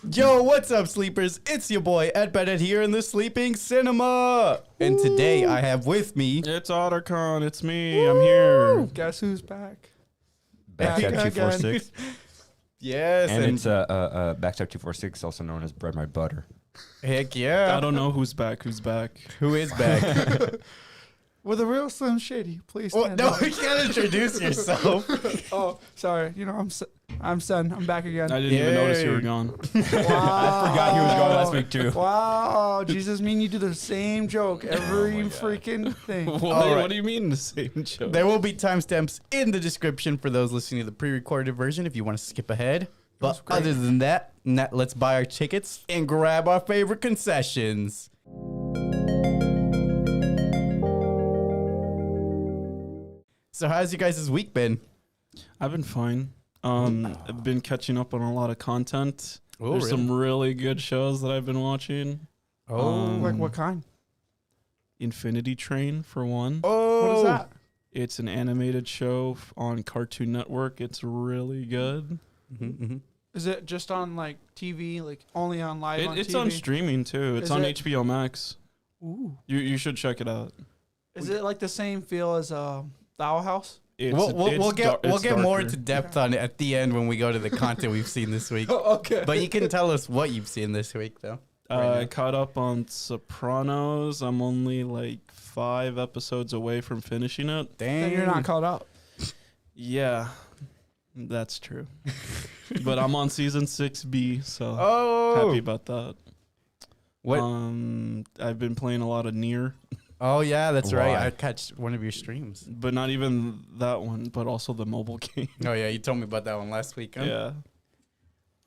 Yo, what's up, sleepers? It's your boy Eddbedhead here in the Sleeping Cinema. And today I have with me... It's Ottercon. It's me. I'm here. Guess who's back? Backstep 246. Yes. And it's Backstep 246, also known as Bread My Butter. Heck yeah. I don't know who's back. Who's back? Who is back? With a real Slim Shady. Please Oh, stand no, up. you can't introduce yourself. Oh, sorry. You know, I'm Sen. I'm back again. I didn't even notice you were gone. Wow. I forgot he was gone last week, too. Wow. Jesus, mean you do the same joke every freaking thing. What do you mean the same joke? There will be timestamps in the description for those listening to the pre-recorded version if you want to skip ahead. But other than that, let's buy our tickets and grab our favorite concessions. So how's you guys' week been? I've been fine. I've been catching up on a lot of content. Oh, There's really? some really good shows that I've been watching. Like what kind? Infinity Train, for one. Oh, What is that? It's an animated show on Cartoon Network. It's really good. Is it just on like TV, like only on live on It's TV? on streaming, too. It's Is on it? HBO Max. Ooh. You should check it out. Is it like the same feel as the Owl House? We'll get more darker. into depth on it at the end when we go to the content we've seen this week. Okay. But you can tell us what you've seen this week, though. I caught up on Sopranos. I'm only like 5 episodes away from finishing it. Dang. Then you're not caught up. Yeah, that's true. But I'm on season 6B, so Oh. happy about that. What? I've been playing a lot of Nier, Oh, yeah, that's right. Why? I catch one of your streams. but not even that one, but also the mobile game. Oh, yeah, you told me about that one last week. Huh? Yeah.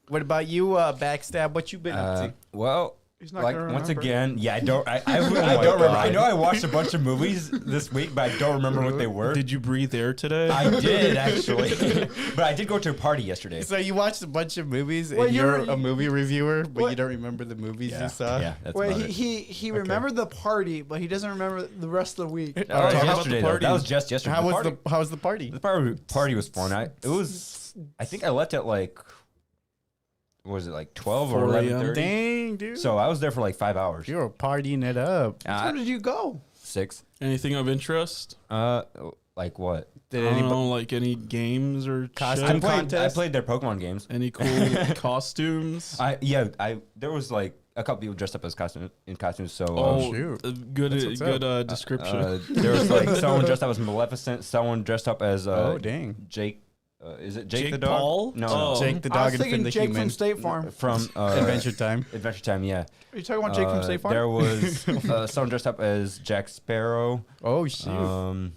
What about you, Backstab? What you been up to? Well, He's not like gonna once remember. again, yeah, I don't remember. I know I watched a bunch of movies this week, but I don't remember what they were. Did you breathe air today? I did actually, but I did go to a party yesterday. So you watched a bunch of movies, Well, and you're you're- a movie reviewer, but you What? don't remember the movies you saw? Yeah, that's Wait, about it. he remembered the party, but he doesn't remember the rest of the week. That was Talk about yesterday. the Though. party. That was just yesterday. How The was the party? The party was fun. I think I left at like, what was it, like 12 or 4 a.m. 11:30? Dang, dude. So I was there for like 5 hours. You were partying it up. Where did you go? 6. Anything of interest? Like what? Did I don't anybody? know, like any games or Costume shit? I contest? played their Pokemon games. Any cool costumes? There was like a couple people dressed up as costumes. So shoot. Good That's what's up. description. there was like someone dressed up as Maleficent, someone dressed up as Oh, dang. Jake. Is it Jake Jake the dog? Paul? No, Oh. Jake the I dog was and thinking Finn the Jake human. from State Farm. from Adventure Time. Adventure Time. Yeah. Are you talking about Jake from State Farm? There was someone dressed up as Jack Sparrow. Oh, shoot. Um,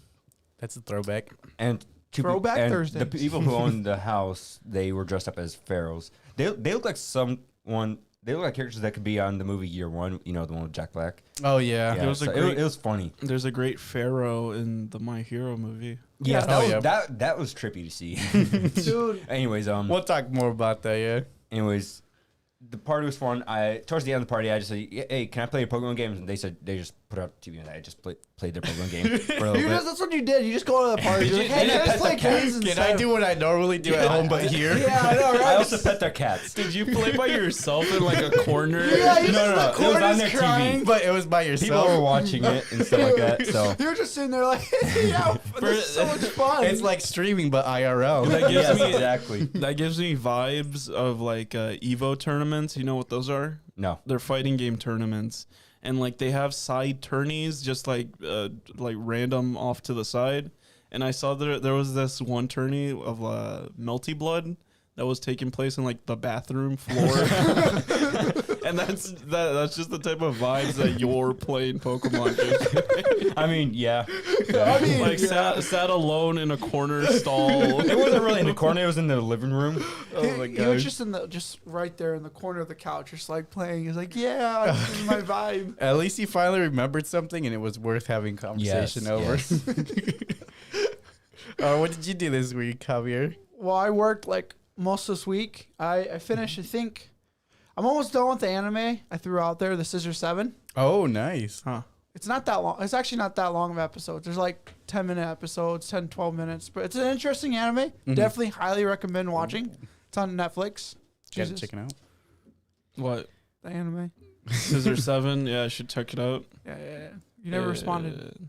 That's a throwback. and Throwback and Thursdays. the people who owned the house, they were dressed up as pharaohs. They look like someone. They look like characters that could be on the movie Year One. You know, the one with Jack Black. Oh, yeah. Yeah, It was a so great- it was funny. There's a great pharaoh in the My Hero movie. Yeah, Oh, that was trippy to see. Dude, Anyways, We'll talk more about that, yeah. anyways, the party was fun. Towards the end of the party, I just said, "Hey, can I play a Pokemon game?" And they said they just put up TV and I just played their Pokemon game for a little bit. that's what you did. You just go to the party. You're like, hey, can I just play games Can I do what I normally do at home, but here? Yeah, I know, right? I also pet their cats. Did you play by yourself in like a corner? Yeah, you No, just no, the it was on corners their TV. crying. But it was by People yourself. were watching it and stuff like that. So You're just sitting there like, yeah, this is so much fun. It's like streaming, but IRL. That gives yes, me exactly. that gives me vibes of like Evo tournaments. You know what those are? No. They're fighting game tournaments, and like they have side tourneys just like random off to the side. And I saw there was this one tourney of Melty Blood that was taking place in like the bathroom floor. And that's just the type of vibes that you're playing Pokemon games. I mean, yeah. I mean, Like yeah. sat alone in a corner stall. It wasn't really in the corner. It was in the living room. Oh my He was god. just right there in the corner of the couch, just like playing. He's like, yeah, this is my vibe. At least he finally remembered something, and it was worth having conversation Yes, over. yes. What did you do this week, Javier? Well, I worked like most of this week. I finished, I think, I'm almost done with the anime I threw out there, the Scissor 7. Oh, nice. Huh. It's not that long. It's actually not that long of episodes. There's like 10-minute episodes, 10, 12 minutes. But it's an interesting anime. Definitely highly recommend watching. It's on Netflix. Gotta Jesus. check it out. What? The anime. Scissor 7? Yeah, I should check it out. Yeah. You never responded.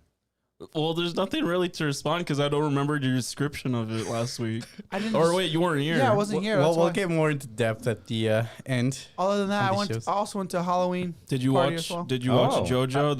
Well, there's nothing really to respond because I don't remember your description of it last week. I didn't. Or wait, you weren't here. Yeah, I wasn't here. Well, That's we'll why. get more into depth at the end. Other than that, on I these shows. also went to Halloween. Did you Party watch? as well. Did you watch Oh. JoJo?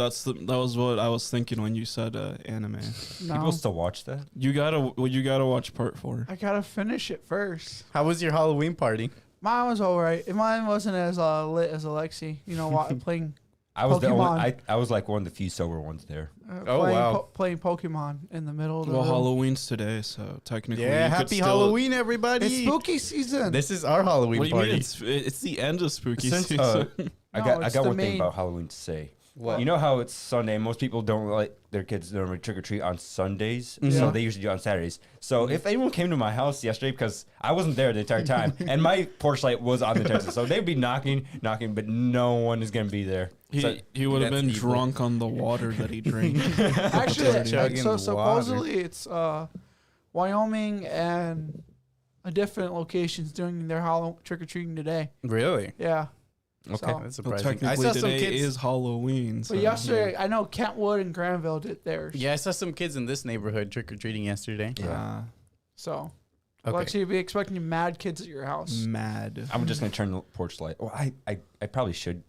That was what I was thinking when you said anime. No, People still watch that? You gotta watch part 4. I gotta finish it first. How was your Halloween party? Mine was alright. Mine wasn't as lit as Aleksey. You know, playing. I was the Pokemon. only. I was like one of the few sober ones there. Oh, wow. Playing Pokemon in the middle of the Well, room. Halloween's today, so technically, Yeah, you could happy still- Halloween, everybody. It's spooky season. This is our Halloween What do you party. mean? It's the end of spooky Since, season. I No, got it's one the thing main- about Halloween to say. What? You know how it's Sunday. Most people don't like their kids normally trick or treat on Sundays, Yeah. so they usually do it on Saturdays. So if anyone came to my house yesterday, because I wasn't there the entire time, and my porch light was on the entire time, so they'd be knocking, but no one is gonna be there. So, he would have That's been evil. drunk on the water that he drank. Actually, Chugging so water. supposedly it's Wyoming and a different locations doing their Halloween trick or treating today. Really? Yeah. okay. So- That's Well, surprising. I technically, saw some today kids. is Halloween. So But yesterday, I know Kentwood and Granville did theirs. Yeah, I saw some kids in this neighborhood trick or treating yesterday. Yeah. So, Okay. Aleksey, you'd be expecting mad kids at your house. mad. I'm just gonna turn the porch light. Well, I probably should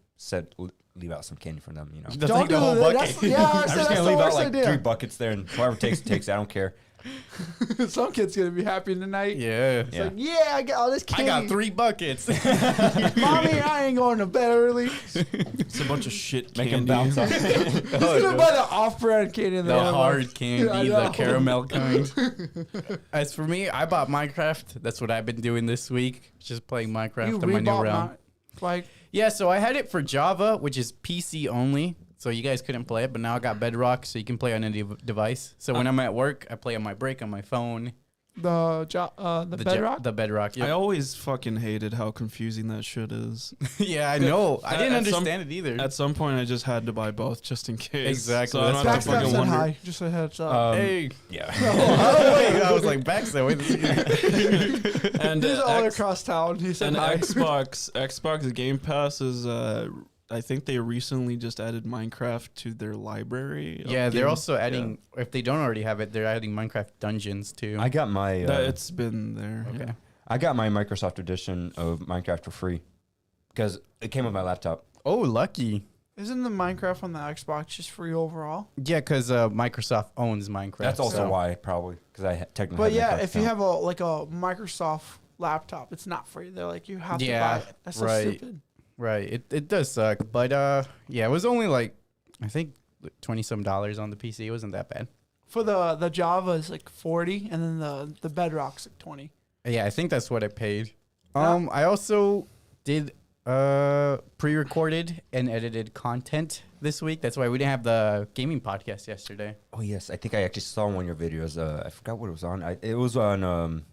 leave out some candy for them. You know, Don't take the whole that. bucket. That's, yeah, I I'm said just that's gonna the leave out worst like idea. 3 buckets there, and whoever takes. I don't care. Some kid's gonna be happy tonight. Yeah. It's like, yeah, I got all this I candy. got 3 buckets. Mommy, I ain't going to bed early. It's a bunch of shit Make candy. them bounce off. He's gonna buy the off-brand candy. The hard candy, Yeah, I the know. caramel kind. As for me, I bought Minecraft. That's what I've been doing this week. Just playing Minecraft You on my new rebought realm. like, Yeah, so I had it for Java, which is PC only. So you guys couldn't play it, but now I got Bedrock, so you can play on any device. So when I'm at work, I play on my break on my phone. the Bedrock. The Bedrock. I Yep. always fucking hated how confusing that shit is. Yeah, I know. I didn't At some- understand it either. At some point, I just had to buy both just in case. Exactly, So I that's don't have to Backstab fucking said wonder. hi. Just a heads up. Hey. Yeah. Oh, wait. I was like, backstab. Wait a second. And He's all X- across town. He said and hi. Xbox Game Pass is I think they recently just added Minecraft to their library. of Yeah, they're games. also adding, if they don't already have it, they're adding Minecraft Dungeons too. I got my It's been there. Okay. Yeah. I got my Microsoft edition of Minecraft for free because it came with my laptop. Oh, lucky. Isn't the Minecraft on the Xbox just free overall? Yeah, because Microsoft owns Minecraft. That's also so- why probably because I technically. But have yeah, Minecraft if you account. have a Microsoft laptop, it's not free. They're like you have Yeah, to buy it. That's so right. stupid. Right. It does suck. But yeah, it was only like, I think $20-some on the PC. It wasn't that bad. For the Java is like 40, and then the Bedrock's like 20. Yeah, I think that's what I paid. Yeah. I also did pre-recorded and edited content this week. That's why we didn't have the gaming podcast yesterday. Oh yes, I think I actually saw one of your videos. I forgot what it was on. It was on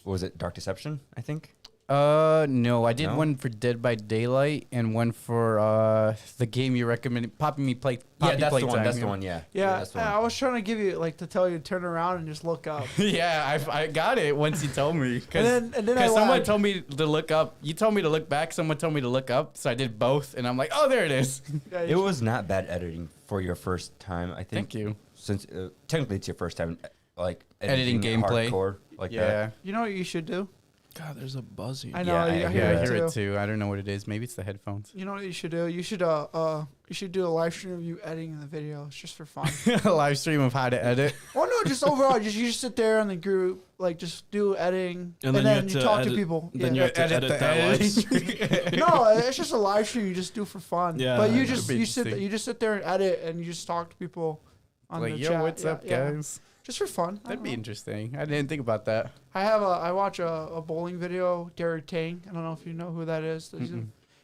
what was it, Dark Deception? I think. No, I did No? one for Dead by Daylight and one for the game you recommended, Poppy That's the one. Playtime, That's yeah. the one. Yeah. Yeah, that's the I one. was trying to give you like to tell you to turn around and just look up. Yeah, I got it once you told me. And then I someone lied. told me to look up. You told me to look back. Someone told me to look up. So I did both. And I'm like, oh, there it is. Yeah, It was not bad editing for your first time. I think. Thank you. Since technically it's your first time, like Editing gameplay. hardcore like Yeah. that. You know what you should do? God, there's a buzzing. I know. Yeah, I I hear hear Yeah, I it hear too. it too. I don't know what it is. Maybe it's the headphones. You know what you should do? You should do a live stream of you editing the videos just for fun. A live stream of how to edit. Well, no, just overall, you just sit there in the group, like just do editing, and then, then you have you to talk edit- to people. Then you Yeah. have to edit the that live editing. stream. No, it's just a live stream you just do for fun. Yeah, but you that'd just be you sit interesting. you just sit there and edit, and you just talk to people on Like, the yo, chat. what's Yeah, up, yeah. guys? Just for fun. I That'd don't be know. interesting. I didn't think about that. I watch a bowling video, Derek Tang. I don't know if you know who that is.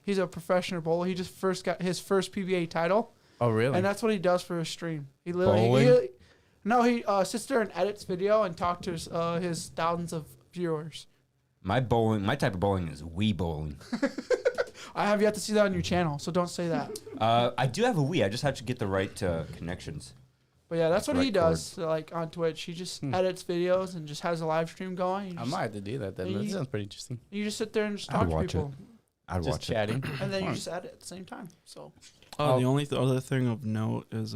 He's a professional bowler. He just first got his first PBA title, Oh, really? and that's what he does for his stream. He Bowling? he sits there and edits video and talks to his thousands of viewers. My type of bowling is Wii bowling. I have yet to see that on your channel, so don't say that. I do have a Wii. I just have to get the right connections. But yeah, that's what he Right does. So, like on Twitch, he just edits videos and just has a live stream going. You I just, might have to do that then. That You- sounds pretty interesting. you just sit there and just I'd talk to watch people. I'd Just watch it. chatting. And then you just add it at the same time. So Oh, the only other thing of note is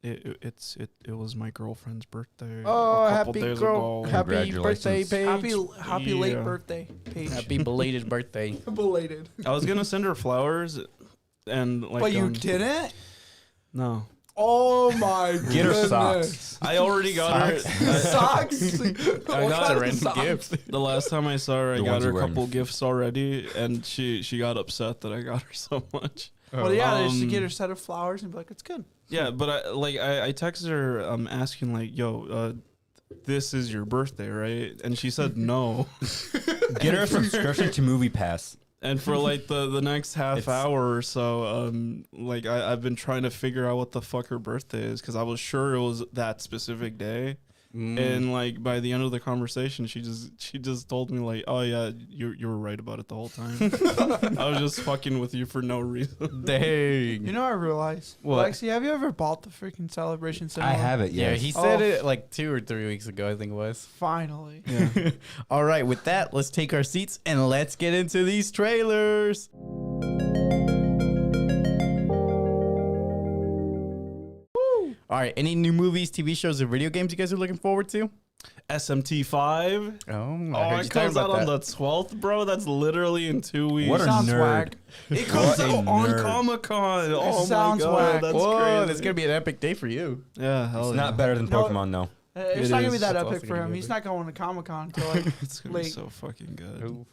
it was my girlfriend's birthday. oh, a couple happy days girl, ago. happy birthday, Congratulations. Paige. Happy late Yeah. birthday, Paige. Happy belated birthday. Belated. I was gonna send her flowers, and like, But you didn't. No, Oh my god. Get her socks. I already got her. Socks. I What got kind a of random socks? gift. The last time I saw her, I The got ones her you a wear. couple gifts already, and she got upset that I got her so much. Well, yeah, just to Um, get her a set of flowers and be like, it's good. Yeah, but I texted her asking like, "Yo, this is your birthday, right?" And she said no. Get her a subscription to Movie Pass. And for like the next half It's- hour or so, like I've been trying to figure out what the fuck her birthday is because I was sure it was that specific day. And like by the end of the conversation, she just told me like, "Oh yeah, you were right about it the whole time. I was just fucking with you for no reason." Dang. You know, I realized. What? Lexi, have you ever bought the freaking celebration cinema? I have it. Yeah, Yes. he said Oh. it like 2 or 3 weeks ago, I think it was. Finally. Yeah. All right, with that, let's take our seats and let's get into these trailers. All right, any new movies, TV shows, or video games you guys are looking forward to? SMT5. Oh, Oh, I heard you it talking comes out about on that. the 12th, bro. That's literally in 2 weeks. What a Sounds nerd. whack. It comes What a out on nerd. Comic-Con. Oh sounds my god, whack. that's Whoa, crazy. that's gonna be an epic day for you. Yeah, hell It's yeah. not better than No. Pokemon, though. It's It not gonna be is. that That's epic also for gonna him. be He's epic. not going to Comic Con until like It's gonna be late. so fucking good.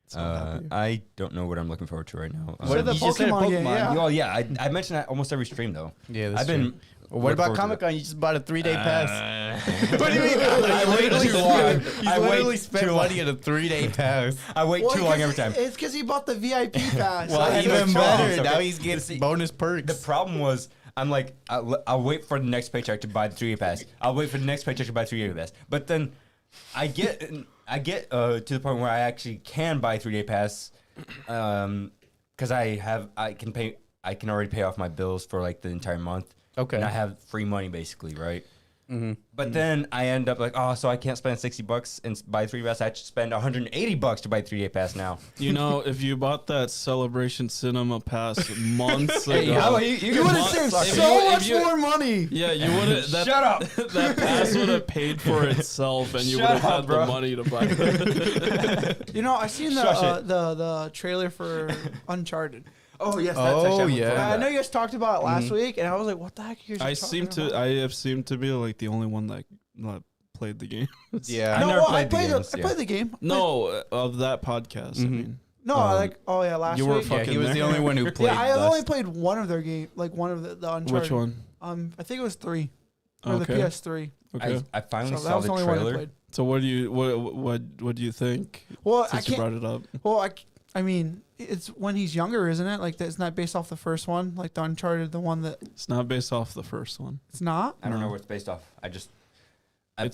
So Uh, happy. I don't know what I'm looking forward to right now. Say the you just said Pokemon game, yeah. Well, yeah, I mentioned that almost every stream though. Yeah, that's I've been. true. Well, what look about forward to Comic Con? You just bought a 3-day pass. What do you mean? I wait too long. You I literally wait spent too money long. on a 3-day pass. I wait too long every time. It's because he bought the VIP pass. Well, I even know better. it's okay. Now he's See, getting bonus perks. The problem was, I'm like, I'll wait for the next paycheck to buy the 3-day pass. I'll wait for the next paycheck to buy the 3-day pass. But then I get to the point where I actually can buy 3-day pass, because I can already pay off my bills for like the entire month. Okay. And I have free money basically, right? But then I end up like, oh, so I can't spend $60 and buy 3 pass. I have to spend $180 to buy 3-day pass now. You know, if you bought that Celebration Cinema pass months Hey, ago, how about you You would can have saved suck if so you- if much you- more money. yeah, you would have. Shut up. That pass would have paid for itself, and you would Shut have up, had bro. the money to buy it. You know, I seen Shush it. the trailer for Uncharted. Oh yes, Oh, actually yeah. I know you guys talked about it last week, and I was like, "What the heck?" Are you guys I talking seem to. about? I have seemed to be like the only one that played the game. Yeah. I No, never well, played the I games, played the game. No, of that podcast. I mean, No, oh yeah, last you were week. Yeah, fucking he was the there. only one who played. Yeah, I have last- only played one of their game, like one of the Uncharted. Which one? I think it was 3. Or Okay. the PS3. Okay. I finally So that saw was the the only one I trailer. played. So what do you what do you think? Well, Since you brought it up, I mean, it's when he's younger, isn't it? Like, it's not based off the first one, like the Uncharted, the one that it's not based off the first one. it's not. I don't know No. what it's based off. It's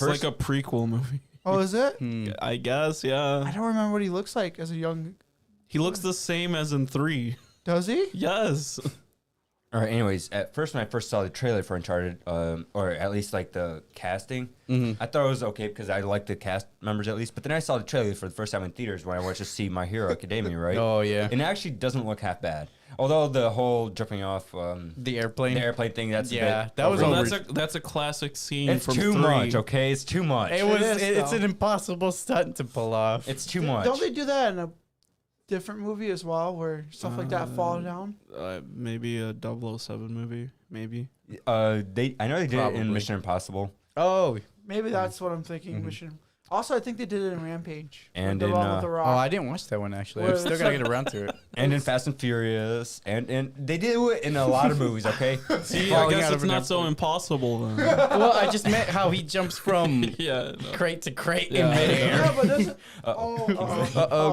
like a prequel movie. Oh, is it? I guess, I yeah. don't remember what he looks like as a young. He looks the same as in 3. Does he? Yes. All right. Anyways, at first when I first saw the trailer for Uncharted, or at least like the casting, I thought it was okay because I liked the cast members at least. But then I saw the trailer for the first time in theaters when I went to see My Hero Academia, right? Oh yeah. And it actually doesn't look half bad. Although the whole jumping off The airplane. the airplane thing, that's Yeah, a bit that was Well, over- that's a classic scene It's from too 3. much. Okay, it's too much. It was. is, It's though. an impossible stunt to pull off. It's too much. Don't they do that in a different movie as well, where stuff like that fall down? Maybe a 007 movie, maybe. I know they did it Probably. in Mission Impossible Oh. Maybe that's what I'm thinking. Mission. Also, I think they did it in Rampage. And the in, one with the Oh, Rock. I didn't watch that one actually. I'm Well, still gotta get around to it. and in Fast and Furious, and they do it in a lot of movies. Okay, See, I Falling guess out it's of an not so airplane. impossible then. Well, I just meant how he jumps from Yeah. No. crate to crate Yeah. in midair. Yeah, but doesn't.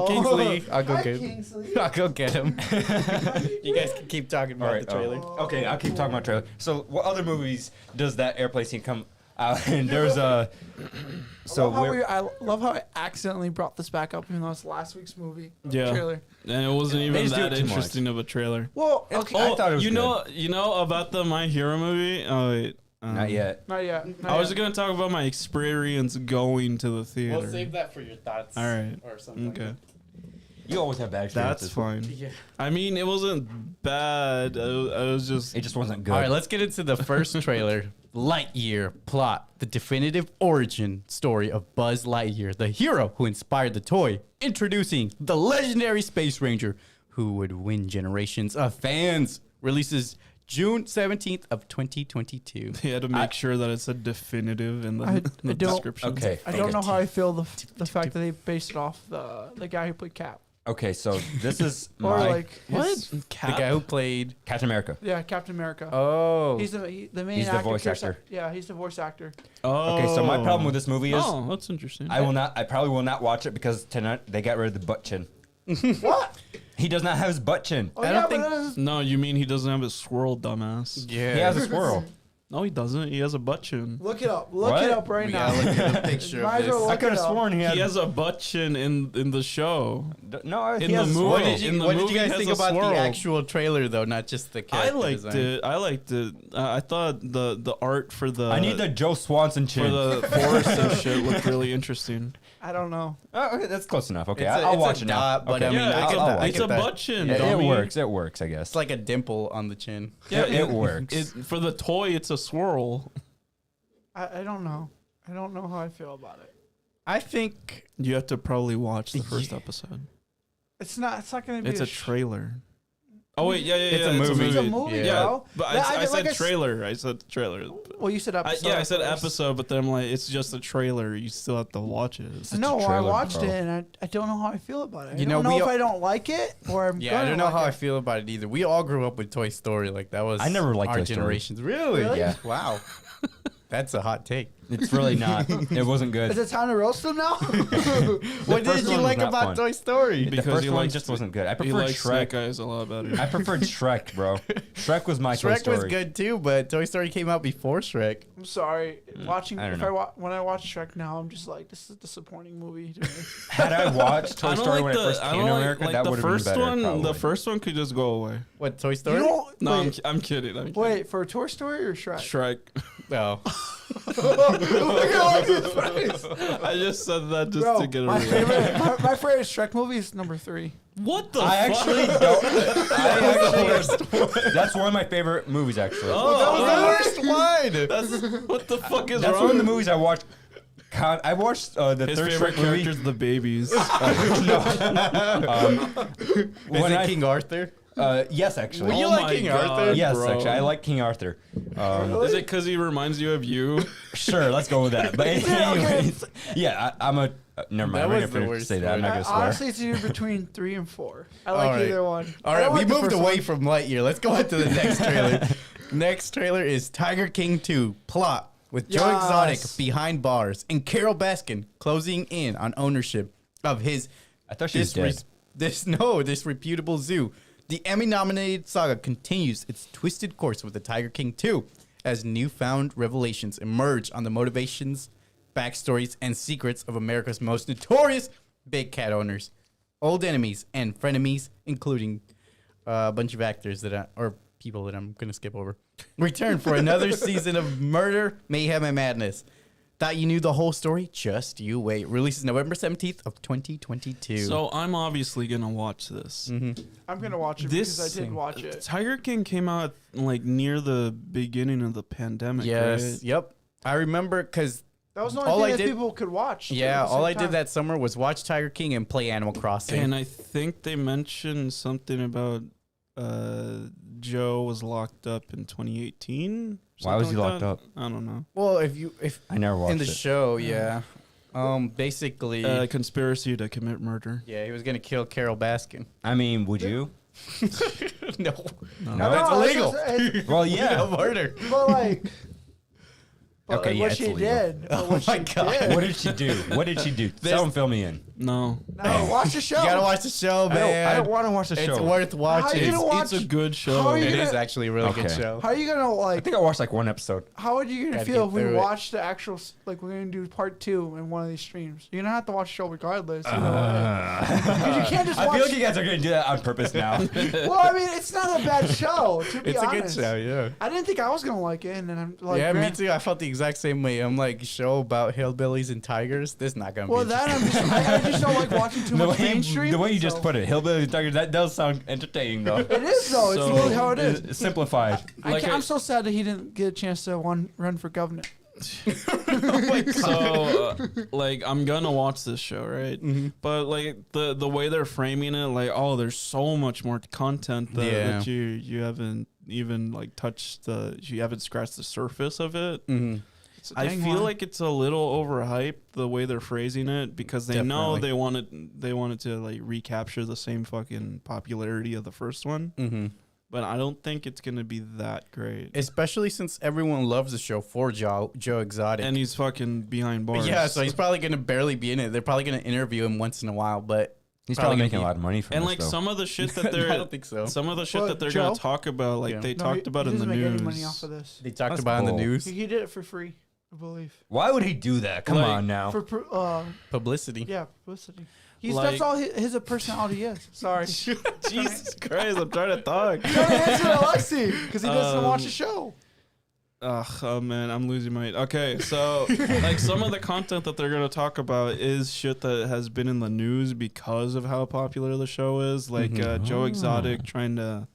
Kingsley. I'll go Hi, get him. Kingsley. I'll go get him. You guys can keep talking about Alright, the trailer. okay, I'll keep talking about trailer. So, what other movies does that airplane scene come out? And there's a. So I love how I accidentally brought this back up, even though it's last week's movie Yeah. trailer. And it wasn't They even just do that it too much. interesting of a trailer. Well, okay, I thought it was you good. know about the My Hero movie? Oh wait. Not yet. not yet. Not I was yet. gonna talk about my experience going to the theater. that for your thoughts. All right. Or something. Okay. You always have bad experiences. That's fine. Yeah. I mean, it wasn't bad. I was just. It just wasn't good. All right, let's get into the first trailer. Lightyear plot: the definitive origin story of Buzz Lightyear, the hero who inspired the toy. Introducing the legendary Space Ranger, who would win generations of fans. Releases June 17th of 2022. They had to make sure that it's a definitive in the, I in the don't- description. Okay. I don't know how I feel the fact that they based it off the guy who played Cap. Okay, so this is Or my like his- The guy who played. Captain America. Yeah, Captain America. Oh. He's the main He's the actor. voice Chris- actor. Yeah, he's the voice actor. Oh. Okay, so my problem with this movie is Oh, that's interesting. I probably will not watch it because tonight they got rid of the butt chin. What? He does not have his butt chin. Oh, I yeah, don't but think- that is- No, you mean he doesn't have a swirl, dumbass? Yeah. He has a swirl. No, he doesn't. He has a butt chin. Look it up. Look What? it up right We now. gotta look at a picture Might of as well this. I look could have it up. sworn he had. He has a butt chin in the show. No, in he the has a movie. swirl. What did you, In the what did movie, you guys it think has a about swirl. the actual trailer, though, not just the I character liked design? it. I liked it. I thought the art for the I need the Joe Swanson for chin. the forest and shit looked really interesting. I don't know. Oh, okay, that's close enough. Okay, It's a- I'll it's a watch it now. dot, but Okay. I mean, yeah, I it's, get a, that. I it's get a that. butt chin. Yeah, it dummy. works. It works, I guess. It's like a dimple on the chin. Yeah, it works. For the toy, it's a swirl. I don't know. I don't know how I feel about it. I think You have to probably watch the first episode. It's not gonna be. It's a trailer. Oh wait, yeah, It's a yeah. movie. It's a movie, Yeah. Yeah, bro. but Yeah, I like said I s- trailer. I said trailer. Well, you said episode. Yeah, I said first. episode, but then I'm like, it's just a trailer. You still have to watch it. It's a No, I trailer, watched bro. it and I don't know how I feel about it. You I know, don't know we if all- I don't like it or I'm Yeah, gonna I don't know like how I it. feel about it either. We all grew up with Toy Story. Like that was I never liked our Toy Story. generations. Really? Really? Yeah. Wow. That's a hot take. It's really not. It wasn't good. Is it time to roast them now? What first did you one was like not about fun. Toy Story? The Because first he one likes- just wasn't good. I He preferred likes Snake Shrek. Eyes a lot better. I preferred Shrek, bro. Shrek was my Toy Shrek Story. was good too, but Toy Story came out before Shrek. I'm sorry. Watching I don't if know. when I watch Shrek now, I'm just like, this is a disappointing movie to me. Had I watched Toy I don't Story like when the, I first I came don't to like, America, like that the would have been first better. one. probably. The first one could just go away. What Toy You Story? don't No, wait, I'm kidding. I'm kidding. wait for Toy Story or Shrek? Shrek. No. I just said that just Bro, to get my a favorite, my favorite Shrek movie is number 3. What the I fuck? actually don't. That's one of my favorite movies, actually. Oh, Worst one. that's, what the fuck is That's wrong? one of the movies I watched. I watched the His third favorite Shrek movie. characters, the babies. Is When it I- King Arthur? Yes, actually. Well, you Oh like my King God. Arthur? Yes, bro. actually, I like King Arthur. Is it because he reminds you of you? Sure, let's go with that. But anyways, yeah, I'm a. Never mind. That I'm was not the gonna worst say that. I'm not one. gonna swear. Honestly, it's either between 3 and 4. I like All right. either one. All I right, don't we like the moved first away one. from Lightyear. Let's go on to the next trailer. Next trailer is Tiger King 2 Plot with Joe Yes. Exotic behind bars and Carol Baskin closing in on ownership of his I thought she was dead. this reputable zoo. The Emmy-nominated saga continues its twisted course with the Tiger King 2 as newfound revelations emerge on the motivations, backstories, and secrets of America's most notorious big cat owners, old enemies, and frenemies, including a bunch of actors or people that I'm going to skip over. Return for another season of murder, mayhem, and madness. Thought you knew the whole story? Just you wait. Releases November 17th of 2022. So I'm obviously gonna watch this. I'm going to watch it This because I did watch it. Tiger King came out like near the beginning of the pandemic. yes, right? yep. I remember because That was the all only I thing that did- people could watch. yeah, at the all same I did time. that summer was watch Tiger King and play Animal Crossing. And I think they mentioned something about Joe was locked up in 2018. Why was he something like locked that. up? I don't know. well, if I never watched in the it. show, yeah, basically, Conspiracy to commit murder. yeah, he was gonna kill Carol Baskin. I mean, would you? No, No. that's No, illegal. it's Well, Yeah, yeah. murder. but like, but Okay, like yeah, what it's she illegal. did. But Oh what my she God. did. What did she do? What did she do? Someone fill me in. No. No, watch the show. You gotta watch the show, I man. don't want to watch the It's show. worth watching. How you gonna watch? It's a good show. How are you It gonna- is actually a really good Okay. show. How are you gonna I like? think I watched like one episode. How would you gonna Gotta feel get if we through it. watched the actual like we're gonna do part 2 in one of these streams? You're gonna have to watch the show regardless. You know? Because you can't just I watch. feel like you guys are gonna do that on purpose now. Well, I mean, it's not a bad show. To be It's a honest, good show, yeah. I didn't think I was gonna like it, and then I'm like, Yeah, me Grant- too. I felt the exact same way. I'm like, show about hillbillies and tigers. This is not gonna Well, be that interesting. I'm just don't like watching too much mainstream. The way you so- just put it, Hillbilly Tigers, that does sound entertaining, though. It is though. It's So- really how it is. It's simplified. I'm so sad that he didn't get a chance to run for governor. So like I'm gonna watch this show, right? But like the way they're framing it, like, oh, there's so much more content that you haven't even like touched you haven't scratched the surface of it. I feel like it's a little overhyped the way they're phrasing it, because they know they wanted to like recapture the same fucking popularity of the first one. But I don't think it's gonna be that great. Especially since everyone loves the show for Joe Exotic. And he's fucking behind bars. Yeah, so he's probably gonna barely be in it. They're probably gonna interview him once in a while, but He's probably making a lot of money from and this, like though. some of the shit that they're I don't think so. some of the shit Well, that they're Joe? gonna talk about, like they talked about he in the doesn't make news. any money off of this. They talked That's about it in the cool. news. He did it for free, I believe. Why would he do that? Come Like, on now. For Publicity. yeah, publicity. Like- That's all his personality is. Sorry. Jesus Christ, I'm trying to talk. Trying to answer Aleksey because he doesn't watch the show. Ugh, oh man, I'm losing my. Okay, so like some of the content that they're gonna talk about is shit that has been in the news because of how popular the show is. Like Joe Exotic trying to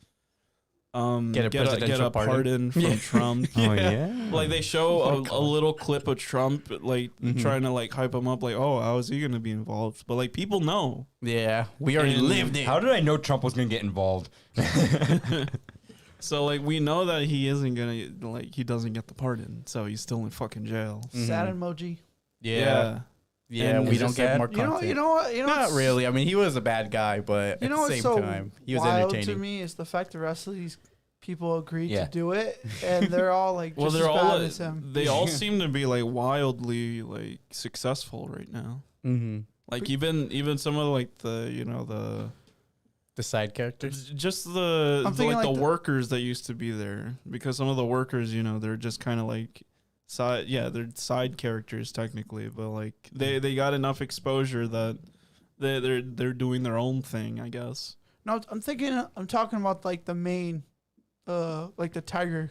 Get a presidential pardon from Trump. Oh, yeah? Like they show a little clip of Trump like trying to like hype him up, like, oh, how is he gonna be involved? But like people know. Yeah, we already And lived it. How did I know Trump was going to get involved? So like we know that he isn't gonna like he doesn't get the pardon, so he's still in fucking jail. Sad emoji. Yeah. And we is don't it get sad? more content. You know what? Not what's- really. I mean, he was a bad guy, but You at know the what's same so time, he was wild entertaining. to me is the fact the rest of these people agreed Yeah. to do it, and they're all like just Well, they're as all bad as him. they all seem to be like wildly like successful right now. Like even some of like the The side characters. just I'm the thinking like the like the- workers that used to be there, because some of the workers, they're just kind of like they're side characters technically, but like they got enough exposure that they're doing their own thing, I guess. No, I'm talking about like the main, like the tiger,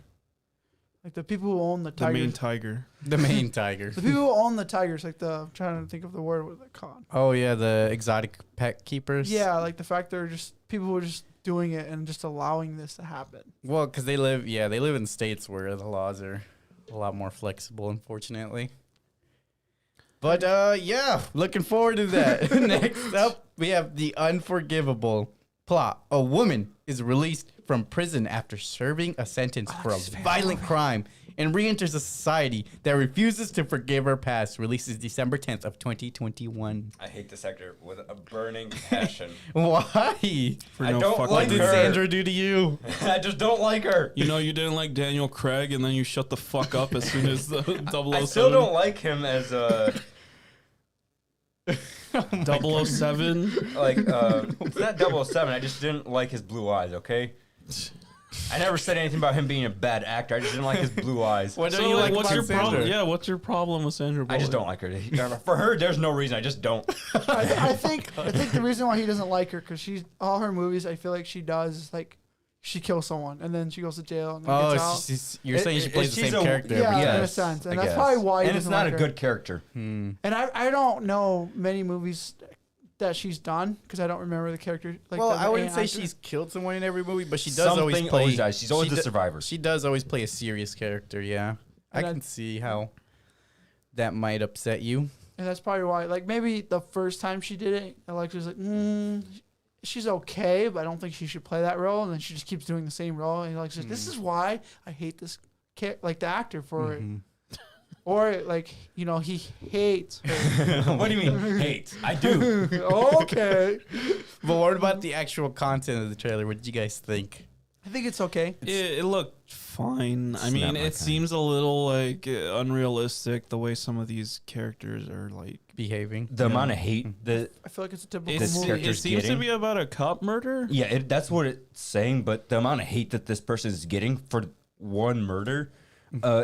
like the people who own the The tigers. main tiger. The main tiger. The people who own the tigers, like I'm trying to think of the word what they're called. Oh yeah, the exotic pet keepers. Yeah, like the fact they're just people who are just doing it and just allowing this to happen. Well, because they live in states where the laws are a lot more flexible, unfortunately. But yeah, looking forward to that. Next up, we have The Unforgivable. Plot: a woman is released from prison after serving a sentence for a violent crime and re-enters a society that refuses to forgive her past. Releases December 10th of 2021. I hate this actor with a burning passion. Why? For I no don't fucking What like did her. Sandra do to you? I just don't like her. You didn't like Daniel Craig, and then you shut the fuck up as soon as the 007. I still don't like him as a 007. like it's not 007. I just didn't like his blue eyes. Okay. I never said anything about him being a bad actor. I just didn't like his blue eyes. What don't So you like what's about your Sandra? problem? Yeah, what's your problem with Sandra Bullock? I just don't like her. For her, there's no reason. I just don't. I think the reason why he doesn't like her because all her movies I feel like she does is like she kills someone and then she goes to jail and then Oh, gets out. you're saying she plays the she's same a- character Yeah, every in time. a sense, and I that's guess. probably why he And it's doesn't not like a her. good character. And I don't know many movies that she's done because I don't remember the character. Like Well, the I wouldn't main say actor. she's killed someone in every movie, but she does always Something play. always dies. She's always she the do- survivor. She does always play a serious character. Yeah, I And can see how that might upset you. And that's probably why. Like maybe the first time she did it, Alexa was like, she's okay, but I don't think she should play that role. And then she just keeps doing the same role. And Alexa's like, this is why I hate this like the actor for it. Or like, he hates her. What do you mean hate? I do. Okay. But what about the actual content of the trailer? What did you guys think? I think it's okay. It looked fine. I It's mean, not my it kind. seems a little like unrealistic the way some of these characters are like. Behaving. The amount of hate that I feel like it's a typical This movie. It character's seems to getting- be about a cop murder. that's what it's saying. But the amount of hate that this person is getting for one murder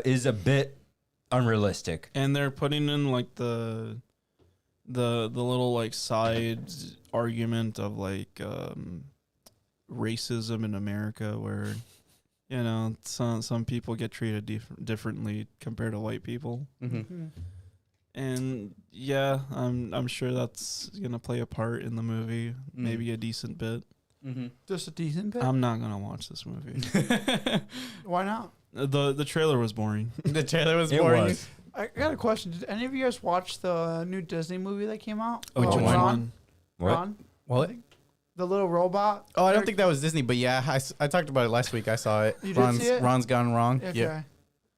is a bit unrealistic. And they're putting in like the little like side argument of like racism in America, where some people get treated differently compared to white people. Mm-hmm. And yeah, I'm sure that's gonna play a part in the movie. Maybe a decent bit. Just a decent bit. I'm not gonna watch this movie. Why not? The trailer was boring. The trailer was It boring. was. I got a question. Did any of you guys watch the new Disney movie that came out? Which one? Ron? What? Ron? What? The little robot? Oh, I don't think that was Disney, but yeah, I talked about it last week. I saw it. You did see it? Ron's Gone Wrong. Okay. Yeah,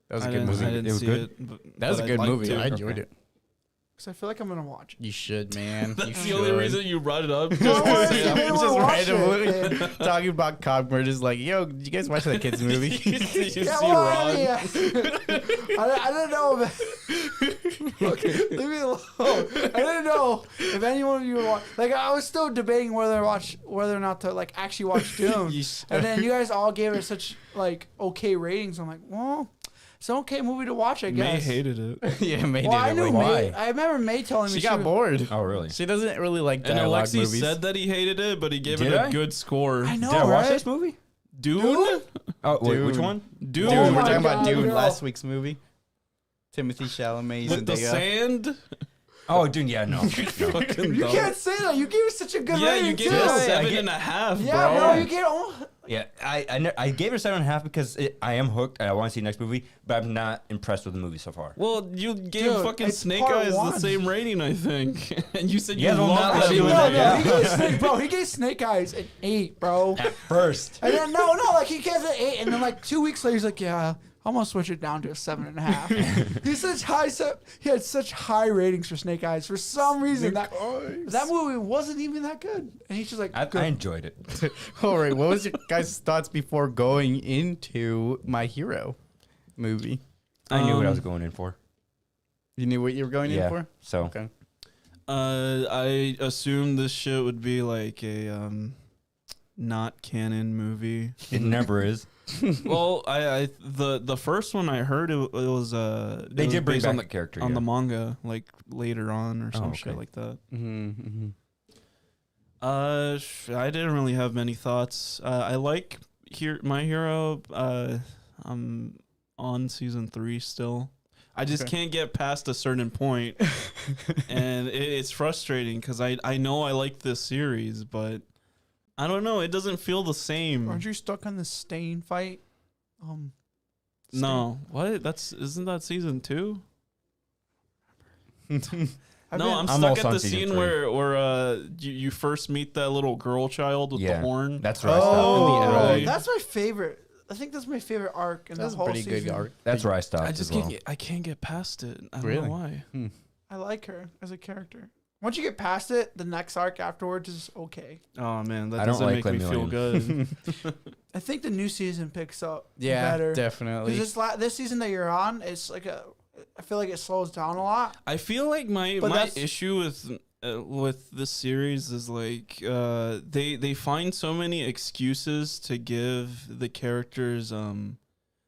that was a I good didn't- movie. I didn't It was see good? it. That was a but good I'd like movie. to. I enjoyed it. Because I feel like I'm going to watch it. You should, man. That's You the should. only reason you brought it up. No, I Just didn't I'm wanna just watch randomly it. talking about cock murders. Like, yo, did you guys watch that kids movie? you see Yeah, Ron. well, yeah. I didn't know if okay, leave me alone. I didn't know if any one of you would watch. Like, I was still debating whether or not to like actually watch Dune. You should. And then you guys all gave it such like okay ratings. I'm like, well, it's an okay movie to watch, I May guess. hated it. Yeah, May Well, I did knew it. May. Why? I remember May telling me She got was- bored. Oh, really? She doesn't really like And dialogue Aleksey movies. said that he hated it, but he gave Did it a I? good score. I know, Did I watch right? this movie? Dune? Oh, wait, Dune. which one? Dune. Dune. Oh We're my talking about God, Dune, girl. last week's movie. Timothy Chalamet, With the Zendaya. sand? Oh, dude, yeah, no. no. Fucking You dumb. can't say that. You gave it such a good Yeah, rating you gave too. it a I 7.5, Yeah, bro. bro, you get all. Yeah, I gave it a 7.5 because I am hooked and I want to see the next movie, but I'm not impressed with the movie so far. Well, you gave Dude, fucking it's Snake part Eyes one. the same rating, I think. And you said Yeah, you well, loved not that actually movie. with No, it, he yeah. gave Snake, bro. He gave Snake Eyes an 8, bro. At first. And then no, like he gave it 8, and then like 2 weeks later, he's like, yeah, I'm gonna switch it down to a 7.5. He had such high ratings for Snake Eyes for some reason. That movie wasn't even that good, and he's just like, I enjoyed it. All right, what was your guys' thoughts before going into My Hero movie? I knew what I was going in for. You knew what you were going in Yeah, for? so. Okay. I assumed this shit would be like a not canon movie. It never is. Well, the first one I heard it was They did bring based back on the character. on yeah. the manga like later on or some okay. shit like that. Mm-hmm. I didn't really have many thoughts. I like My Hero. I'm on season 3 still. I just Okay. can't get past a certain point, and it's frustrating because I know I like this series, but I don't know. It doesn't feel the same. aren't you stuck on the Stain fight? No, what? Isn't that season 2? I've No, been- I'm I'm stuck also at on the season scene 3. where you first meet that little girl child with the Yeah, horn. That's where I Oh, stopped. in the right. alley. That's my favorite. I think that's my favorite arc in That's the a whole pretty season. good arc. That's where I stopped I just as well. can't get past it. I don't Really? know why. I like her as a character. Once you get past it, the next arc afterwards is okay. Oh man, that I don't doesn't like make me Clay feel Million. good. I think the new season picks up Yeah, better. definitely. Because this season that you're on, it's like I feel like it slows down a lot. I feel like my But that's- issue with this series is like they find so many excuses to give the characters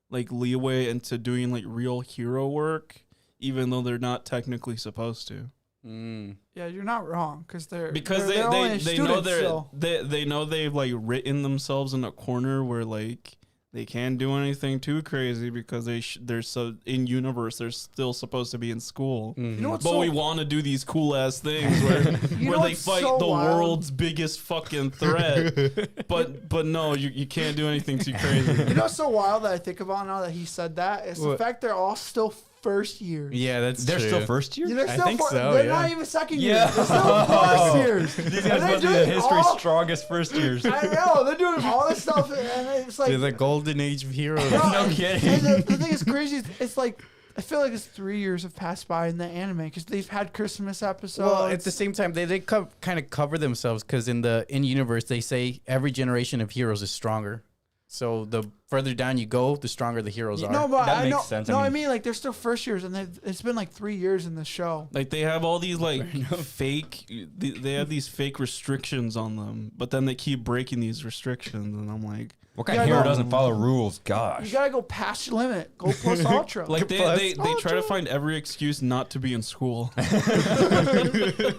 like leeway into doing like real hero work, even though they're not technically supposed to. Yeah, you're not wrong because they're Because they're only they know students still. they know they've like written themselves in a corner where like they can't do anything too crazy because they're so in universe they're still supposed to be in school. You know what's But so we want to do these cool ass things where You where know they what's fight so the wild? world's biggest fucking threat. but no, you can't do anything too crazy. You know what's so wild that I think about now that he said that? It's the What? fact they're all still first years. Yeah, that's They're true. still first year? Yeah, they're I still think so, they're yeah. not even second Yeah. years. They're still first years. These And guys they're must be the doing history's all- strongest first years. I know they're doing all this stuff, and it's like They're the golden age of heroes. No and- kidding. And the thing is crazy. It's like I feel like it's 3 years have passed by in the anime because they've had Christmas episodes. Well, at the same time, they kind of cover themselves because in universe they say every generation of heroes is stronger. So the further down you go, the stronger the heroes are. no, but That I makes know, sense. No, I I mean- mean like they're still first years, and it's been like 3 years in the show. Like they have all these like fake they have these fake restrictions on them, but then they keep breaking these restrictions and I'm like What kind Yeah, of hero no. doesn't follow rules? You Gosh. gotta go past your limit. Go plus ultra. like Plus they try to ultra. find every excuse not to be in school.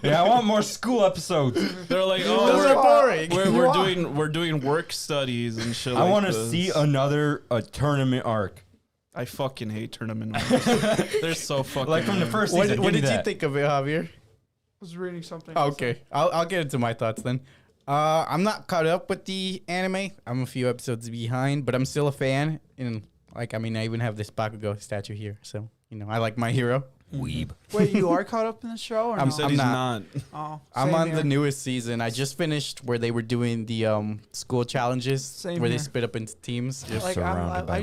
Yeah, I want more school episodes. They're like, Those oh, are boring. we're doing work studies and shit. I want want to see another tournament arc. I fucking hate tournament winners. They're so fucking Like from the lame. first season. What give me did you that. think of it, Javier? was reading something. Okay, I'll get into my thoughts then. I'm not caught up with the anime. I'm a few episodes behind, but I'm still a fan. And like, I mean, I even have this Bakugo statue here, so you know, I like My Hero. Weeb. Wait, you are caught up in the show? Or I'm no? Said I'm he's not. not. Oh, I'm same on here. the newest season. I just finished where they were doing the school challenges, Same where they here. split up into teams. Just Like surrounded by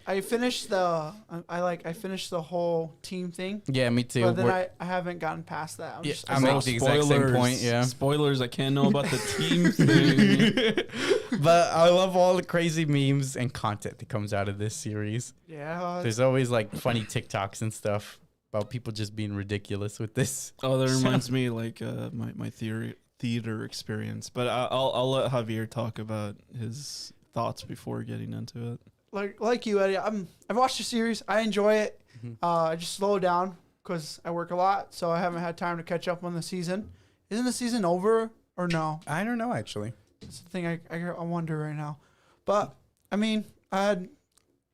I finished the I finished the whole team thing, Yeah, me too. but then We're- I haven't gotten past that. Yeah, Just, I'm I at the exact same point. Yeah, Spoilers. I can't know about the team thing. but I love all the crazy memes and content that comes out of this series. yeah, There's always like funny TikToks and stuff about people just being ridiculous with this. Oh, that reminds me like my theater experience. But I'll let Javier talk about his thoughts before getting into it. like you, Eddie. I've watched the series. I enjoy it. Mhm. I just slow down because I work a lot, so I haven't had time to catch up on the season. Isn't the season over or no? I don't know actually. That's the thing I wonder right now. But I mean,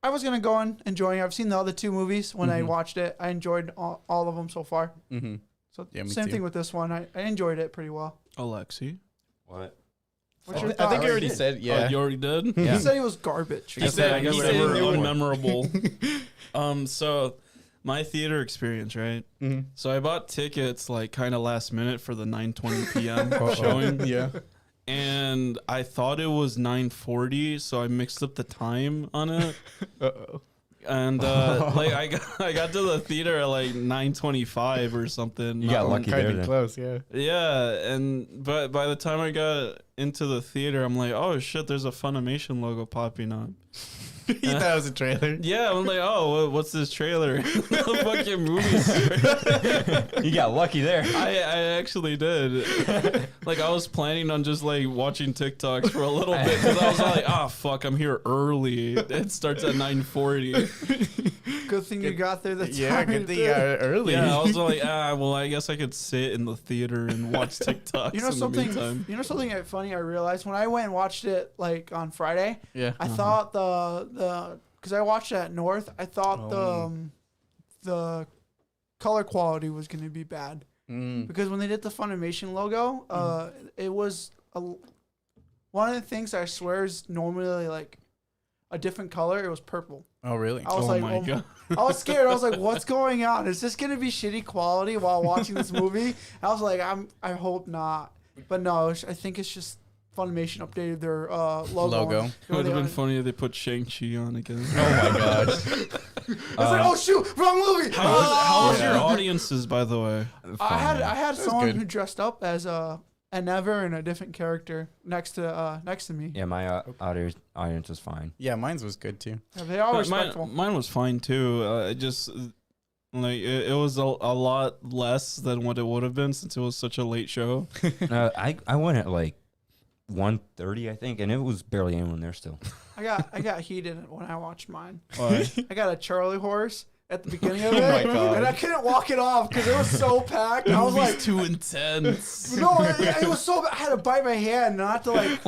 I was gonna go and enjoying it. I've seen the other two movies when I Mhm. watched it. I enjoyed all of them so far. Mm-hmm. So Yeah, me same too. thing with this one. I enjoyed it pretty well. Alexi. What? What's I your think thoughts? you already did. said Oh, yeah. you already did? Yeah. He said he was garbage. He said- I guess he they said were new one. unmemorable. So my theater experience, right? Mhm. So I bought tickets like kind of last minute for the 9:20 p.m. Uh-oh. showing. Yeah. And I thought it was 9:40, so I mixed up the time on it. Uh-oh. And like I got to the theater at like 9:25 or something. You got lucky there Kind of then. close, yeah. Yeah, but by the time I got into the theater, I'm like, oh shit, there's a Funimation logo popping up. You thought it was a trailer. Yeah, I'm like, oh, what's this trailer? The fucking movie. You got lucky there. I actually did. Like, I was planning on just like watching TikToks for a little bit because I was like, oh fuck, I'm here early. It starts at 9:40. Good thing you got there. That's Yeah, good thing you got it early. Yeah, I was like, well, I guess I could sit in the theater and watch TikToks. You know in the something? meantime. You know something funny? I realized when I went and watched it like on Friday, Yeah. I thought the because I watched it at North, I thought Oh. the color quality was going to be bad Mm. because when they did the Funimation logo, it was one of the things I swear is normally like a different color. It was purple. Oh, really? I was Oh like, my God. I was scared. I was like, what's going on? Is this going to be shitty quality while watching this movie? I was like, I hope not. But no, I think it's just Funimation updated their logo. Logo. It would have been funny if they put Shang-Chi on again. Oh, my gosh. It's like, oh shoot, wrong movie. How was your Yeah. audiences, by the way? I had someone good. who dressed up as an Ever and a different character next to me. Yeah, my audience was fine. Yeah, mine was good, too. Yeah, they are respectful. Mine was fine too. It just like it was a lot less than what it would have been since it was such a late show. I went at like 1:30, I think, and it was barely anyone there still. I got heated when I watched mine. Why? I got a Charlie horse at the beginning of it, my God. and I couldn't walk it off because it was so packed. I was like, too intense. no, it was so bad. I had to bite my hand not to like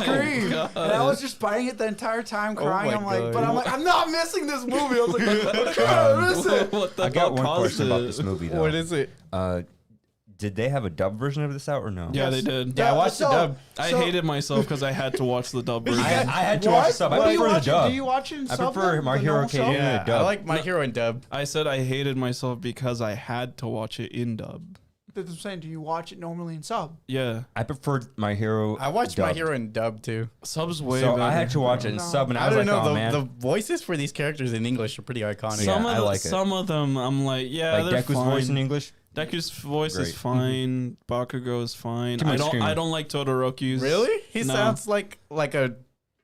scream. God. And I was just biting it the entire time, crying. my I'm like, God. but I'm like, I'm not missing this movie. I was like, I'm trying to miss it. What the I got fuck one caused question about it? this movie though. What is it? Did they have a dub version of this out or no? Yeah, Yes. they did. Yeah, I watched the so- dub. I so- hated myself because I had to watch the dub version. I had to What? watch the sub. I What do you prefer the watch it- dub. Do you watch it in I sub? prefer then? My The Hero normal sub? Academia. Yeah, I dub. like My Hero and dub. I said I hated myself because I had to watch it in dub. That's what I'm saying. Do you watch it normally in sub? Yeah, I preferred My Hero. I watched My dub. Hero and dub, too. sub's way So better. I had to watch it in No. sub, and I I was don't like, know. oh man. The voices for these characters in English are pretty iconic. Yeah, I like it. Some of them, I'm like, yeah, like they're Deku's fine. voice in English. Deku's voice is Great. fine. Bakugo is fine. Too much I screaming. don't like Todoroki's. Really? He No. sounds like a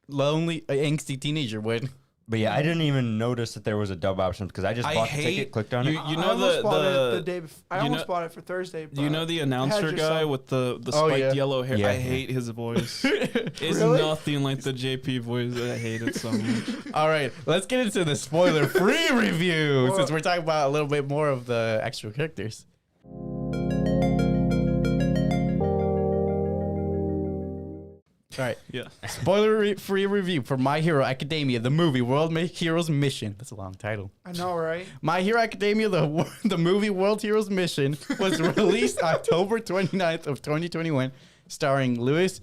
lonely, angsty teenager would. But yeah, I didn't even notice that there was a dub option because I just I bought the hate- ticket, clicked on you- it. you I know almost bought it the the day I you almost know- bought it for Thursday. Do you know the had announcer your guy sub. with the Oh, spiked yeah. yellow hair? Yeah. I hate his voice. It's Really? nothing like the JP voice. I hate it so much. All right, let's get into the spoiler-free review Well- since we're talking about a little bit more of the actual characters. All right. Yeah. Spoiler-free review for My Hero Academia, the movie World Heroes Mission. That's a long title. I know, right? My Hero Academia, the movie World Heroes Mission, was released October 29th of 2021, starring Luis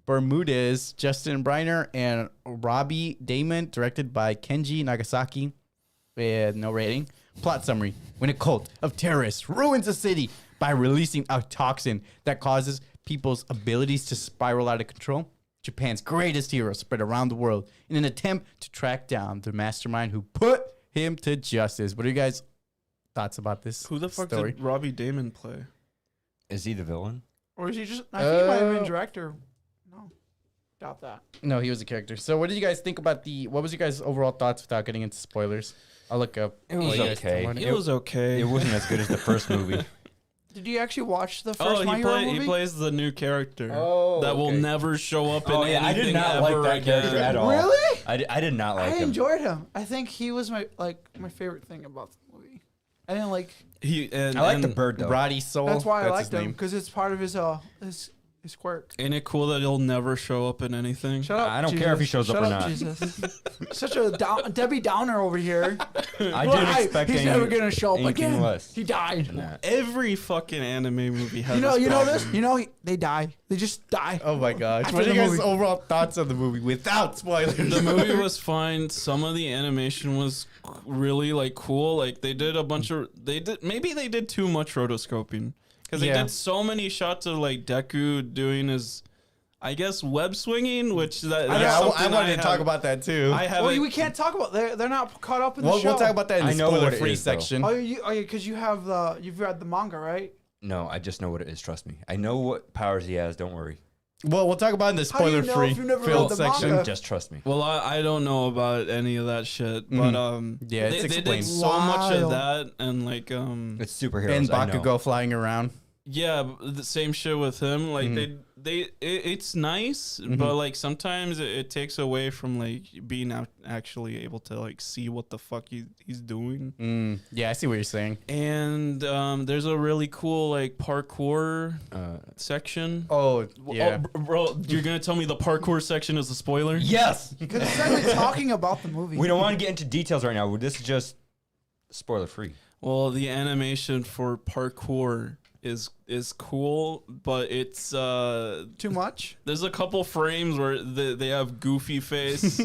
Bermudez, Justin Briner, and Robbie Damon, directed by Kenji Nagasaki. No rating. Plot summary. When a cult of terrorists ruins a city by releasing a toxin that causes people's abilities to spiral out of control, Japan's greatest heroes spread around the world in an attempt to track down the mastermind who put him to justice. What are you guys' thoughts about this? Who the fuck story? did Robbie Damon play? Is he the villain? Or is he just? I think he might have been director. No, doubt that. No, he was a character. So, what did you guys think about what was your guys' overall thoughts without getting into spoilers? I'll look up. It was okay. It was okay. It wasn't as good as the first movie. Did you actually watch the first My he Hero movie? he plays the new character Oh, that will okay. never show up in anything I did not ever like that character again. at all. Really? I did not like I him. enjoyed him. I think he was my favorite thing about the movie. I didn't like. I like the bird though. Roddy Soul. That's why I his liked him name. because it's part of his quirk. Ain't it cool that he'll never show up in anything? Shut up. I don't Jesus. care if he shows up Shut or not. Jesus. Such a Debbie Downer over here. I didn't expect He's never gonna show up anything again. less. He died. than that. Every fucking anime movie has You know problem. this. You know they die. They just die. Oh my gosh. After What are the you guys' movie. overall thoughts of the movie without spoilers? The movie was fine. Some of the animation was really like cool. Like they did a bunch of maybe they did too much rotoscoping because they Yeah. did so many shots of like Deku doing his, I guess, web swinging, which that's I something wanted to talk have- about that too. I have Well, we can't talk about. They're not caught up in the We'll show. talk about that in I the know what it spoiler-free is, though. section. Oh, because you've read the manga, right? No, I just know what it is. Trust me. I know what powers he has. Don't worry. Well, we'll talk about it in the How do you know spoiler-free if you've never field read the section. manga? Just trust me. Well, I don't know about any of that shit, but Yeah, it's they did explained. so much of Wild. that, and like It's superheroes. And I know. Bakugo flying around. yeah, the same shit with him. Like it's nice, but like sometimes it takes away from like being actually able to like see what the fuck he's doing. Yeah, I see what you're saying. And there's a really cool like parkour section. Oh, yeah. Oh, bro, you're gonna tell me the parkour section is a spoiler? Yes. Because it's actually talking about the movie. We don't want to get into details right now. This is just spoiler free. Well, the animation for parkour is cool, but it's Too much. there's a couple frames where they have goofy face,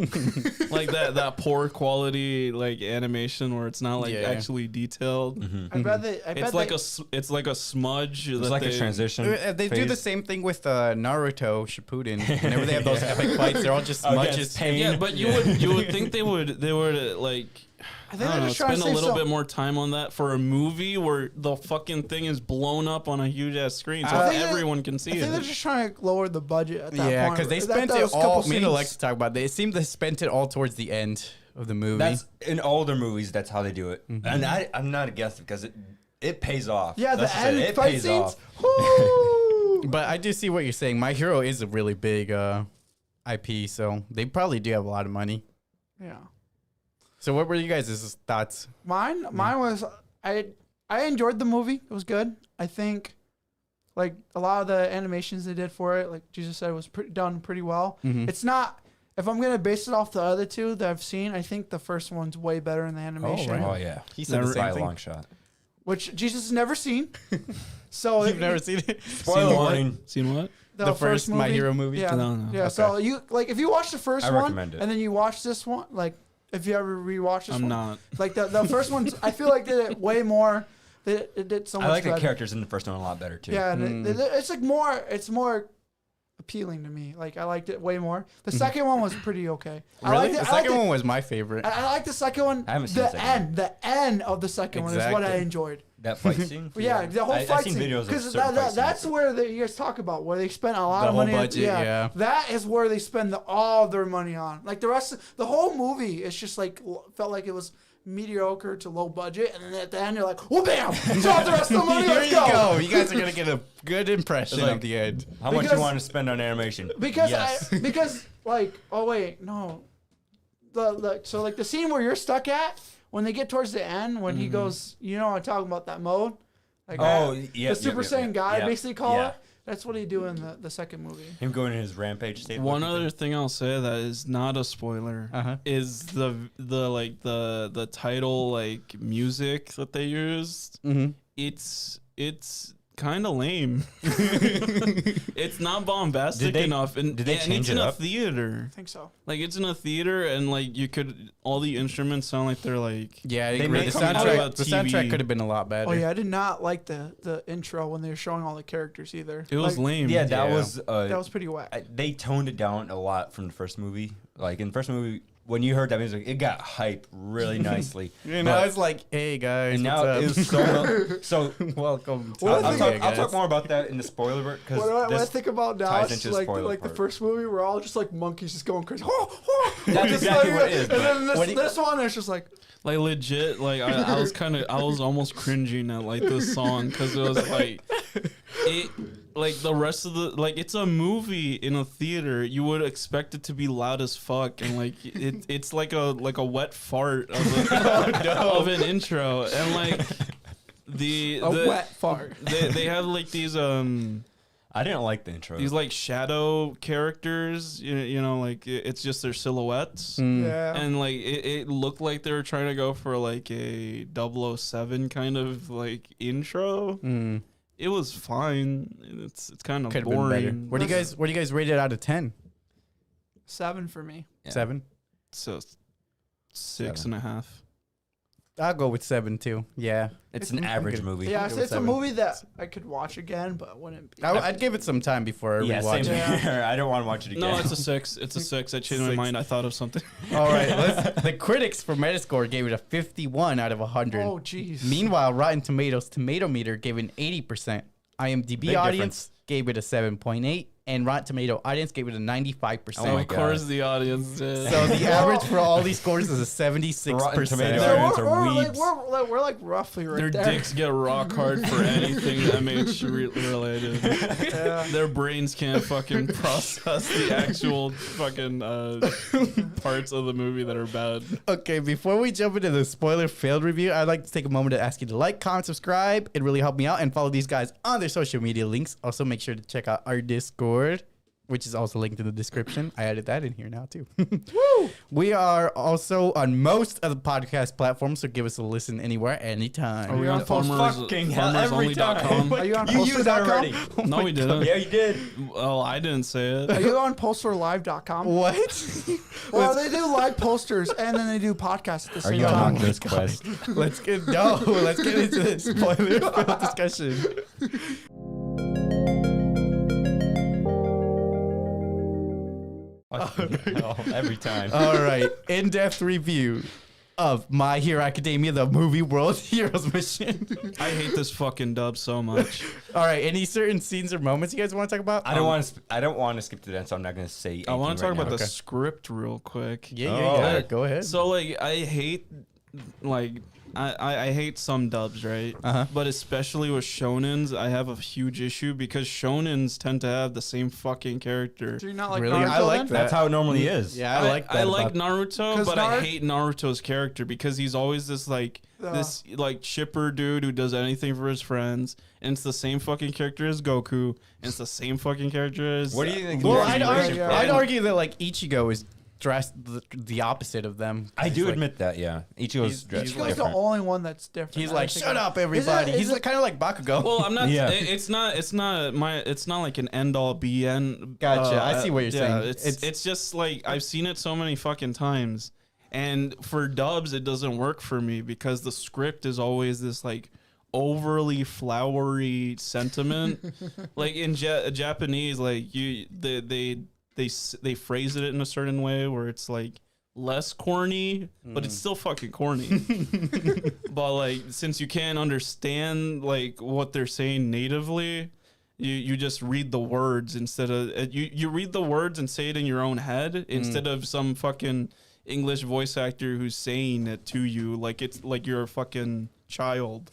like that poor quality like animation where it's not like Yeah. actually detailed. I bet they. I bet It's like they, it's like a smudge. It's like a transition. They do the phase. same thing with Naruto Shippuden. Whenever they have those epic fights, they're all just Oh, yeah, smudges. it's pain. Yeah, but you would think they would like. I I think don't they're know, just trying spend to a save little some. bit more time on that for a movie where the fucking thing is blown up on a huge ass screen so I think everyone can see I think they're it. just trying to lower the budget at that Yeah, point. because they That- spent that it was a couple all. Me and scenes. Alexa talk about it. It seemed they spent it all towards the end of the movie. That's in older movies. That's how they do it, and I'm not against it because it pays off. Yeah, That's the just it. end It fight pays scenes. off. Woo! But I do see what you're saying. My Hero is a really big IP, so they probably do have a lot of money. Yeah. So what were you guys' thoughts? Mine was I enjoyed the movie. It was good. I think like a lot of the animations they did for it, like Jesus said, was done pretty well. It's not. If I'm gonna base it off the other two that I've seen, I think the first one's way better in the animation, right. Oh yeah, He said the Never- same by a thing. long shot. which Jesus has never seen. So You've never seen it? Spoiler warning. Seen what? The first My Hero movie? Yeah, No. yeah. So you like if you watch the first I one recommend it. and then you watch this one, like if you ever rewatch this I'm one, not. like the first one, I feel like did it way more. It did so much. I like the better. characters in the first one a lot better too. Yeah, and it's like more. It's more appealing to me. Like I liked it way more. The second one was pretty okay. I Really? liked it, The second one was my favorite. I like the second one. I haven't seen the second one. The end of the second one is what I Exactly. enjoyed. That fight scene. Yeah, the whole I've fight seen scene. videos of Because certain fight that's scenes. where you guys talk about where they spent a lot The of whole money. budget, yeah. That is where they spend all their money on. Like the rest of the whole movie, it's just like felt like it was mediocre to low budget, and then at the end you're like, well, bam, drop the rest of the money. Here Let's you go. go. You guys are gonna get a good impression It's like- of the end. How much Because- you want to spend on animation? Because yes. because like oh wait no, so like the scene where you're stuck at when they get towards the end when he goes, you know, I'm talking about that mode, like Oh, that, yeah, the Super Saiyan God yeah, basically call yeah. it. That's what he do in the second movie. Him going in his rampage state. One other thing I'll say that is not a spoiler is the title like music that they used. Mm-hmm. It's kind of lame. It's not bombastic enough, and did they change it's in it a up? theater. I think so. Like it's in a theater, and like all the instruments sound like they're like. Yeah, I They agree. made The coming out soundtrack, about the TV. soundtrack could have been a lot better. Oh yeah, I did not like the intro when they were showing all the characters either. It was Like, lame. Yeah, that Yeah. was. That was pretty whack. They toned it down a lot from the first movie. Like in the first movie, when you heard that music, it got hype really nicely. You know, But- it's like, hey guys, and now what's it up? was so. Welcome. To What I'll, I think- I'll talk more about that in the spoiler part because What I think about now, ties it's into the like spoiler the part. first movie, we're all just like monkeys, just going crazy. That's Just exactly like- what it is. And then When he- this one, it's just like, Like legit, like I was almost cringing at like this song because it was like it like the rest of the like it's a movie in a theater. You would expect it to be loud as fuck and like it's like a wet fart of, of an intro and like the wet fart. they have like these I didn't like the intro. these like shadow characters. You know like it's just their silhouettes. Yeah. And like it looked like they were trying to go for like a 007 kind of like intro. Mm. It was fine. It's kind of Could have been better. boring. What do you guys rate it out of 10? 7 for me. Yeah. 7? So 6.5. I'll go with 7 too. Yeah. It's an average movie. Yeah, give it it's a 7. movie that I could watch again, but wouldn't be. I'd give it some time before I Yeah, rewatch same it. here. I don't want to watch it again. No, it's a 6. It's a 6. I changed my 6. mind. I thought of something. All right, the critics for Metascore gave it a 51 out of 100. Oh, jeez. Meanwhile, Rotten Tomatoes Tomato Meter gave it an 80%. IMDb Big audience gave it a 7.8, and Rotten Tomato audience gave it a 95%. Oh my of course, God. the audience did. So the average for all these scores is a 76%. Rotten Tomatoes. So Audience are we're like roughly right Their there. dicks get rock hard for anything MH related. Yeah. Their brains can't fucking process the actual fucking parts of the movie that are bad. Okay, before we jump into the spoiler-filled review, I'd like to take a moment to ask you to like, comment, subscribe. It really helped me out, and follow these guys on their social media links. Also, make sure to check out our Discord, which is also linked in the description. I added that in here now, too. Woo! We are also on most of the podcast platforms, so give us a listen anywhere, anytime. Are we on fucking hell, every farmersonly.com? Are you on You used that poster.com? already. No, we didn't. Yeah, you did. Well, I didn't say it. Are you on posterlive.com? What? Well, they do live posters and then they do podcasts at the Are same you on time. Oculus Quest? Let's get into this spoiler-filled discussion. Every time. All right, in-depth review of My Hero Academia, the movie World Heroes Mission. I hate this fucking dub so much. All right, any certain scenes or moments you guys want to talk about? I don't want to. I don't want to skip to that, so I'm not going to say. I want to talk about now. the Okay. script real quick. Yeah. Go ahead. So like I hate like I hate some dubs, right? Uh-huh. But especially with shonens, I have a huge issue because shonens tend to have the same fucking character. Do you not like Really? Naruto I like then? that. That's how it normally is. Yeah, I like that. I like about- Naruto, 'Cause but I hate Naruto's character because he's always this like this like chipper dude who does anything for his friends, and it's the same fucking character as Goku, and it's the same fucking character as. What do you think? Well, your I'd situation- argue, I'd argue that like Ichigo is dressed the opposite of them. I He's do like- admit that. Yeah, Ichigo's dressed he's Ichigo's different. the only one that's different. He's I like, think. shut up, everybody. Is He's it- kind of like Bakugo. Well, I'm not. Yeah. It's not like an end all be end. Gotcha. I see what you're saying. It's just like I've seen it so many fucking times, and for dubs it doesn't work for me because the script is always this like overly flowery sentiment. Like in Japanese, like they phrase it in a certain way where it's like less corny, but it's still fucking corny. But like since you can't understand like what they're saying natively, you just read the words instead of you read the words and say it in your own head instead of some fucking English voice actor who's saying it to you like it's like you're a fucking child.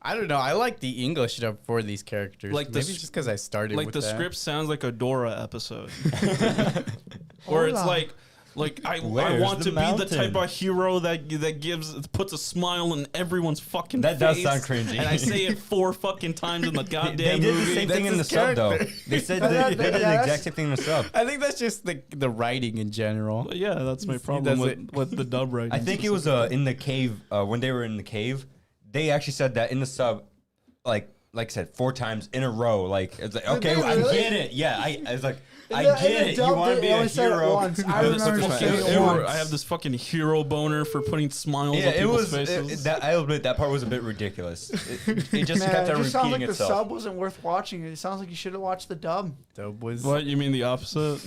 I don't know. I like the English dub for these characters. Like Maybe the just because I started Like with the that. script sounds like a Dora episode. Or it's Hola. Like I Where's want the to be the mountain? type of hero that puts a smile on everyone's fucking That face. does sound cringy. And I say it 4 fucking times in the goddamn They did movie. the same thing That's in the his sub, though. character. They said Yeah, they did the that's- exact same thing in the sub. I think that's just the writing in general. But yeah, that's my He problem does with the dub writing. I think it was in the cave when they were in the cave. They actually said that in the sub, like I said, 4 times in a row. Like it's like okay, they I really? get it. Yeah, I was like, I In get the it. You dub, want to they be a only said it hero. once. I This remember fucking- saying it it- once. I have this fucking hero boner for putting smiles Yeah, on it people's was. faces. I'll admit that part was a bit ridiculous. It just Man, kept it on just sounds repeating like the itself. sub wasn't worth watching. It sounds like you should have watched the dub. Dub was. What, you mean the opposite?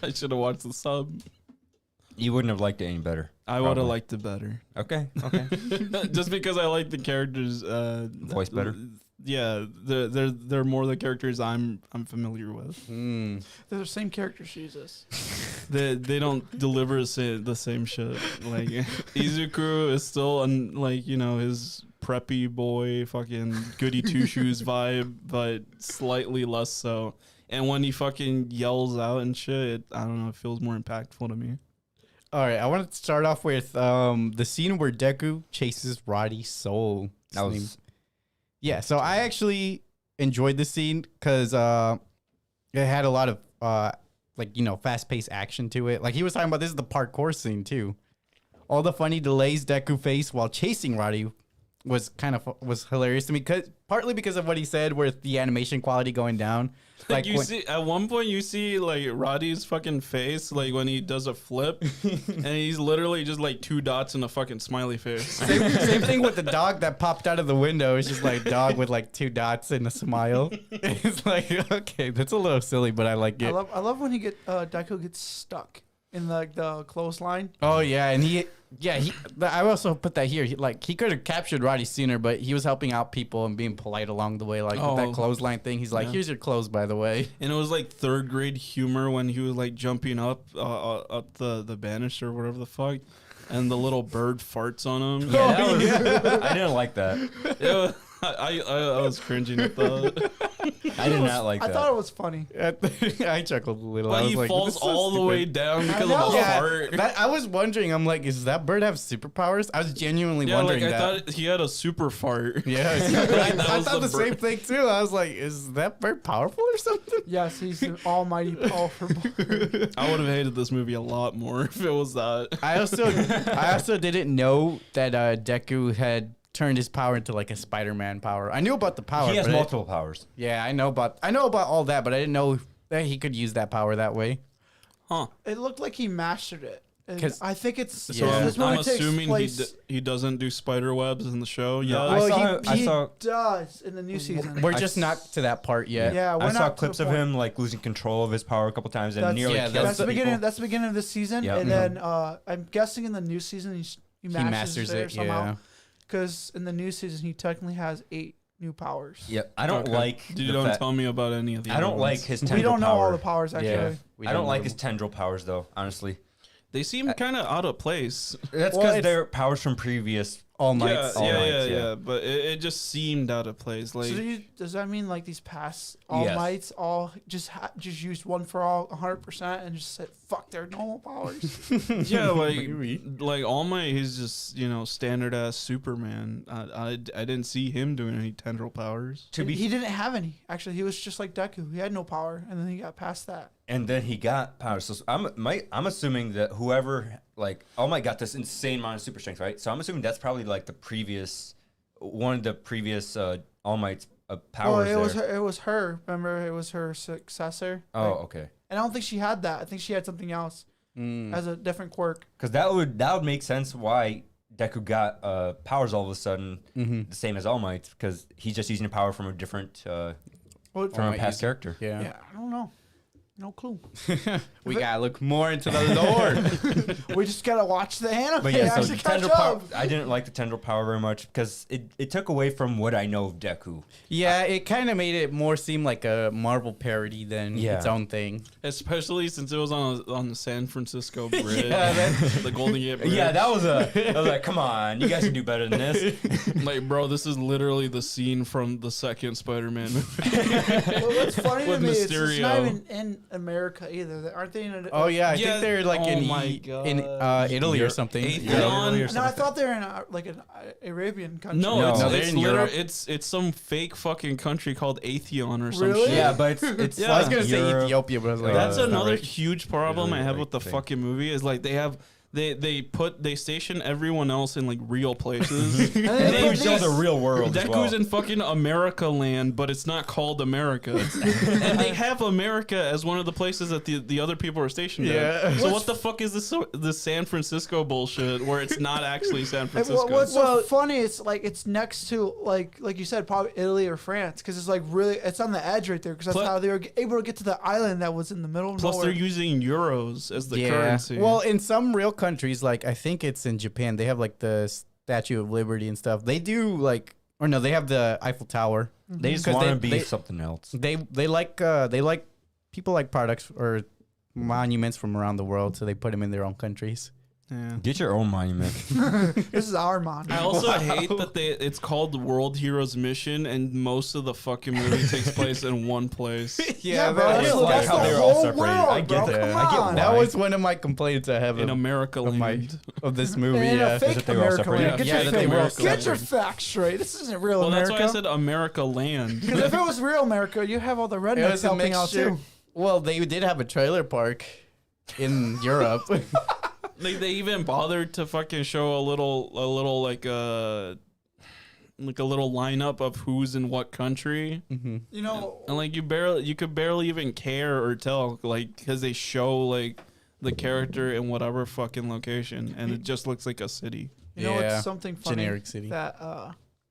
I should have watched the sub. You wouldn't have liked it any better. I would have Probably. liked it better. Okay. Okay. Just because I like the characters Voice better? Yeah, they're more the characters I'm familiar with. They're the same character, Jesus. They don't deliver the same shit. Like Izuku is still like his preppy boy fucking goody two shoes vibe, but slightly less so. And when he fucking yells out and shit, I don't know, it feels more impactful to me. All right, I want to start off with the scene where Deku chases Roddy's soul. That was Yeah, so I actually enjoyed the scene because it had a lot of fast-paced action to it. Like he was talking about, this is the parkour scene too. All the funny delays Deku faced while chasing Roddy was hilarious to me, partly because of what he said with the animation quality going down. Like you when- see, at one point you see like Roddy's fucking face, like when he does a flip, and he's literally just like 2 dots and a fucking smiley face. Same thing with the dog that popped out of the window. It's just like dog with like 2 dots and a smile. It's like, okay, that's a little silly, but I like it. I love when Deku gets stuck in the clothesline. Oh yeah, and I also put that here. He could have captured Roddy sooner, but he was helping out people and being polite along the way. Like with Oh, that clothesline thing, he's like, yeah. "Here's your clothes, by the way." And it was like 3rd grade humor when he was like jumping up the banister or whatever the fuck, and the little bird farts on him. Yeah, that was, I didn't like that. Yeah, I was cringing at that. I did not like I that. thought it was funny. I chuckled a little. I But was he like, falls "This is so all the stupid." way down because of know. a Yeah, fart. I was wondering. I'm like, does that bird have superpowers? I was genuinely Yeah, wondering like I that. thought he had a super fart. Yeah, That I was thought the the same bird. thing too. I was like, is that bird powerful or something? Yes, he's an almighty powerful bird. I would have hated this movie a lot more if it was that. I also didn't know that Deku had turned his power into like a Spider-Man power. I knew about the power. He has but multiple powers. Yeah, I know about all that, but I didn't know that he could use that power that way. Huh. It looked like he mastered it. And 'Cause- I think it's So Yeah. this I'm movie takes assuming place. he doesn't do spider webs in the show yet. I Well, saw- he I saw- does in the new season. We're I just s- not to that part yet. Yeah, we're I not saw to the clips of point. him like losing control of his power a couple times and That's- nearly yeah, killed That's the people. beginning. That's the beginning of this season, Yep. and then I'm guessing in the new season he masters it, it, somehow. yeah. Because in the new season he technically has 8 new powers. Yeah, I don't Okay. like. You the don't fact- tell me about any of the I other don't like ones. his tendril We don't know power. all the powers actually. Yeah, I don't like his tendril powers though. Honestly, They seem kind of out of place. that's Well, because it's- they're powers from previous. All Might. Yeah, All Mights, yeah. yeah. But it just seemed out of place. Like, So does that mean like these past All Yes. Mights all just used one for all 100% and just said fuck their normal powers? yeah, Maybe. like All Might, he's just standard ass Superman. I didn't see him doing any tendril powers. To be he didn't have any. Actually, he was just like Deku. He had no power, and then he got past that. And then he got powers. So I'm assuming that whoever All Might got this insane amount of super strength, right? So I'm assuming that's probably like one of the previous All Might's powers. Well, there. it was her. Remember, it was her successor. Oh, Like, okay. and I don't think she had that. I think she had something else as a different quirk. Because that would make sense why Deku got powers all of a sudden the same as All Might, because he's just using a power from a different Well, from a Might past use- character. Yeah. yeah, I don't know. No clue. We gotta look more into the lore. We just gotta watch the anime. But yeah, so actually catch tendril power, up. I didn't like the tendril power very much because it took away from what I know of Deku. Yeah, it kind of made it more seem like a Marvel parody than Yeah. its own thing. Especially since it was on the San Francisco Bridge, Yeah, the Golden Gate Bridge. Yeah, I was like, come on, you guys can do better than this. Like, bro, this is literally the scene from the second Spider-Man movie. Well, what's funny to With me is it's not Mysterio. even in America either. Aren't they in? Oh yeah, I Yeah, think they're like oh in my in God. Italy or something. Atheon? No, I thought they were in like an Arabian country. No, No, they're it's in literally Europe. it's some fake fucking country called Atheon or some Really? shit. Yeah, but it's Yeah. I was gonna say Europe. Ethiopia, but I was like, That's that's not another right. huge problem Italy, I have like, with the thing. fucking movie is like they station everyone else in like real places. And And they they put show the these- real world as well. Deku's in fucking America land, but it's not called America. And they have America as one of the places that the other people are stationed Yeah. at. So what the fuck is this San Francisco bullshit where it's not actually San And Francisco? what's so funny? It's like it's next to like you said, probably Italy or France, because it's like really it's on the edge right there. Because that's Plus- how they were able to get to the island that was in the middle of Plus nowhere. they're using euros as the currency. Well, in some real countries, like I think it's in Japan, they have like the Statue of Liberty and stuff. They do like, or no, they have the Eiffel Tower. They just 'Cause want to they- be they- something else. They like people like products or monuments from around the world, so they put them in their own countries. yeah. Get your own monument. This is our mon. I also hate that it's called the World Heroes Mission, and most of the fucking movie takes place in one place. Yeah, bro. that That's, is like that's how the they were all whole separated. world, I get bro. that. Come I get on. that why. was one of my complaints I have In of, America of my land. of this movie. And Yeah, a fake that they were all America separated? land. Get, Yeah, your, that they fake- were all get your separated. facts straight. This isn't real Well, that's America. why I said America land. Because if it was real America, you have all the it rednecks was a helping out mixture. too. Well, they did have a trailer park in Europe. They even bothered to fucking show a little like a little lineup of who's in what country, You know, and like you could barely even care or tell, like, because they show like the character in whatever fucking location, and it just looks like a city. you know Yeah, what's something funny generic city. that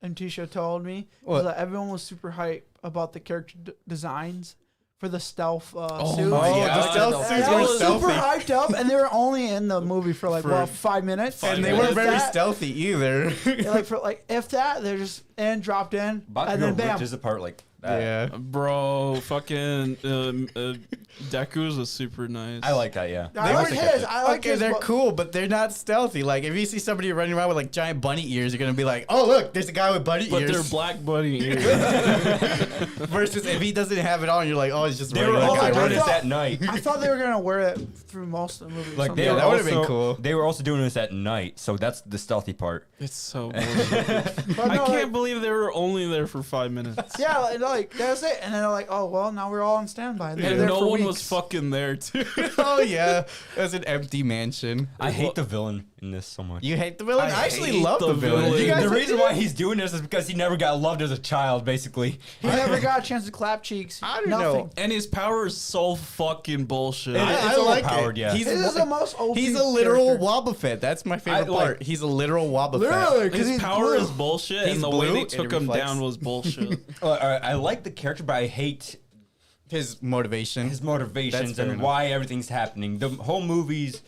Mtisha told me What? was that everyone was super hype about the character designs for the stealth suits. Oh, yeah, the stealth I suits They were were super stealthy. hyped up, and they were only in the movie for like For 5 minutes, And they Five weren't minutes. very That- stealthy either. Yeah, like for like if that they're just dropped in, and then bam. Just apart like that. Yeah. Bro, fucking Deku's was super nice. I like that. Yeah. I They like were- his. I like Okay, his. they're but- cool, but they're not stealthy. Like, if you see somebody running around with like giant bunny ears, you're gonna be like, "Oh, look, there's a guy with bunny But they're ears." black bunny ears. Versus if he doesn't have it on, you're like, "Oh, it's just They running were like a also guy doing running." this at night. I thought they were gonna wear it through most of the movie. or Like something. they Yeah, were that would've been also- cool. They were also doing this at night, so that's the stealthy part. It's so bullshit. But I no, can't believe they were only there for 5 minutes. Yeah, like that's it. And then they're like, "Oh well, now we're all on standby." They're And there no for one was weeks. fucking there too. Oh yeah, it's an empty mansion. I hate the villain in this so much. You hate the villain? I I actually hate love the the villain. villain. You guys The hate reason it? why he's doing this is because he never got loved as a child, basically. He never got a chance to clap cheeks. I don't Nothing. know. And his power is so fucking bullshit. I It's like overpowered, it. yeah. He's, This is the most OP he's a literal character. Wobbuffet. That's my favorite I like- part. He's a literal Wobbuffet. Literally, because His he's power blue. is bullshit, He's and the way blue they and took it him reflects. down was bullshit. I like the character, but I hate His motivation. his motivations That's fair and enough. why everything's happening. The whole movie's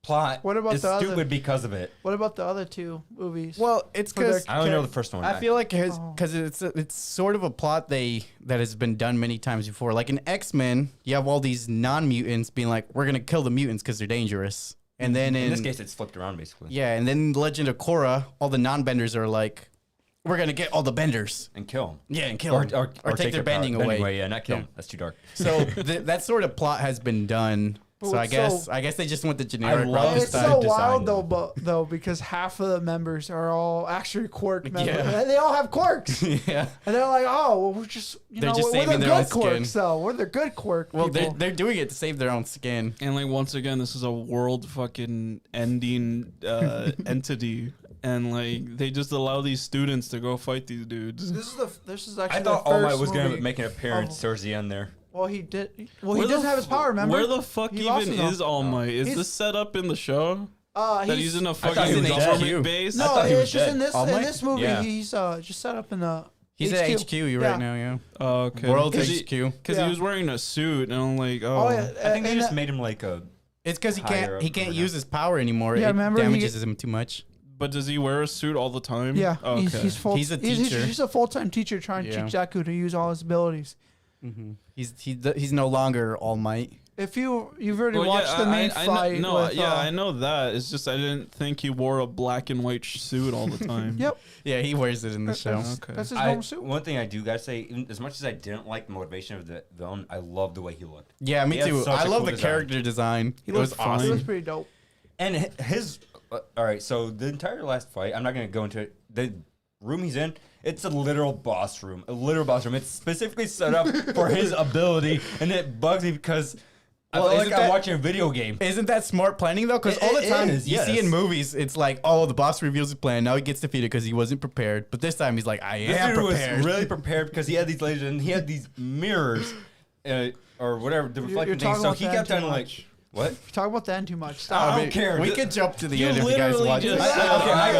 plot What about is the other- stupid because of it. What about the other two movies? Well, it's For their because I only know the first one. I feel like Oh. because it's sort of a plot that has been done many times before. Like in X-Men, you have all these non-mutants being like, "We're gonna kill the mutants because they're dangerous," and then in this case, it's flipped around basically. yeah, and then Legend of Korra, all the non-benders are like, "We're gonna get all the benders." And kill him. Yeah, and kill them. Or take their bending power. away. Yeah, not kill Yeah. him. That's too dark. So that sort of plot has been done. But So I it's guess they just went the generic love route it's this the time. so design, wild though. though, because half of the members are all actually quirk members. Yeah. They all have quirks, and Yeah. they're like, "Oh, well, we're just They're know, just we're saving the their own good quirks, skin. though. We're the good quirk Well, people." they're doing it to save their own skin. And like once again, this is a world fucking ending entity, and like they just allow these students to go fight these dudes. This is actually I thought the All first Might was going to movie- make an appearance Oh. towards the end there. Well, he did. Well, Where he doesn't the have his power. Remember? Where the fuck He lost even his own- is All Might? Is He's- this set up in the show? That he's in a thought he fucking was government dead. base? I no, thought he was it's just dead. in this All Might? movie. Yeah. He's just set up in the. He's at HQ Yeah. right now, yeah. Oh, okay. World Because HQ. he Yeah. was wearing a suit, and I'm like, oh, Oh yeah, I think they and just that- made him like a. It's because he Higher can't up, use his power anymore. Yeah, It remember he- damages him too much. But does he wear a suit all the time? Yeah, Oh, okay. he's full. He's a teacher. He's a full-time teacher trying to Yeah. teach Deku to use all his abilities. He's no longer All Might. If you've already Well, watched the main fight. No, with, I know that. It's just I didn't think he wore a black and white suit all the time. Yep. Yeah, he wears it in the show. Okay. That's his normal suit. One thing I do gotta say, even as much as I didn't like the motivation of the villain, I love the way he looked. Yeah, me He has too. such I a love cool the design. character design. It was looked fine. He looks awesome. pretty dope. And his, all right. So the entire last fight, I'm not gonna go into it. The room he's in, it's a literal boss room. A literal boss room. It's specifically set up for his ability, and it bugs me because I Well, feel like isn't I'm that- watching a video game. Isn't that smart planning though? Because It- all the it time is, you see yes. in movies, it's like, oh, the boss reveals his plan. Now he gets defeated because he wasn't prepared. But this time he's like, I This am dude prepared. was really prepared because he had these lasers and he had these mirrors, or whatever the You're reflecting talking things. So about he that kept too on like, much. what? You talk about the end too much. I Stop. don't care. We Th- could jump to the You end if you guys literally want. just to. said- Okay, I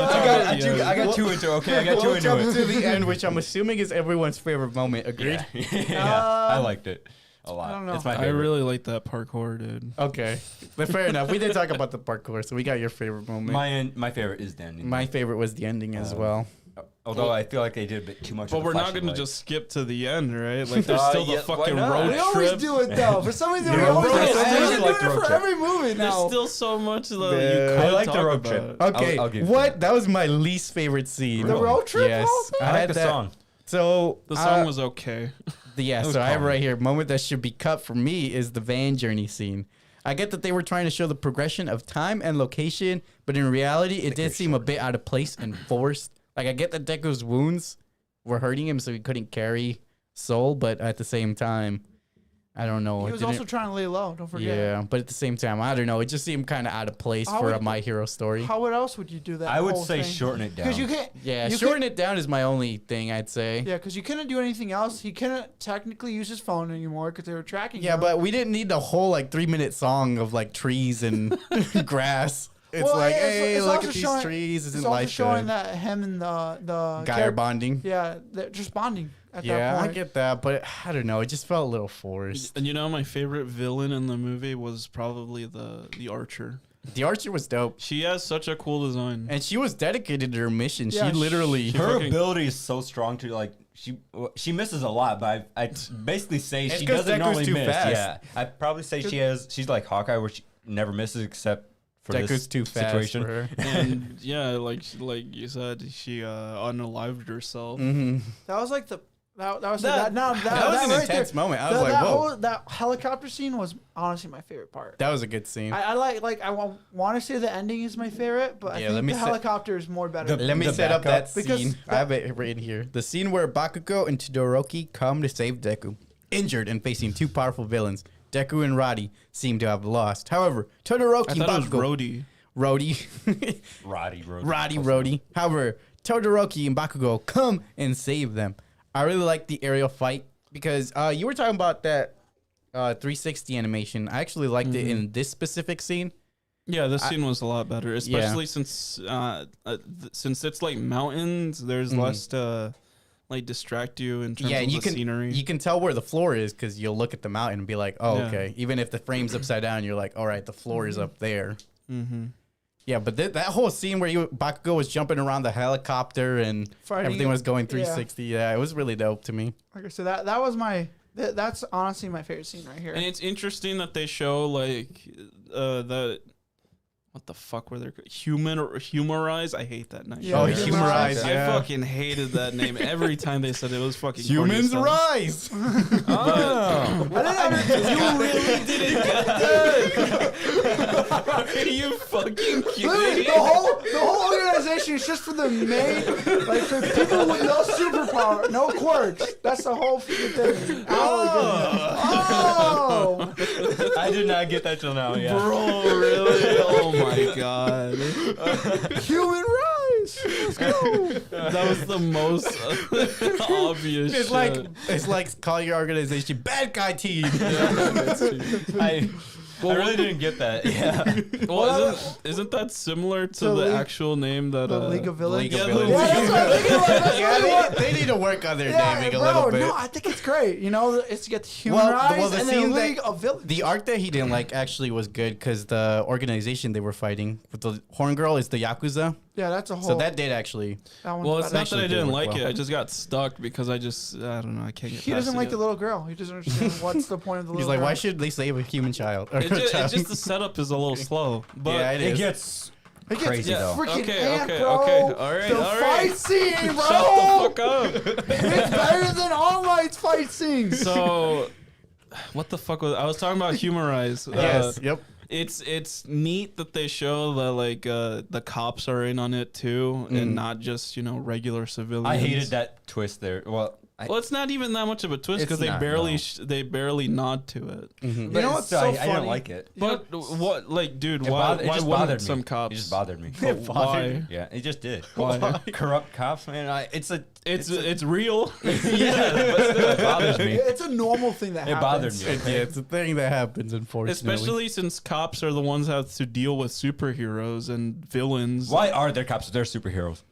got Yeah. two into it. Okay, I got two We'll into jump it. to the end, which I'm assuming is everyone's favorite moment. Agreed? Yeah, I liked it a lot. I don't know. It's my I favorite. really like that parkour, dude. Okay. But fair enough. We did talk about the parkour, so we got your favorite moment. My favorite is the ending. My favorite was the ending as well. Although I feel like they did a bit too much. But of we're the not flashing going to light. just skip to the end, right? Like, there's still the yeah, why fucking not? road We always trip. do it though. For some reason, we Yeah, always do road it. trip. I We're really doing like the it road for trip. every movie There's now. still so much that Yeah. you could I like the talk road about. trip. Okay. I'll give you What? that. That was my least favorite scene. The road trip Yes. whole thing? I had like the that. song. So The song was okay. Yeah, was so I have calming. right here. Moment that should be cut for me is the van journey scene. I get that they were trying to show the progression of time and location, but in reality, it did seem a bit out of place and forced. Like, I get that Deku's wounds were hurting him, so he couldn't carry Soul, but at the same time, I don't know. He it was didn't- also trying to lay low. Don't forget. yeah, but at the same time, I don't know. It just seemed kind of out of place How for a would- My Hero story. How else would you do that? I would whole say thing? shorten it down. Because you can't. Yeah, you shorten it down is my only thing, I'd say. Yeah, because you couldn't do anything else. He couldn't technically use his phone anymore because they were tracking Yeah, him. but we didn't need the whole like 3-minute song of like trees and grass. It's Well, like, it's- hey, it's look also at these showing- trees. it's Isn't also life showing good? that him and the Guy are bonding. Yeah, they're just bonding at that Yeah, I point. get that, but I don't know. It just felt a little forced. And you know, my favorite villain in the movie was probably the Archer. The Archer was dope, She has such a cool design. and she was dedicated to her mission. Yeah, She literally. she- Her fucking- ability is so strong to like she misses a lot, but I basically say It's she 'cause doesn't Deku's normally too miss. fast. Yeah, I'd probably say she's like Hawkeye where she never misses except for Deku's this too fast situation. for her. And yeah, like you said, she unalived herself. Mhm. That was like that was That- that That was that an right intense there. moment. I was like, that whoa. that helicopter scene was honestly my favorite part. That was a good scene. I like I want to say the ending is my favorite, but I Yeah, let think me the say- helicopter is more better. Let me the set up backup, that because scene. I have it written here. The scene where Bakugo and Todoroki come to save Deku. Injured and facing two powerful villains, Deku and Roddy seem to have lost. However, Todoroki I and thought it was Bakugo... Roddy. Roddy. Roddy. However, Todoroki and Bakugo come and save them. I really like the aerial fight because you were talking about that 360 animation. I actually liked it in this specific scene. Yeah, this scene was a lot better, especially since it's like mountains. There's less to like distract you in terms Yeah, of and you the can scenery. you can tell where the floor is because you'll look at the mountain and be like, oh, Yeah. okay. Even if the frame's upside down, you're like, all right, the floor is up there. Mm-hmm. Yeah, but that whole scene where Bakugo was jumping around the helicopter and Fighting everything it. was going Yeah. 360, yeah, it was really dope to me. Like I said, that was that's honestly my favorite scene right here. And it's interesting that they show like the what the fuck were they humorize? I hate that name. Yeah, Oh, Humanize, humanize, I yeah. fucking hated that name every time they said it. It was fucking corny Humans as hell. rise! Oh. You really didn't get that? Are you fucking kidding Literally, me? the whole organization is just for the main, like for people with no superpower, no quirks. That's the whole freaking thing. Oh, I did not get that till now. Yeah. Bro, really? Oh my god. human rise. Let's go. That was the most obvious It's shit. it's like calling your organization bad guy team. I really didn't get that. Yeah. Well, isn't that similar to The the League- actual name that The League of Villains. League of Yeah, Villains. Yeah, that's what I'm thinking about. That's Yeah, what I want. they need to work on their Yeah, naming a bro, little bit. no, I think it's great. You know, it's to get the human rise the and scene then that- League of Villains. The arc that he didn't like actually was good because the organization they were fighting with the Horn Girl is the Yakuza. Yeah, that's a whole. So that did actually. That one's Well, it's better. not that I Actually did didn't work like it. well. I just got stuck because I don't know. I can't get. He past doesn't it like yet. the little girl. He doesn't understand what's the point of the little He's like, girl. why should they save a human child? Or It's just the setup is a little slow. But Yeah, it It is. gets It gets crazy though. freaking Okay, amped, okay, bro. okay. All right, the all right. fight scene, bro. shut the fuck up. It's better than All Might's fight scenes. So, what the fuck was I was talking about? Humorize. Yes. Yep. It's neat that they show that like the cops are in on it too, and not just regular civilians. I hated that twist there. Well, Well, it's not even that much of a twist It's because they not, barely no. they barely nod to it. but You know what's still, so I funny? didn't like it. But what, like, dude, It why bothered- it why just wouldn't bothered some me. cops? It just bothered me. But why? Yeah, it just did. Why? Corrupt cops, man. It's real. Yeah, but still, it bothers me. It's a normal thing that It happens. bothered me. Yeah, it's a thing that happens, unfortunately. Especially since cops are the ones that have to deal with superheroes and villains. Why are there cops? They're superheroes.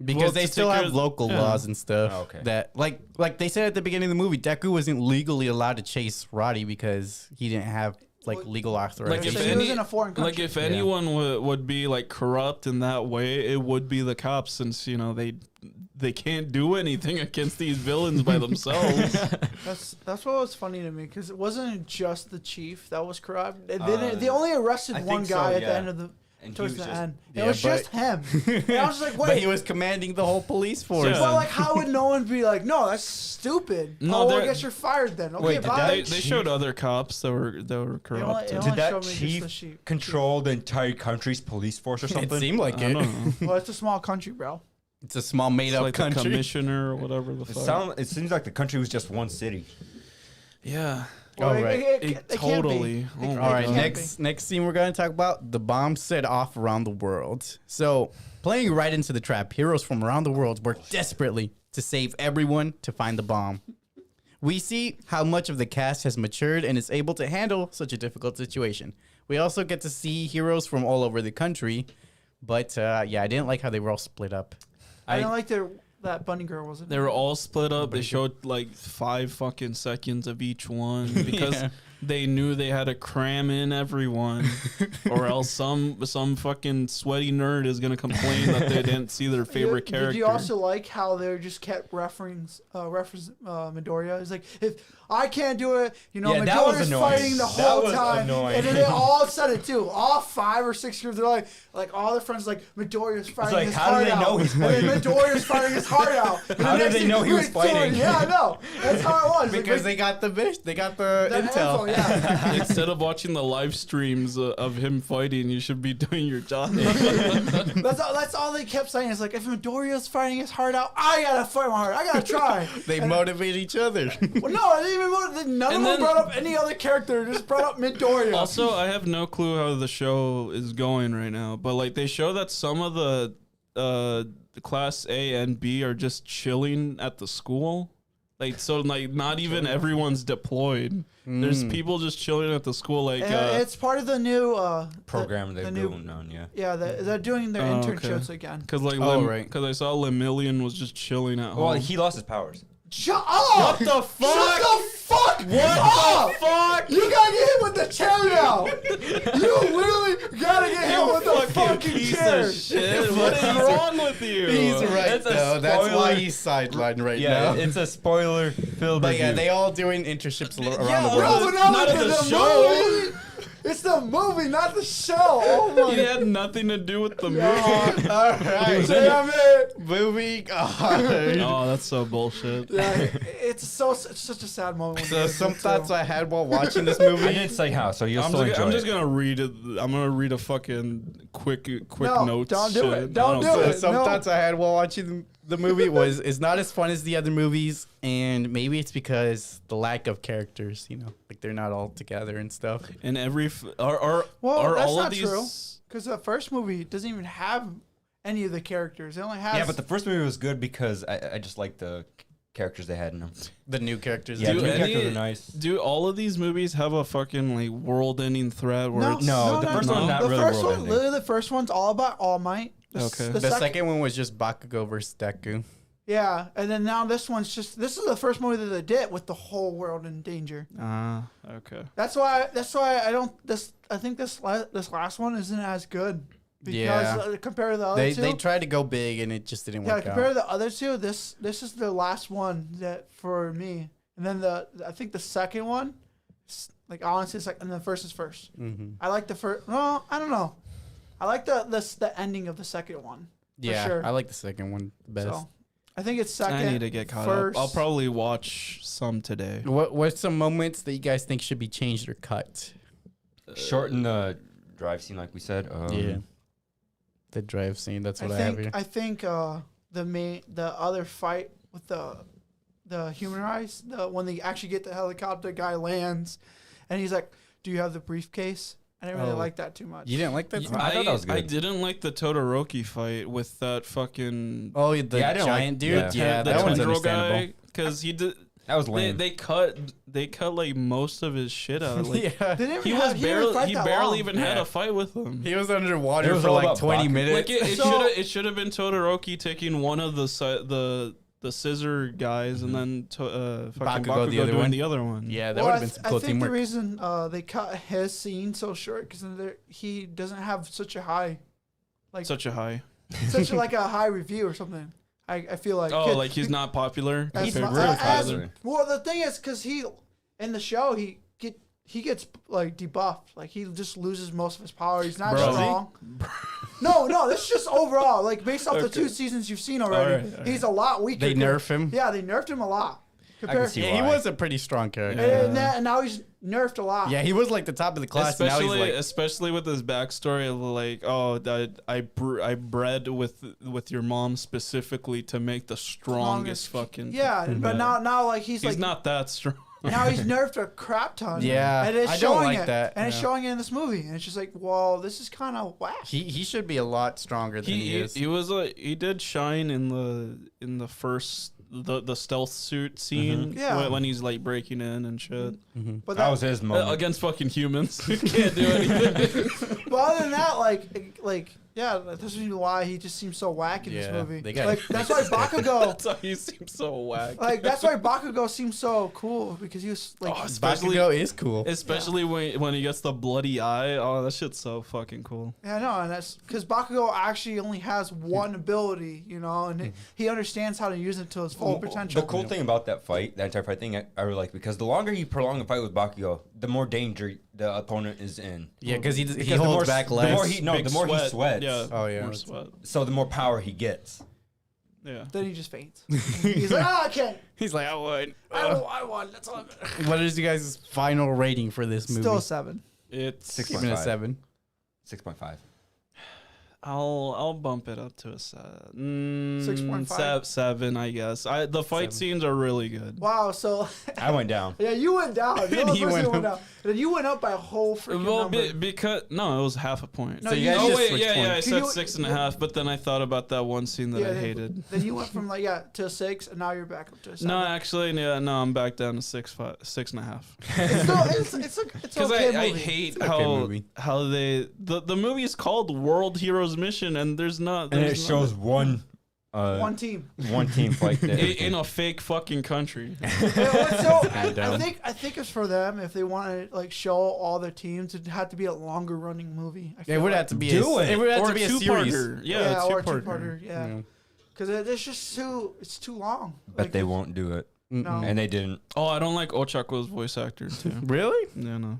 because Well, they to still take care have of- local yeah. laws and stuff. Oh, okay. That like they said at the beginning of the movie, Deku wasn't legally allowed to chase Roddy because he didn't have legal Like authorization. if So he any, was in a foreign country. like if anyone would be like corrupt in that way, it would be the cops, since they can't do anything against these villains by themselves. That's what was funny to me because it wasn't just the chief that was corrupt. They only arrested I one think so, guy at the yeah. end of the. And he Towards was the just- end, Yeah, it was but- just him. And I was just like, but wait, he was commanding the whole police force. Yeah. but like, how would no one be like, no, that's stupid? No, Oh, well, I they're- guess you're fired then. Okay, Wait, did bye. They showed other cops that were corrupt. It only Did that showed me just the chief sheep. control the entire country's police force or It something? seemed like I it. don't know. Well, it's a small country, bro. It's a small It's made-up like the country. commissioner or whatever the fuck. It seems like the country was just one city. Yeah. All right. It can't be. Totally. Oh It- my All right, can't God. next scene we're gonna talk about, the bomb set off around the world. So, playing right into the trap, heroes from around the world work desperately to save everyone to find the bomb. We see how much of the cast has matured and is able to handle such a difficult situation. We also get to see heroes from all over the country, but yeah, I didn't like how they were all split up. I didn't like that bunny girl wasn't. They were all split up. They showed like 5 fucking seconds of each one because Yeah. they knew they had to cram in everyone, or else some fucking sweaty nerd is gonna complain that they didn't see their favorite character. Did you also like how they just kept reference Midoriya? It's like, if I can't do it, Yeah, that was Midoriya's annoying. fighting the That whole was time, annoying. and then they all said it too. All 5 or 6 groups, they're like all their friends like Midoriya's fighting like, his how do heart they out. know he's And then fighting? Midoriya's fighting his heart out. And How the did next they thing, know he was wait, sorry, fighting? Yeah, I know. That's how it was. Because they got the intel. Yeah. Instead of watching the live streams of him fighting, you should be doing your job. That's all they kept saying. It's like, if Midoriya's fighting his heart out, I gotta fight my heart. I gotta try. They motivate each other. Well, no, I didn't even. None of And them then- brought up any other character. Just brought up Midoriya. Also, I have no clue how the show is going right now, but like they show that some of the class A and B are just chilling at the school. Like, so like not even everyone's deployed. There's people just chilling at the school. Like It's part of the new Program the they're new. doing on, yeah. Yeah, they're doing their Oh, internships okay. again. Because like Oh, right. because I saw Lemillion was just chilling at home. Well, he lost his powers. Shut up! What the fuck? Shut the fuck! What up! the fuck? You gotta get hit with the chair now. You literally gotta get hit with the fucking piece chair. of shit. What is wrong with you? He's right, That's a though. That's why spoiler. he's sidelined right Yeah, now. it's a spoiler-filled But yeah, review. they all doing internships around Yeah, the No, world. but not Not like of the the show. movie. It's the movie, not the show. Oh my It had nothing to do with the movie. God. All right, Damn it. moving on. Oh, that's so bullshit. Yeah, it's such a sad moment. When So he does some it, thoughts too. I had while watching this I movie. didn't say how, so you'll I'm still just, enjoy I'm just it. gonna read it. I'm gonna read a fucking quick No, notes. don't do it. shit. Don't do care. it. Some No. thoughts I had while watching the movie was it's not as fun as the other movies, and maybe it's because the lack of characters. Like they're not all together and stuff. And every are Well, that's all not of these true. Because the first movie doesn't even have any of the characters. It only has. Yeah, but the first movie was good because I just liked the characters they had in them. The new characters. Yeah, Do the new any- characters are nice. Do all of these movies have a fucking like world-ending threat where No, it's No, the first one not the really first one, world-ending. literally, the first one's all about All Might. Okay. The second one was just Bakugo versus Deku. Yeah, and then now this is the first movie that they did with the whole world in danger. okay. That's why I don't I think this last one isn't as good. Because Yeah. compared to the other two, They tried to go big and it just didn't yeah, work compared out. to the other two, this is the last one that for me. And then I think the second one, like honestly, it's like, and the first is first. I like the first. No, I don't know. I like the ending of the second one. Yeah, sure. I like the second one the best. So I think it's second. I need to get caught first. up. I'll probably watch some today. What's some moments that you guys think should be changed or cut? Shorten the drive scene, like we said. Yeah. The drive scene. That's what I have here. I think the other fight with the human eyes, when they actually get the helicopter, guy lands, and he's like, "Do you have the briefcase?" I didn't really Oh. like that too much. You didn't like that? I thought that was I good. didn't like the Todoroki fight with that fucking Oh, the Yeah, I didn't giant like- dude. yeah. Yeah, the that one's tendril understandable. guy, because he did. That was lame. They cut like most of his shit out. Like, Yeah, They didn't he even was have- he didn't even barely fight he that barely long. even had Yeah. a fight with him. he was It underwater was for all like about 20 Baku. minutes. Like it So- should have been Todoroki taking one of the scissor guys and then fucking Bakugo the other doing one. the other one. Yeah, that Well, would have been some cool I think the teamwork. reason they cut his scene so short because he doesn't have such a high, like Such a high. such a, like a high review or something. I feel like. Oh, like he's not popular. As compared mu- to as- the other. well, the thing is, because he in the show he gets like debuffed. Like he just loses most of his power. He's not Bro. strong. No, this is just overall. Like based off the Okay. 2 seasons you've seen already, Alright. he's a lot weaker. They nerf him. Yeah, they nerfed him a lot. Compared, see Yeah, he why. was a pretty strong character. and now he's nerfed a lot. Yeah, he was like the top of the class. And now he's like, Especially with his backstory of like, oh, that I bred with your mom specifically to make the strongest fucking. Yeah, but now like he's like not that strong. now he's nerfed a crap ton. Yeah, and it's I don't showing like it, that, and it's yeah. showing it in this movie, and it's just like, well, this is kind of whack. he should be a lot stronger than he is. He was he did shine in the first the stealth suit scene Yeah. when he's like breaking in and shit But that was his moment. against fucking humans who can't do anything. But other than that, like yeah, that's why he just seems so whack in this Yeah, movie. they gotta Like that's why Bakugo, That's why he seems so whack. like that's why Bakugo seems so cool because he was like, Oh, especially Bakugo is cool. especially when he gets the bloody eye. Oh, that shit's so fucking cool. yeah, no, and that's because Bakugo actually only has one ability, and he understands how to use it to his full potential. The cool thing about that fight, that entire fight thing, I really like because the longer you prolong a fight with Bakugo, the more danger the opponent is in. Yeah, because he Because holds back the less. more he Big the more he sweat. sweats, Yeah. Oh, yeah. More sweat. so the more power he gets. Yeah. Then he just faints. He's like, I can't. He's like, I would. I won. That's all. What is you guys' final rating for this movie? Still a 7. It's Six. Give it a 6.5. 7. 6.5. I'll bump it up to a 7. 6.5? 7, I guess. The fight scenes are really good. Wow. So I went down. yeah, you went down. You're the And he person who went went down. And then you went up by a whole freaking Well, number. because no, it was half a point. No, So you guys Oh just wait, switched yeah, I points. said You- 6.5, but then I thought about that one scene that I then- hated. Then you went from to a 6, and now you're back up to a 7. No, actually, yeah, no, I'm back down to 6.5. it's still it's Because okay I movie. hate okay how movie. the movie is called World Heroes Mission, and there's not And it there's shows not- one one team. one team fight there. in a fake fucking country. I think it's for them if they want to show all their teams. It'd have to be a longer running movie. I It feel would like. have to be Do it. It would have Or to a be a series. two-parter. Yeah, Yeah, a or a two-parter. two-parter. Yeah, because it's just it's too long. But they won't do it. No, And they didn't. Oh, I don't like Ochako's voice actor too. Really? Yeah, no.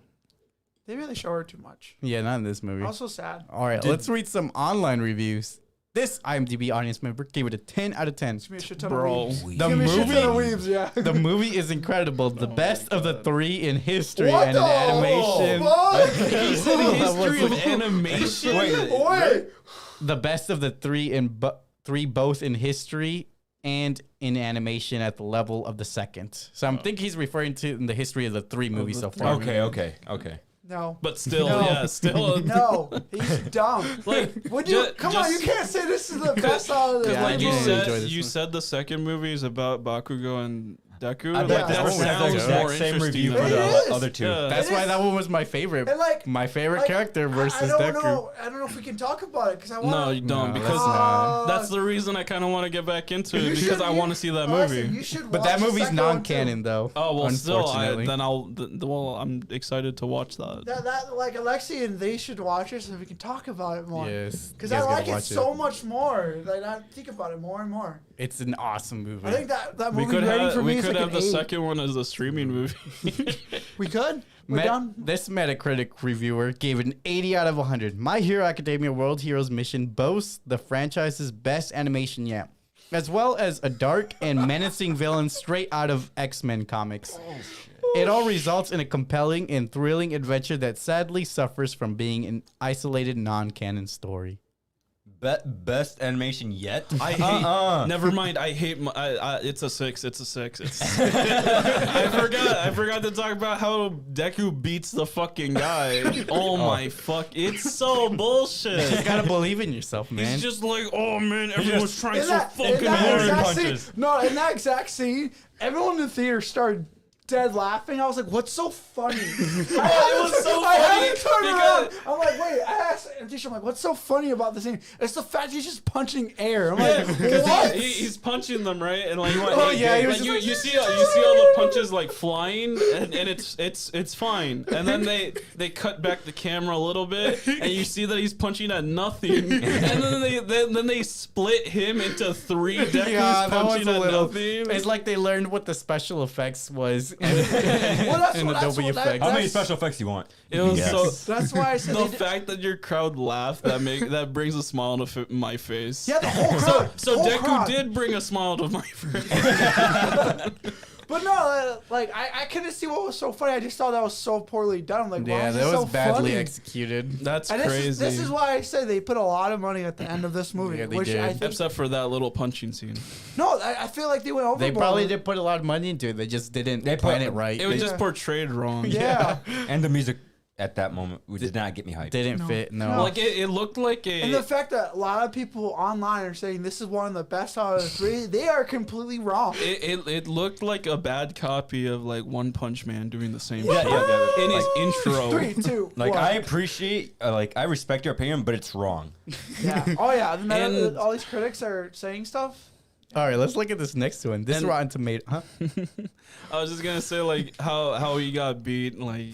they really show her too much. Yeah, not in this movie. Also sad. All right, let's read some online reviews. This IMDb audience member gave it a 10 out of 10. Give me a shit ton Bro. of weebs. The Give me a shit ton of movie, weebs. Yeah. the movie is incredible. The best of the 3 in history What and in the animation. fuck? He said That was history of a- animation. Wait. The best of the 3 in 3 both in history and in animation at the level of the second. So I'm think he's referring to in the history of the 3 movies so far. Okay. No. But still, No. yeah, still. No, he's dumb. Like, Would you come on? You just- can't say this is the best out of the Yeah, I Like you didn't movie. enjoy said, this you one. said the second movie is about Bakugo and Deku. I Like, bet that this person has the sounds more exact same interesting review than for It the is. other two. Yeah. That's It why is. that one was my favorite. And like, My favorite like, character versus I Deku. don't know if we can talk about it because I want. No, you don't, No, because let's not. that's the reason I kind of want to get back into You it, should- because I you- want to see that Alexa, movie. you should But watch that the movie's second one, non-canon, too. though. Oh well, still, unfortunately. well, I'm excited to watch that. That like Aleksey and they should watch it so we can talk about it more. Yes, Because you I guys gotta like it watch so much more. Like I think about it more and more. It's an awesome movie. I think that We movie could rating have for me is like have an the 8. second one as a streaming movie. We could. We're done. This Metacritic reviewer gave it an 80 out of 100. My Hero Academia World Heroes Mission boasts the franchise's best animation yet, as well as a dark and menacing villain straight out of X-Men comics. It all results in a compelling and thrilling adventure that sadly suffers from being an isolated non-canon story. Best animation yet? I hate. Never mind. I hate. It's a 6. It's a 6. I forgot to talk about how Deku beats the fucking guy. Oh my fuck! It's so bullshit. You gotta believe in yourself, man. He's just like, oh man, everyone's trying In so that, in fucking that hard. exact punches. scene, no, in that exact scene, everyone in the theater started dead laughing. I was like, "What's so funny?" It was so I had funny to turn because- around. I'm like, "Wait!" I asked Tisha, "I'm like, what's so funny about this scene?" It's the fact he's just punching air. I'm like, "What?" He's punching them right, and like, Oh, yeah, he was like, just you like, see all the punches like flying, and it's fine. And then they cut back the camera a little bit, and you see that he's punching at nothing, and then they split him into 3 Dekus Yeah, that was punching a at little. nothing. It's like they learned what the special effects was in, Well, that's in what- that's Adobe what that- Effects. How many That's- special effects do you want? It was Yes. so. That's why I said The they did- fact that your crowd laughed that brings a smile to my face. yeah, the whole crowd. So whole Deku crowd. did bring a smile to my face. But no, like I couldn't see what was so funny. I just thought that was so poorly done. I'm like, Yeah, wow, that was so badly funny. executed. That's And crazy. this is why I say they put a lot of money at the end of this movie. Yeah, they which did. I think, Except for that little punching scene. no, I feel like they went overboard. They probably did put a lot of money into it. They just didn't They plan put- it right. It was They just portrayed wrong. Yeah. And the music at that moment did not get me hyped. didn't No. fit. No. No. Like it looked like And the a. fact that a lot of people online are saying this is one of the best out of the 3, they are completely wrong. It looked like a bad copy of like One Punch Man doing the same Yeah, shit yeah. in his intro. 3, 2, Like 1. I appreciate, I respect your opinion, but it's wrong. Yeah. Oh yeah. And- All these critics are saying stuff. All right, let's look at this next one. This And- Rotten Tomato. Huh? I was just gonna say like how he got beat. Like,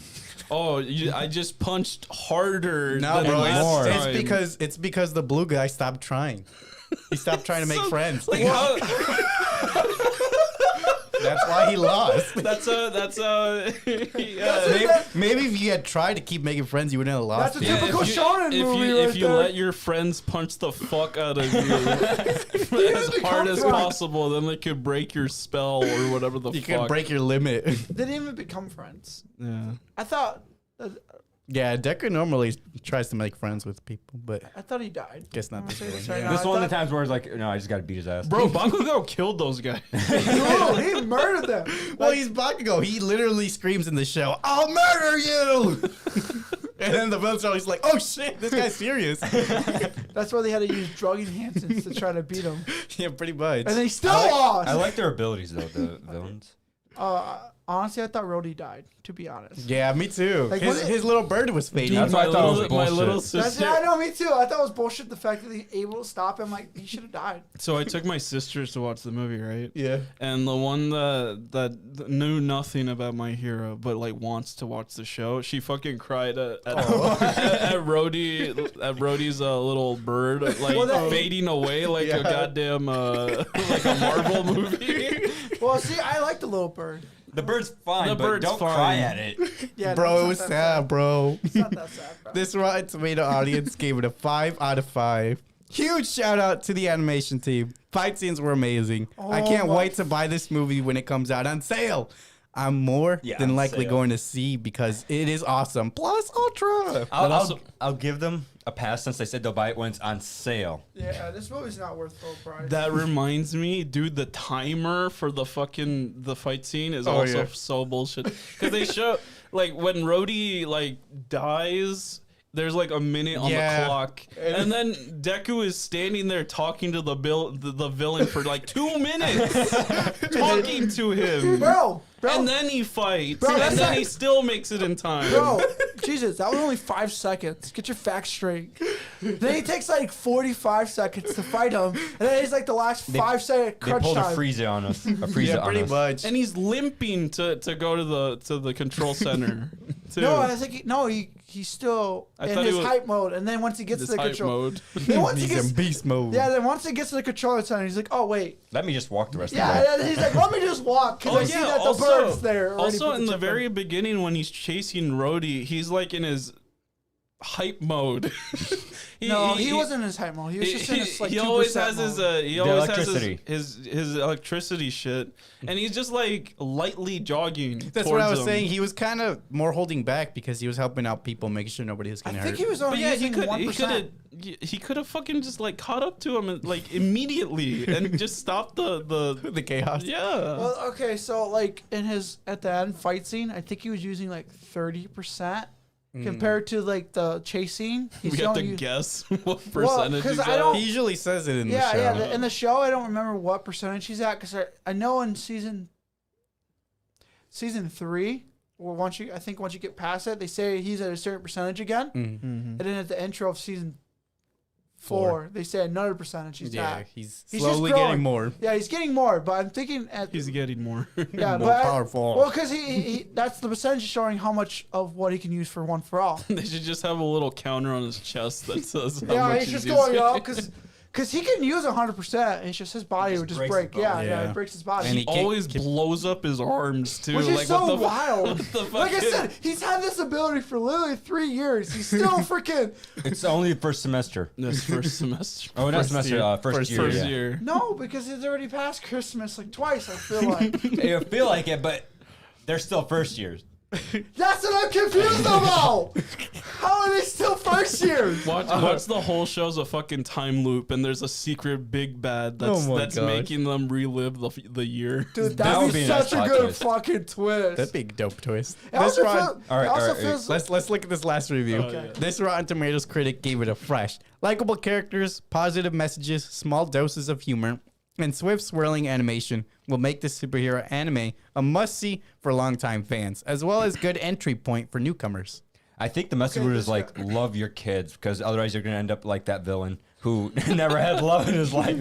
I just punched harder. No, than bro. last It's time. because the blue guy stopped trying. He stopped trying to make So, friends. Like how, That's why he lost. that's a Maybe if you had tried to keep making friends, you wouldn't have lost. That's a it. typical shonen movie if right you there. let your friends punch the fuck out of you as hard as friends. possible, then they could break your spell or whatever the You fuck. can break your limit. They didn't even become friends. Yeah. I thought Yeah, Deku normally tries to make friends with people, but he died. guess not I'm this gonna say one. this right Yeah. now. This I one of the thought- times where it's like, no, I just gotta beat his ass. Bro, Bakugo killed those guys. No, he murdered them. Well, he's Bakugo. He literally screams in the show, "I'll murder you!" And then the villain's always like, "Oh shit, this guy's serious." That's why they had to use drug enhancements to try to beat him. Yeah, pretty much. And they still I lost. like their abilities though, the villains. Honestly, I thought Rhodey died, to be honest. Yeah, me too. Like, his, what- his little bird was fading. That's what I thought was my bullshit. little That's, sister. I know, me too. I thought it was bullshit the fact that he able to stop him. Like, he should have died. So I took my sisters to watch the movie, right? Yeah. And the one that knew nothing about My Hero but like wants to watch the show, she fucking cried at Rhodey's little bird like Well, that- fading away like Yeah. a goddamn like a Marvel movie. Well, see, I like the little bird. The bird's fine, The but bird's don't fine. cry at it. Yeah, Bro, no, it was it's not sad, bro. It's not that sad, bro. This Rotten Tomato audience gave it a 5 out of 5. Huge shout out to the animation team. Fight scenes were amazing. I Oh can't my- wait to buy this movie when it comes out on sale. I'm more Yeah, than on likely sale. going to see because it is awesome. Plus Ultra. I'll give them a pass since they said they'll buy it when it's on sale. Yeah, this movie's not worth full price. That reminds me, dude, the timer for the fight scene is Oh, also yeah. so bullshit. Because they show like when Rhodey like dies, there's like a minute on the clock, and then Deku is standing there talking to the villain for like 2 minutes, talking to him, bro. And then he fights, Bro, and then he still makes it in time. Bro, Jesus, that was only 5 seconds. Get your facts straight. Then he takes like 45 seconds to fight him, and then he's like the last 5 second crunch They pulled time. a Frieza on us. A Frieza Yeah, on pretty us. much. And he's limping to go to the control center. Too. No, I think he's still I in thought his he was- hype mode, and then once he gets this to the hype control, mode. then once he He's gets, in beast mode. yeah, then once he gets to the controller center, he's like, oh wait, Let me just walk the rest of the yeah, way. and he's like, let me just walk because I see that the bird's there. already Also, put in the chip very beginning, when he's chasing Rhodey, he's like in his hype mode. he wasn't in his hype mode. He was just in his like he 2% always has mode. his he always has electricity. his electricity shit, and he's just like lightly jogging. That's what I was towards him. saying. He was kind of more holding back because he was helping out people, making sure nobody was I getting think hurt. he was But only yeah, using 1%. he could have fucking just like caught up to him and, like immediately and just stopped the the chaos. yeah. Well, okay, so like in his at the end fight scene, I think he was using like 30% compared to like the chase scene. We He's have to only guess what percentage 'cause he's I at. don't- He usually says it in the yeah, show. yeah. In the show, I don't remember what percentage he's at because I know in season 3, or once you get past it, they say he's at a certain percentage again, Mhm. and then at the intro of season 4, Four. they say another percentage he's Yeah, at. he's He's slowly just growing. getting more. Yeah, he's getting more, but I'm thinking at He's getting more. yeah, more but powerful. well, because he that's the percentage showing how much of what he can use for One for All. They should just have a little counter on his chest that says how Yeah, much he's just using. going up because he can use 100%. It's just his body would just breaks break. his Yeah, body. yeah, Yeah. it breaks his body. And He he can't- always blows up his arms too. which like is so what the wild. What the fuck Like I is- said, he's had this ability for literally 3 years. He's still freaking It's only the first semester. This first semester. Oh, not semester. year. First First year. First yeah. year. no, because it's already past Christmas like twice. I feel like You feel like it, but they're still first years. that's what I'm confused about. How are they still first years? Watch the whole show's a fucking time loop, and there's a secret big bad that's Oh my that's gosh. making them relive the year. Dude, That that would would be be a nice such a plot good twist. fucking twist. That'd be a dope twist. It also, This Rotten- feel, All right, it also all right, feels let's look at this last review. Okay. This Rotten Tomatoes critic gave it a fresh, likable characters, positive messages, small doses of humor, and swift swirling animation will make this superhero anime a must-see for longtime fans, as well as good entry point for newcomers. I think the message Okay, was this like, love your kids, because otherwise you're going to end up like that villain who never had love in his life.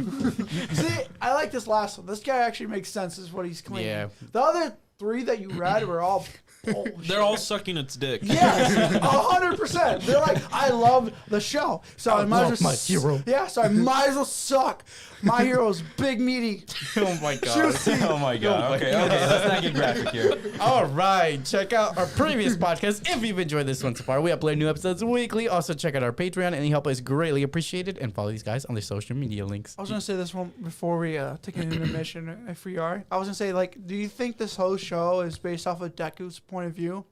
See, I like this last one. This guy actually makes sense, is what he's claiming. Yeah. The other 3 that you read were all bullshit. They're all sucking its dick. Yes, 100%. They're like, I love the show, so I might love as well. my hero. Yeah, so I might as well suck. My hero's big, meaty. Oh my Juicy. Oh my god. Okay, let's not get graphic here. All right, check out our previous podcast if you've enjoyed this one so far. We upload new episodes weekly. Also, check out our Patreon. Any help is greatly appreciated. And follow these guys on their social media links. I was gonna say this one before we take an intermission, if we are. I was gonna say, like, do you think this whole show is based off of Deku's point of view?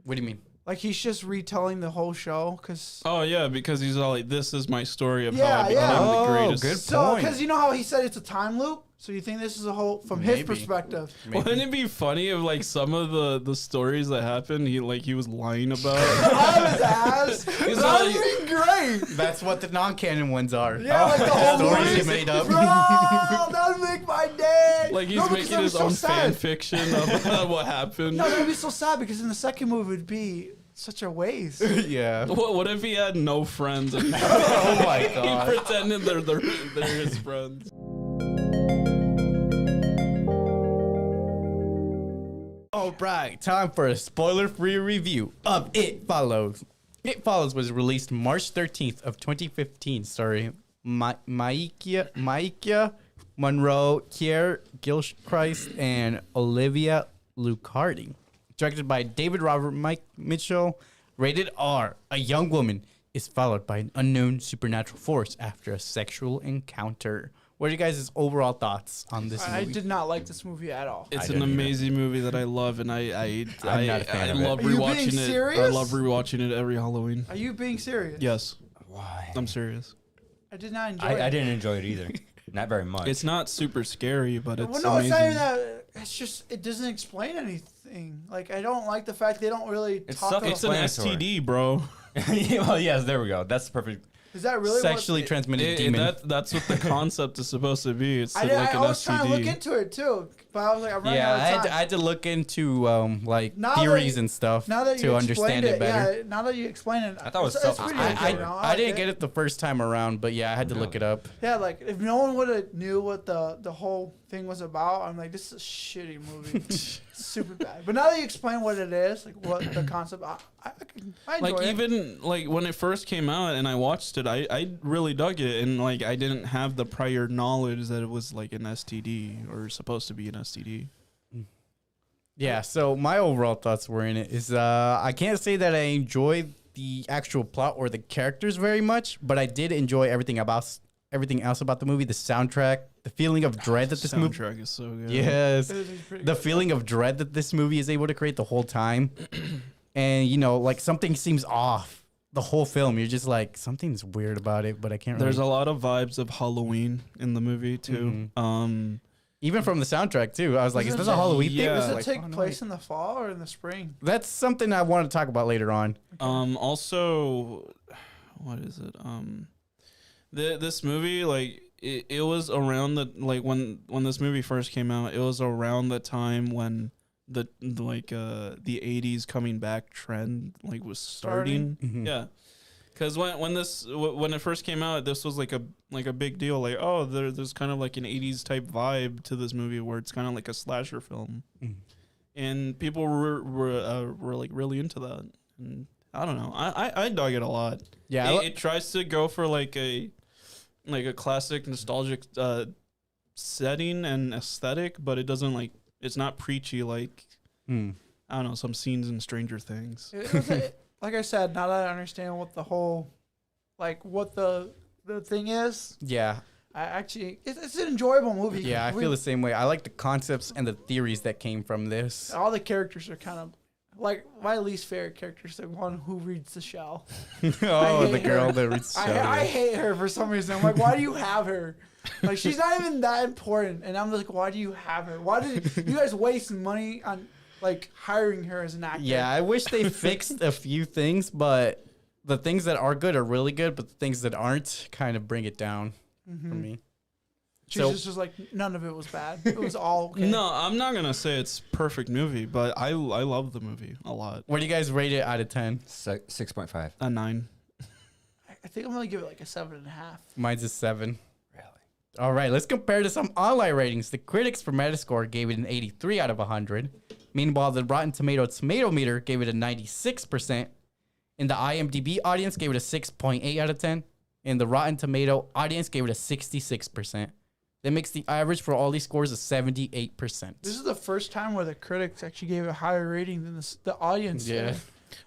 What do you mean? Like he's just retelling the whole show, cause Oh yeah, because he's all like, "This is my story of Yeah, how I became yeah. the Oh, greatest." good so point. because you know how he said it's a time loop. So you think this is a whole from his Maybe. perspective? Wouldn't it be funny if like some of the stories that happened, he was lying about? Out of his ass. He's That like- would be great. That's what the non-canon ones are. Yeah, like the whole stories movie. he made up. Bro, that would make my day. Like he's No, because making that his was so own fan sad. fiction of what happened. No, that would be so sad because in the second movie it would be such a waste. Yeah. What if he had no friends and Oh my he god. pretended they're his friends? All right, time for a spoiler-free review of It Follows. It Follows was released March 13th of 2015, starring Maikia Monroe, Kier Gilchrist, and Olivia Lucardi. Directed by David Robert Mike Mitchell. Rated R. A young woman is followed by an unknown supernatural force after a sexual encounter. What are you guys' overall thoughts on this I movie? did not like this movie at all. It's I an didn't either. amazing movie that I love, and I not a fan of it. love Are you being rewatching it. I serious? love rewatching it every Halloween. Are you being serious? Yes, Why? I'm serious. I did not enjoy I it. didn't enjoy it either. Not very much. It's not super scary, but it's Well, no, it's not even amazing. that. It's just it doesn't explain anything. Like I don't like the fact they don't really It's talk about. It's an Explanatory. STD, bro. Yeah, well, yes, there we go. That's perfect. Is that really Sexually transmitted demon. That's what the concept is supposed to be. It's I like an was trying to look STD. into it too, but I was like, I'm running Yeah, out of time. I had to look into like Now theories that- and stuff now that you to explained understand it better. Yeah, now that you explain it, I thought it was it's pretty self-explanatory. good, you know, I like didn't get it the first time around, but yeah, I had to look it up. Yeah, like if no one would have knew what the whole thing was about, I'm like, this is a shitty movie, super bad. But now that you explain what it is, like what the concept, I enjoy Like it. even like when it first came out and I watched it, I really dug it, and like I didn't have the prior knowledge that it was like an STD or supposed to be an STD. Yeah, so my overall thoughts were in it is I can't say that I enjoyed the actual plot or the characters very much, but I did enjoy everything else about the movie, the soundtrack, the feeling of dread that this movie. Soundtrack is so good. Yes, It's pretty the good. feeling of dread that this movie is able to create the whole time, and you know, like something seems off the whole film. You're just like something's weird about it, but I can't. There's really, a lot of vibes of Halloween in the movie too. even from the soundtrack too. I was like, is Does this it- a Halloween thing? Yeah. Does it Like, take oh, no, place in the fall or in the spring? That's something I want to talk about later on. Also, what is it? This movie, like it was around the like when this movie first came out, it was around the time when the 80s coming back trend like was starting. Mhm. Yeah. Because when it first came out, this was like a big deal. Like, oh, there's kind of like an 80s type vibe to this movie where it's kind of like a slasher film, and people were like really into that. And I don't know, I dug it a lot. Yeah, It tries to go for like a classic nostalgic setting and aesthetic, but it doesn't like it's not preachy like I don't know, some scenes in Stranger Things. It was like I said, now that I understand what the whole, like what the thing is, yeah. I actually it's an enjoyable movie. Yeah, I feel the same way. I like the concepts and the theories that came from this. all the characters are kind of like my least favorite character is the one who reads the shell. Oh, hate the girl her. that reads. I hate her for some reason. I'm like, why do you have her? Like she's not even that important, and I'm like, why do you have her? Why did you guys waste money on like hiring her as an actor? Yeah, I wish they fixed a few things, but the things that are good are really good, but the things that aren't kind of bring it down for me. She's So- just was like, none of it was bad. It was all okay. No, I'm not gonna say it's perfect movie, but I love the movie a lot. What do you guys rate it out of 10? 6.5. A 9. I think I'm gonna give it like a 7.5. Mine's a 7. Really? All right, let's compare to some online ratings. The critics for Metascore gave it an 83 out of 100. Meanwhile, the Rotten Tomatoes tomato meter gave it a 96%. And the IMDb audience gave it a 6.8 out of 10. And the Rotten Tomato audience gave it a 66%. That makes the average for all these scores a 78%. This is the first time where the critics actually gave it a higher rating than the audience. Yeah. did.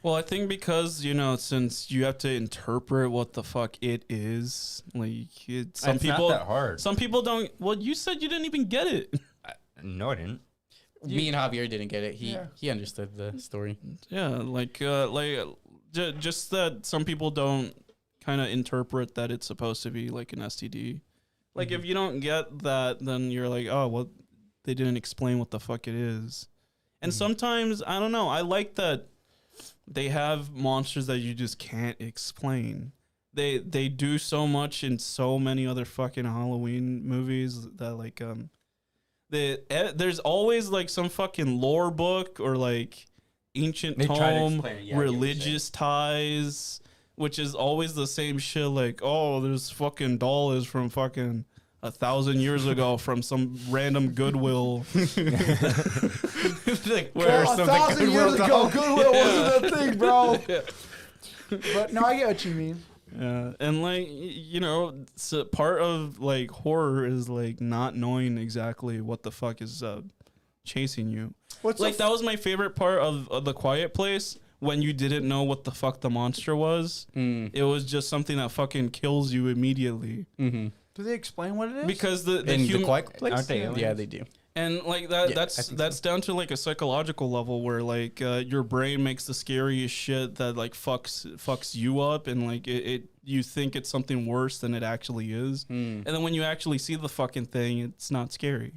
Well, I think because since you have to interpret what the fuck it is, like some It's people not that hard. Some people don't. Well, you said you didn't even get it. No, I didn't. Me and Javier didn't get it. Yeah. He understood the story. Yeah, just that some people don't kind of interpret that it's supposed to be like an STD. Like if you don't get that, then you're like, oh, well, they didn't explain what the fuck it is. And sometimes I don't know. I like that they have monsters that you just can't explain. They do so much in so many other fucking Halloween movies that like there's always like some fucking lore book or like ancient They try to tome, explain it, yeah, I get what you're religious ties, which is always the same shit. Like, oh, this fucking doll is from fucking 1,000 years ago from some random Goodwill. Like, Well, 1,000 years ago, Goodwill wasn't a thing, bro. But no, I get what you mean. Yeah, and like so part of like horror is like not knowing exactly what the fuck is chasing you. What's Like that was my favorite part of The Quiet Place, when you didn't know what the fuck the monster was. It was just something that fucking kills you immediately. Mm-hmm. Do they explain what it is? Because the In human the Quiet Place? Aren't they Yeah, aliens? they do. and like Yeah, that's I think that's down to like a psychological level where like your brain makes the scariest shit that like fucks you up, and like it you think it's something worse than it actually is. And then when you actually see the fucking thing, it's not scary.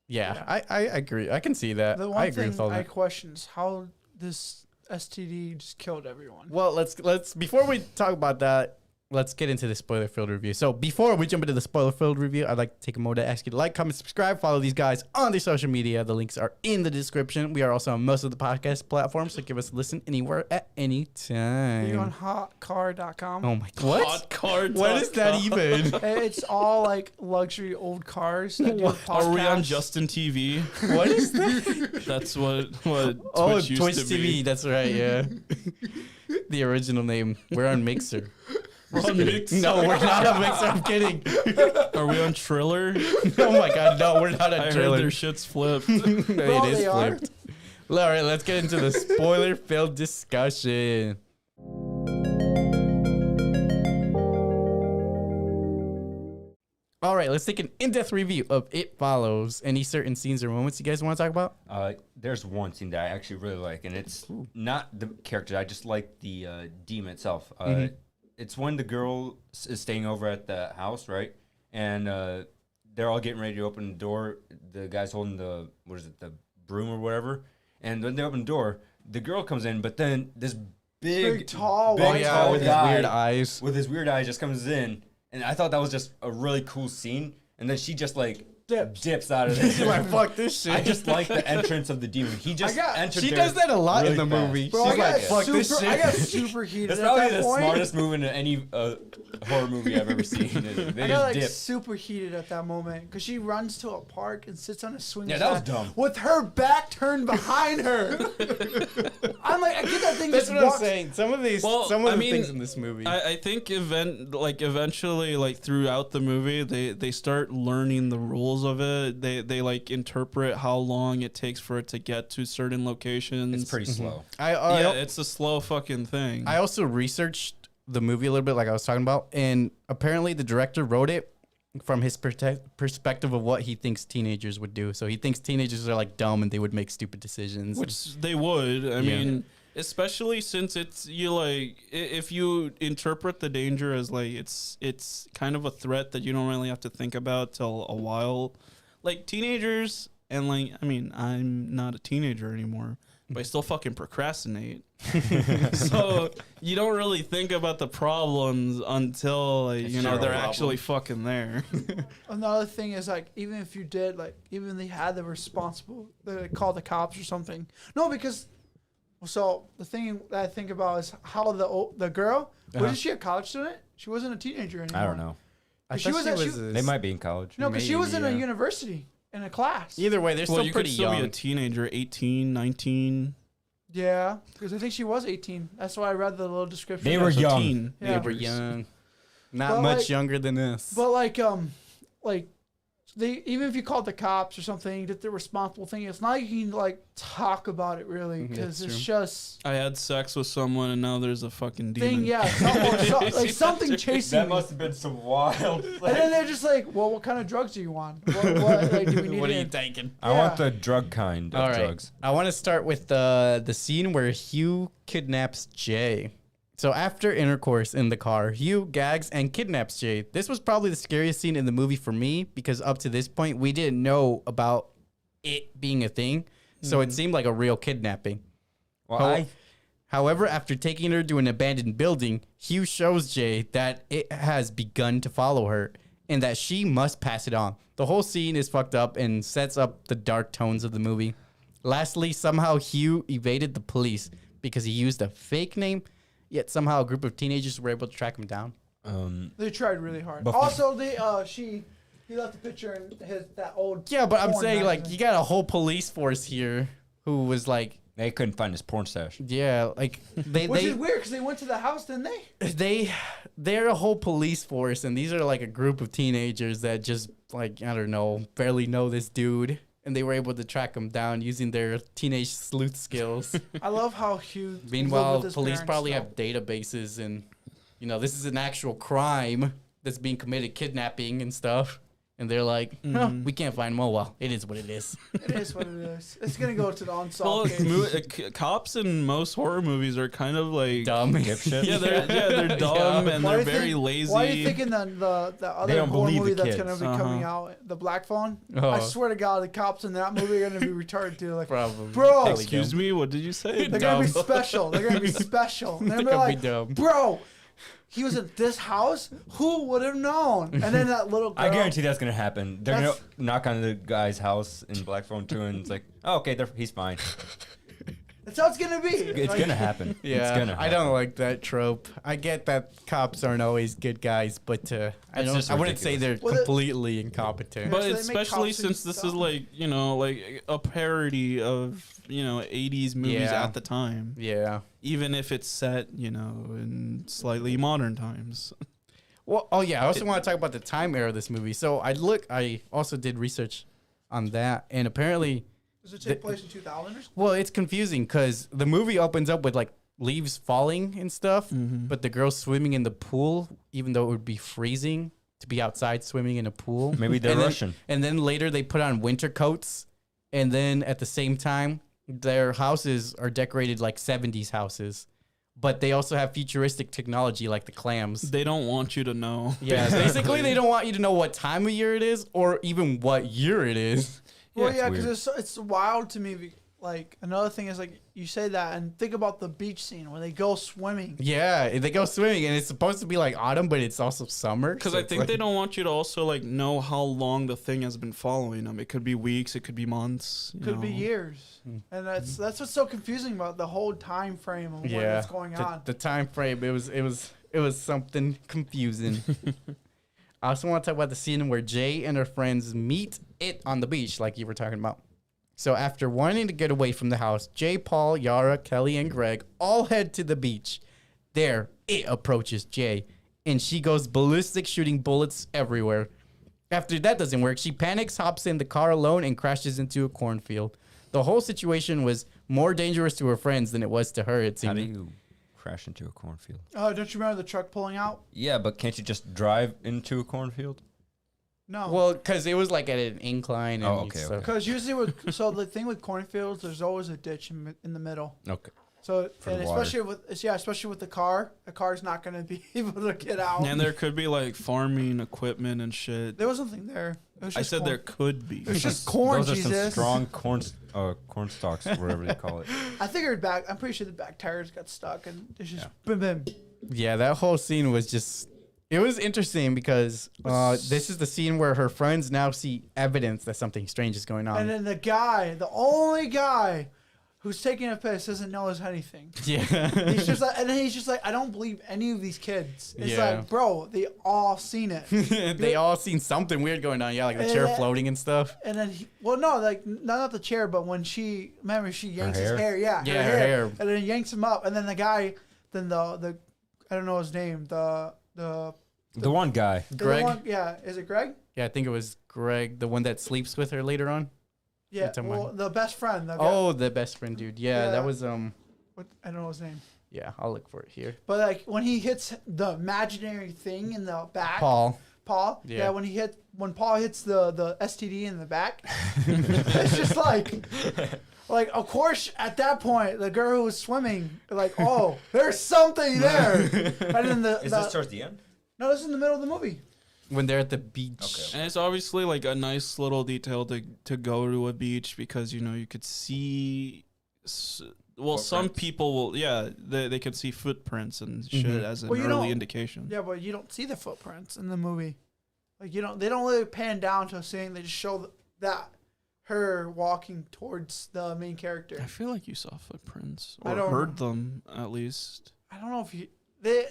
Yeah, I agree. I can see that. the I one agree thing with all I that. question is how this STD just killed everyone. Well, let's before we talk about that, let's get into the spoiler-filled review. So before we jump into the spoiler-filled review, I'd like to take a moment to ask you to like, comment, subscribe, follow these guys on their social media. The links are in the description. We are also on most of the podcast platforms, so give us a listen anywhere at any time. You're on hotcar.com. Oh my god. What? Hotcar.com. What is that even? It's all like luxury old cars. That do Are we on podcasts. Justin TV? What is that? That's what Oh, Twitch used Twitch to TV. be. That's right. Yeah. The original name. We're on Mixer. We're on Mixer. No, we're not on Mixer. I'm kidding. Are we on Triller? Oh my god, no, we're not on I heard trailer. their shit's flipped. It Well, is they are. flipped. All right, let's get into the spoiler-filled discussion. All right, let's take an in-depth review of It Follows. Any certain scenes or moments you guys want to talk about? There's one scene that I actually really like, and it's not the character. I just like the demon itself. It's when the girl is staying over at the house, right? And they're all getting ready to open the door. The guy's holding the the broom or whatever. And when they open the door, the girl comes in, but then this big tall Oh white yeah, with his guy weird eyes. with his weird eyes just comes in, and I thought that was just a really cool scene. And then she just like dips out of She's there. like, fuck this shit. I just like the entrance of the demon. He just entered. She there does that a lot in really the fast. movie. Bro, She's I got like, fuck this super, shit. I got super heated That's at probably that the point. smartest move in any horror movie I've ever seen. They I got just like dip. super heated at that moment because she runs to a park and sits on a swing Yeah, that was set dumb. with her back turned behind her. I'm like, I get that thing That's just what I'm walks. saying. Some of these, Well, some of I the mean, things in this movie. I think eventually, like throughout the movie, they start learning the rules of it. They like interpret how long it takes for it to get to certain locations. It's pretty slow. Yeah, it's a slow fucking thing. I also researched the movie a little bit, like I was talking about, and apparently the director wrote it from his perspective of what he thinks teenagers would do. So he thinks teenagers are like dumb and they would make stupid decisions. Which they would. I mean, especially since it's if you interpret the danger as like it's kind of a threat that you don't really have to think about till a while. Like teenagers, and like I mean, I'm not a teenager anymore, but I still fucking procrastinate. So you don't really think about the problems until like, It's you know your they're problem. actually fucking there. Another thing is like, even if you did, like, even they had the responsible, they call the cops or something. No, because so the thing that I think about is how the girl wasn't she a college student? She wasn't a teenager anymore. I don't know. I She thought was she at- was. They might be in college. No, because she was in a Maybe, yeah. university in a class. Either way, they're Well, still you could pretty still be a young. teenager, 18, 19. Yeah, because I think she was 18. That's why I read the little description. They were So young. teen. Yeah. They were young, not But, much like- younger than us. But like they, even if you called the cops or something, did the responsible thing. It's not like you can like talk about it really because That's it's true. just I had sex with someone and now there's a fucking demon. thing. Yeah, like something chasing That me. must have been some wild. And then they're just like, well, what kind of drugs do you want? What like, do we need What are you it? taking? I want Yeah. the drug kind of All right. drugs. I want to start with the scene where Hugh kidnaps Jay. So after intercourse in the car, Hugh gags and kidnaps Jay. This was probably the scariest scene in the movie for me because up to this point, we didn't know about it being a thing. So it seemed like a real kidnapping. Well, How- However, after taking her to an abandoned building, Hugh shows Jay that it has begun to follow her and that she must pass it on. The whole scene is fucked up and sets up the dark tones of the movie. Lastly, somehow Hugh evaded the police because he used a fake name, yet somehow a group of teenagers were able to track him down. They tried really hard. But- Also, he left a picture in that old. Yeah, but I'm porn saying, like, magazine. you got a whole police force here who was like, they couldn't find his porn stash. yeah, like, Which is weird because they went to the house, didn't they? they're a whole police force, and these are like a group of teenagers that just, like, I don't know, barely know this dude, and they were able to track him down using their teenage sleuth skills. I love how Hugh. lived Meanwhile, with his police parents probably still. have databases, and, you know, this is an actual crime that's being committed, kidnapping and stuff, And they're like, we can't find him. Oh, well, it is what it is. It is what it is. It's gonna go to the Well, unsolved case. cops in most horror movies are kind of like Dumb. Dipshit. they're dumb and Why they're do you very think- lazy. Why are you thinking the They other don't horror believe the movie that's kids. gonna be coming out, the Black Phone? Oh. I swear to God, the cops in that movie are gonna be retarded too. Like, Probably. bro, Excuse me, what did you say? they're gonna be Dumb. special. They're gonna be special. And they're They're gonna be gonna be like, dumb. bro, he was at this house. Who would have known? And then that little girl. I guarantee that's gonna happen. They're That's- gonna knock on the guy's house in Black Phone 2, and it's like, oh, okay, he's fine. That's how it's gonna be. It's Like, gonna happen. Yeah, it's gonna happen. I don't like that trope. I get that cops aren't always good guys, but I That's just don't. I wouldn't say they're Well, the- completely incompetent. But so they make especially cops and since this is stuff. like, you know, like a parody of, you know, 80s movies Yeah. at the time. Yeah. Even if it's set, you know, in slightly modern times. Well, oh yeah. I also want to talk about the time era of this movie. So I also did research on that, and apparently, Does it take place in 2000 or something? well, it's confusing because the movie opens up with like leaves falling and stuff, but the girl's swimming in the pool, even though it would be freezing to be outside swimming in a pool. Maybe they're And then- Russian. And then later they put on winter coats, and then at the same time, their houses are decorated like 70s houses, but they also have futuristic technology like the clams. They don't want you to know. Yeah, basically they don't want you to know what time of year it is or even what year it is. Well, it's yeah, because weird. it's wild to me. Like, another thing is, like, you say that, and think about the beach scene where they go swimming. Yeah, they go swimming, and it's supposed to be like autumn, but it's also summer. Because so I it's think like- they don't want you to also like know how long the thing has been following them. It could be weeks, it could be months. you Could be know. years, and that's what's so confusing about the whole time frame of yeah, what's going on. the time frame. It was something confusing. I also want to talk about the scene where Jay and her friends meet it on the beach, like you were talking about. So after wanting to get away from the house, Jay, Paul, Yara, Kelly, and Greg all head to the beach. There, it approaches Jay, and she goes ballistic, shooting bullets everywhere. After that doesn't work, she panics, hops in the car alone, and crashes into a cornfield. The whole situation was more dangerous to her friends than it was to her, it How seemed. do you crash into a cornfield? Oh, don't you remember the truck pulling out? Yeah, but can't you just drive into a cornfield? No. Well, because it was like at an incline. And Oh, okay, stuff. okay. Because usually the thing with cornfields, there's always a ditch in the middle. Okay. So For and the water. especially with the car's not going to be able to get out. And there could be like farming equipment and shit. There was nothing there. It was I just said corn. there could be. It's just corn, Those are some Jesus. strong corn stalks, whatever they call it. I figured I'm pretty sure the back tires got stuck and it's just Yeah. bim bim. Yeah, that whole scene was just. It was interesting because this is the scene where her friends now see evidence that something strange is going on. And then the only guy who's taking a piss doesn't know us anything. Yeah. He's just like, and then he's just like, I don't believe any of these kids. It's Yeah. like, bro, they all seen it. They all seen something weird going on. Yeah, like the chair floating and stuff. And then, like not the chair, but when she yanks his hair? hair, yeah, Yeah, her hair. and then yanks him up, and then the guy, then the I don't know his name, the The one guy. Greg? one, yeah, is it Greg? Yeah, I think it was Greg, the one that sleeps with her later on. Yeah, That's well, the best friend. The guy, Oh, the best friend dude. Yeah, Yeah. that was what, I don't know his name. Yeah, I'll look for it here. But like when he hits the imaginary thing in the back, Paul. Yeah, Yeah. when Paul hits the STD in the back, it's just like of course at that point the girl who was swimming like, oh, there's something there. And then Is this towards the end? no, this is in the middle of the movie. When they're at the beach. Okay. And it's obviously like a nice little detail to go to a beach because, you know, you could see. Well, some Footprints. people will, yeah, they could see footprints and shit Mhm. as an Well, you early don't- indication. Yeah, but you don't see the footprints in the movie. Like they don't really pan down to a scene. They just show that her walking towards the main character. I feel like you saw footprints I or don't heard them at least. I don't know if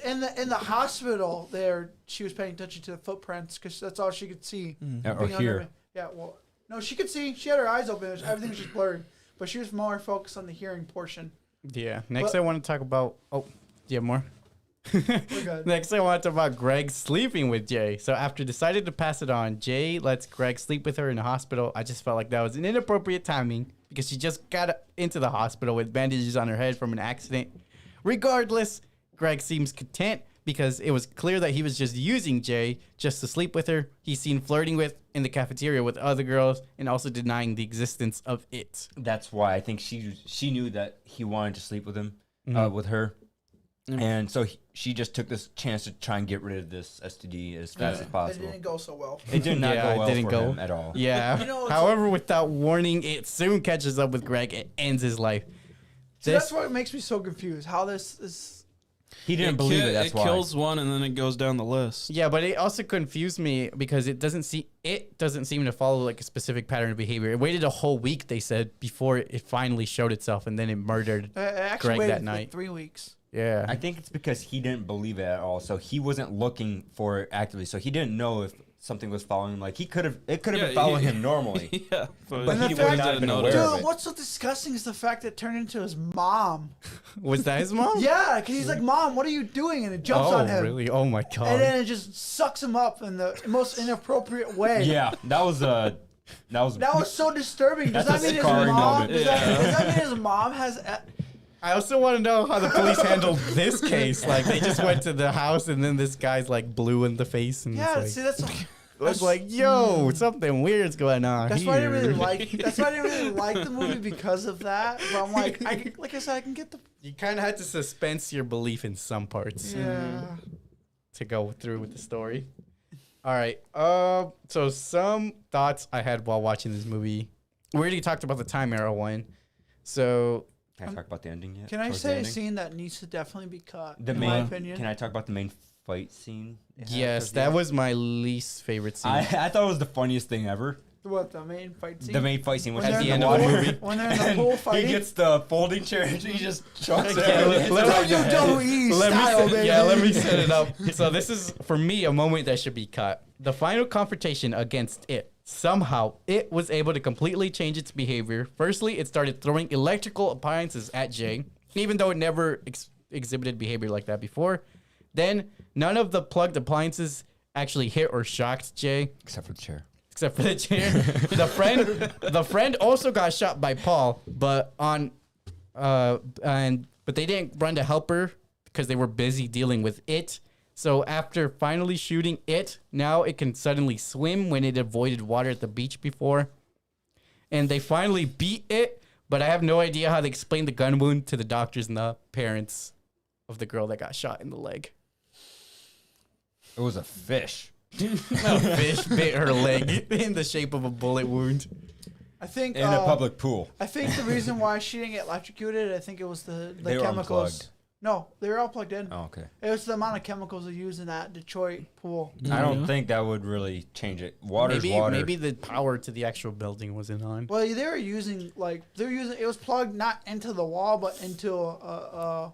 in the hospital there she was paying attention to the footprints because that's all she could see. Or Being under here. me. Yeah, well, no, she could see. She had her eyes open. Everything was just blurry, but she was more focused on the hearing portion. Yeah. Next, But- I want to talk about. Oh, do you have more? We're good. Next, I want to talk about Greg sleeping with Jay. So after deciding to pass it on, Jay lets Greg sleep with her in the hospital. I just felt like that was an inappropriate timing because she just got into the hospital with bandages on her head from an accident. Regardless, Greg seems content because it was clear that he was just using Jay just to sleep with her. He's seen flirting with in the cafeteria with other girls and also denying the existence of it. That's why I think she knew that he wanted to sleep with him, with her. And so she just took this chance to try and get rid of this STD as fast as It possible. didn't go so well. It did not Yeah, go well it didn't for go. him at all. Yeah. You know, it's However, without warning, it soon catches up with Greg and ends his life. See, This- that's what makes me so confused. How this is. He didn't believe it. That's it why. kills one and then it goes down the list. Yeah, but it also confused me because it doesn't seem to follow like a specific pattern of behavior. It waited a whole week, they said, before it finally showed itself, and then it murdered. I actually Greg waited that for night. 3 weeks. Yeah. I think it's because he didn't believe it at all. So he wasn't looking for it actively. So he didn't know if something was following him. Like it could have been following him normally. Yeah. But And he the would fact- not have been Dude, aware of Dude, it. what's so disgusting is the fact that it turned into his mom. Was that his mom? Yeah, because he's like, Mom, what are you doing? And it jumps Oh, on him. really? Oh, my God. And then it just sucks him up in the most inappropriate way. Yeah, that was That was so disturbing. Does That's that a mean his scarring mom? moment. Does that mean his mom has? I also want to know how the police handled this case. Like, they just went to the house, and then this guy's, like, blue in the face. And Yeah, it's see, like, that's was like, yo, something weird's going on that's here. why I didn't really like. That's why I didn't really like the movie because of that. But I'm like, like I said, I can get the. You kind of had to suspense your belief in some parts Yeah. to go through with the story. All right. So some thoughts I had while watching this movie. We already talked about the time arrow one. So Can I talk about the ending yet? Can I Towards the say a ending? scene that needs to definitely be cut? The in main. my opinion. Can I talk about the main fight scene? it had yes, towards the that end? was my least favorite scene. I thought it was the funniest thing ever. What, the main fight scene? The main fight scene, which When at they're the in end the of the pool- movie. when they're in the pool He fighting? gets the folding chair and he just chucks it. Yeah, and hits let- it over the head. WWE let style, me baby. let me set it up. So this is for me a moment that should be cut. The final confrontation against it. Somehow it was able to completely change its behavior. Firstly, it started throwing electrical appliances at Jay, even though it never exhibited behavior like that before. Then none of the plugged appliances actually hit or shocked Jay. Except for the chair. Except for the chair. the friend also got shot by Paul, but but they didn't run to help her because they were busy dealing with it. So after finally shooting it, now it can suddenly swim when it avoided water at the beach before. And they finally beat it, but I have no idea how they explained the gun wound to the doctors and the parents of the girl that got shot in the leg. It was a fish. A fish bit her leg in the shape of a bullet wound. I think In a public pool. I think the reason why she didn't get electrocuted, I think it was the They were chemicals. unplugged. No, they were all plugged in. Oh, okay. It was the amount of chemicals they used in that Detroit pool. I don't think that would really change it. Water's water. Maybe the power to the actual building wasn't on. Well, they were using it was plugged not into the wall but into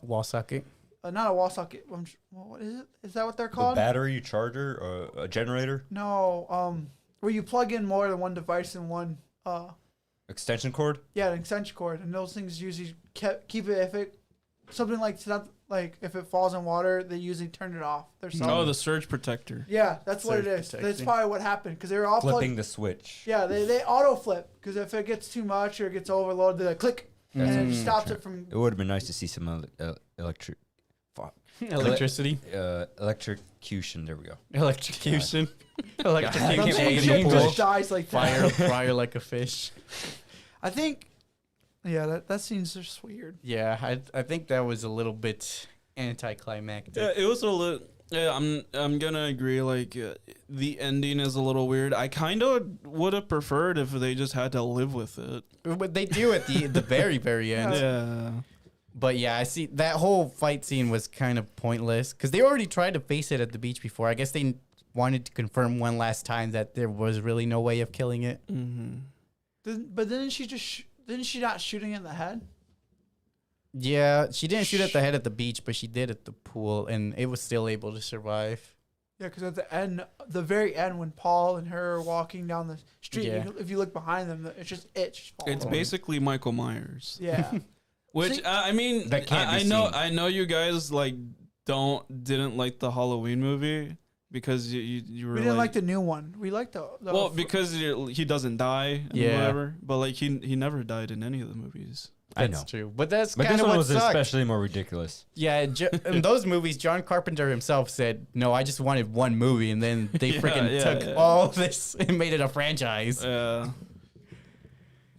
Wall socket. not a wall socket. What is it? Is that what they're The called? battery charger or a generator? No, where you plug in more than one device in one. Extension cord? Yeah, an extension cord, and those things usually keep it if it something like if it falls in water, they usually turn it off. There's something. Oh, the surge protector. Yeah, that's what it Surge is. That's protecting. probably what happened because they were all Flipping plugged. the switch. Yeah, they auto flip because if it gets too much or it gets overloaded, they like click and it just stops it from. It would have been nice to see some Electricity. electrocution. There we go. Electrocution. I Electrocution. can't Jay believe in the Shit you pool. just dies like that. Fire like a fish. I think. Yeah, that seems just weird. Yeah, I think that was a little bit anticlimactic. Yeah, it was a little. Yeah, I'm gonna agree. Like the ending is a little weird. I kind of would have preferred if they just had to live with it. But they do at the very, very end. Yeah. But yeah, I see that whole fight scene was kind of pointless because they already tried to face it at the beach before. I guess they wanted to confirm one last time that there was really no way of killing it. Mm-hmm. But didn't she not shooting in the head? Yeah, she didn't shoot at the head at the beach, but she did at the pool, and it was still able to survive. Yeah, because at the end, the very end, when Paul and her are walking down the street, Yeah. if you look behind them, it's just itch. It's basically Michael Myers. Yeah. Which See- I mean, That can't be I seen. know you guys like didn't like the Halloween movie because you were We didn't like the new one. We liked the because he doesn't die and Yeah. whatever. But like he never died in any of the movies. I That's know. true. But that's But kind this of one what was sucked. especially more ridiculous. Yeah, in those movies, John Carpenter himself said, "No, I just wanted one movie," and then they freaking took all this and made it a franchise.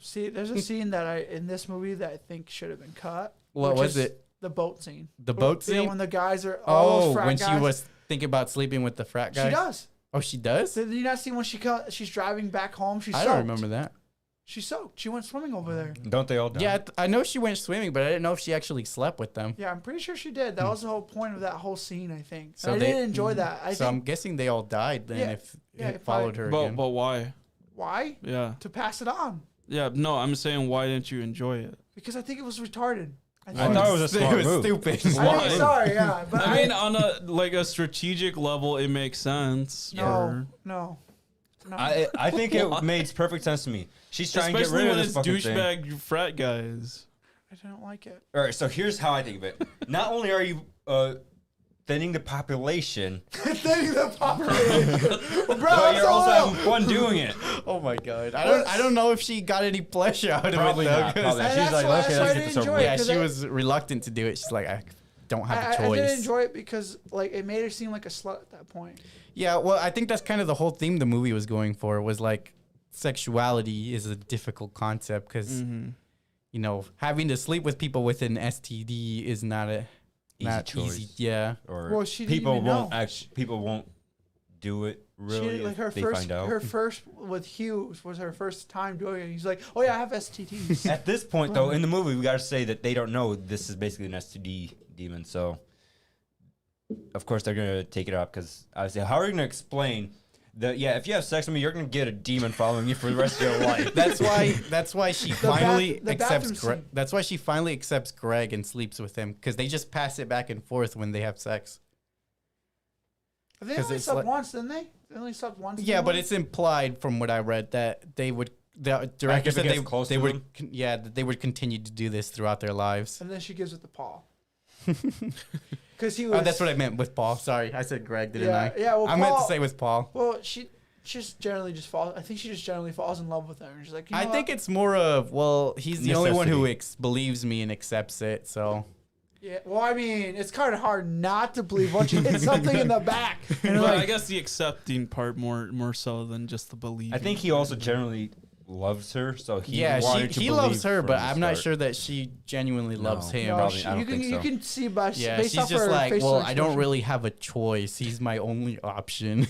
See, there's a scene that in this movie that I think should have been cut. What which was is it? The boat scene. The boat Yeah, scene? when the guys are all those frat when guys. she was thinking about sleeping with the frat guy. She does. Oh, she does? Did you not see when she's driving back home? She's I soaked. don't remember that. She's soaked. She went swimming over there. Don't they all die? Yeah, I know she went swimming, but I didn't know if she actually slept with them. Yeah, I'm pretty sure she did. That was the whole point of that whole scene, I think. So I they- didn't enjoy that. I So I'm think guessing they all died then Yeah, if yeah, it followed her again. But why? why? Yeah. To pass it on. Yeah. No, I'm saying why didn't you enjoy it? Because I think it was retarded. I thought it was a smart move. stupid. Why? Sorry, yeah. But I mean, on a strategic level, it makes sense. no, no. I think it makes perfect sense to me. She's trying to get Especially rid of when this it's fucking thing. douchebag frat guys. I don't like it. All right, so here's how I think of it. Not only are you thinning the population, Thinning the population. Bro, but you're also SOL. having fun doing it. Oh my god! I don't know if she got any pleasure out of Probably it though. not. 'cause- Probably. And She's that's like, why- okay, that's why I let's get didn't this over enjoy with. it. Yeah, 'cause she I- was reluctant to do it. She's like, I don't have a I choice. didn't enjoy it because like it made her seem like a slut at that point. Yeah, well, I think that's kind of the whole theme the movie was going for, was like sexuality is a difficult concept because you know, having to sleep with people with an STD is not a choice. easy. Yeah. Or Well, she didn't people even won't know. people won't do it really She, like if her they first, find out. her first with Hugh was her first time doing it. He's like, "Oh yeah, I have STDs." At this point, though, in the movie, we got to say that they don't know this is basically an STD demon. So, of course, they're gonna take it up because I say, how are you gonna explain that? Yeah, if you have sex with me, you're gonna get a demon following you for the rest of your life. That's why she finally the accepts bathroom Greg. scene. That's why she finally accepts Greg and sleeps with him because they just pass it back and forth when they have sex. They 'Cause only it's slept like- once, didn't they? They only slept once. Yeah, but didn't it's implied from what I read that they would. The director if it said gets close they to would. them? Yeah, that they would continue to do this throughout their lives. and then she gives it to Paul. Because he was. Oh, that's what I meant with Paul. Sorry, I said Greg, didn't Yeah, I? yeah. Well, I meant to Paul- say with Paul. Well, she just generally just falls. I think she just generally falls in love with him. And she's like, you know I think what? it's more of, well, he's the only one who Necessity. believes me and accepts it. So Yeah. Well, I mean, it's kind of hard not to believe once you hit something in the back. And But like, I guess the accepting part more so than just the believing. I think he also generally loves her, so he yeah, wanted to he loves believe her, from but the I'm not start. sure that she genuinely loves No. him. no, probably- I don't you can think so. you can see by Yeah, based she's off just her like, facial well, I don't expression. really have a choice. He's my only option.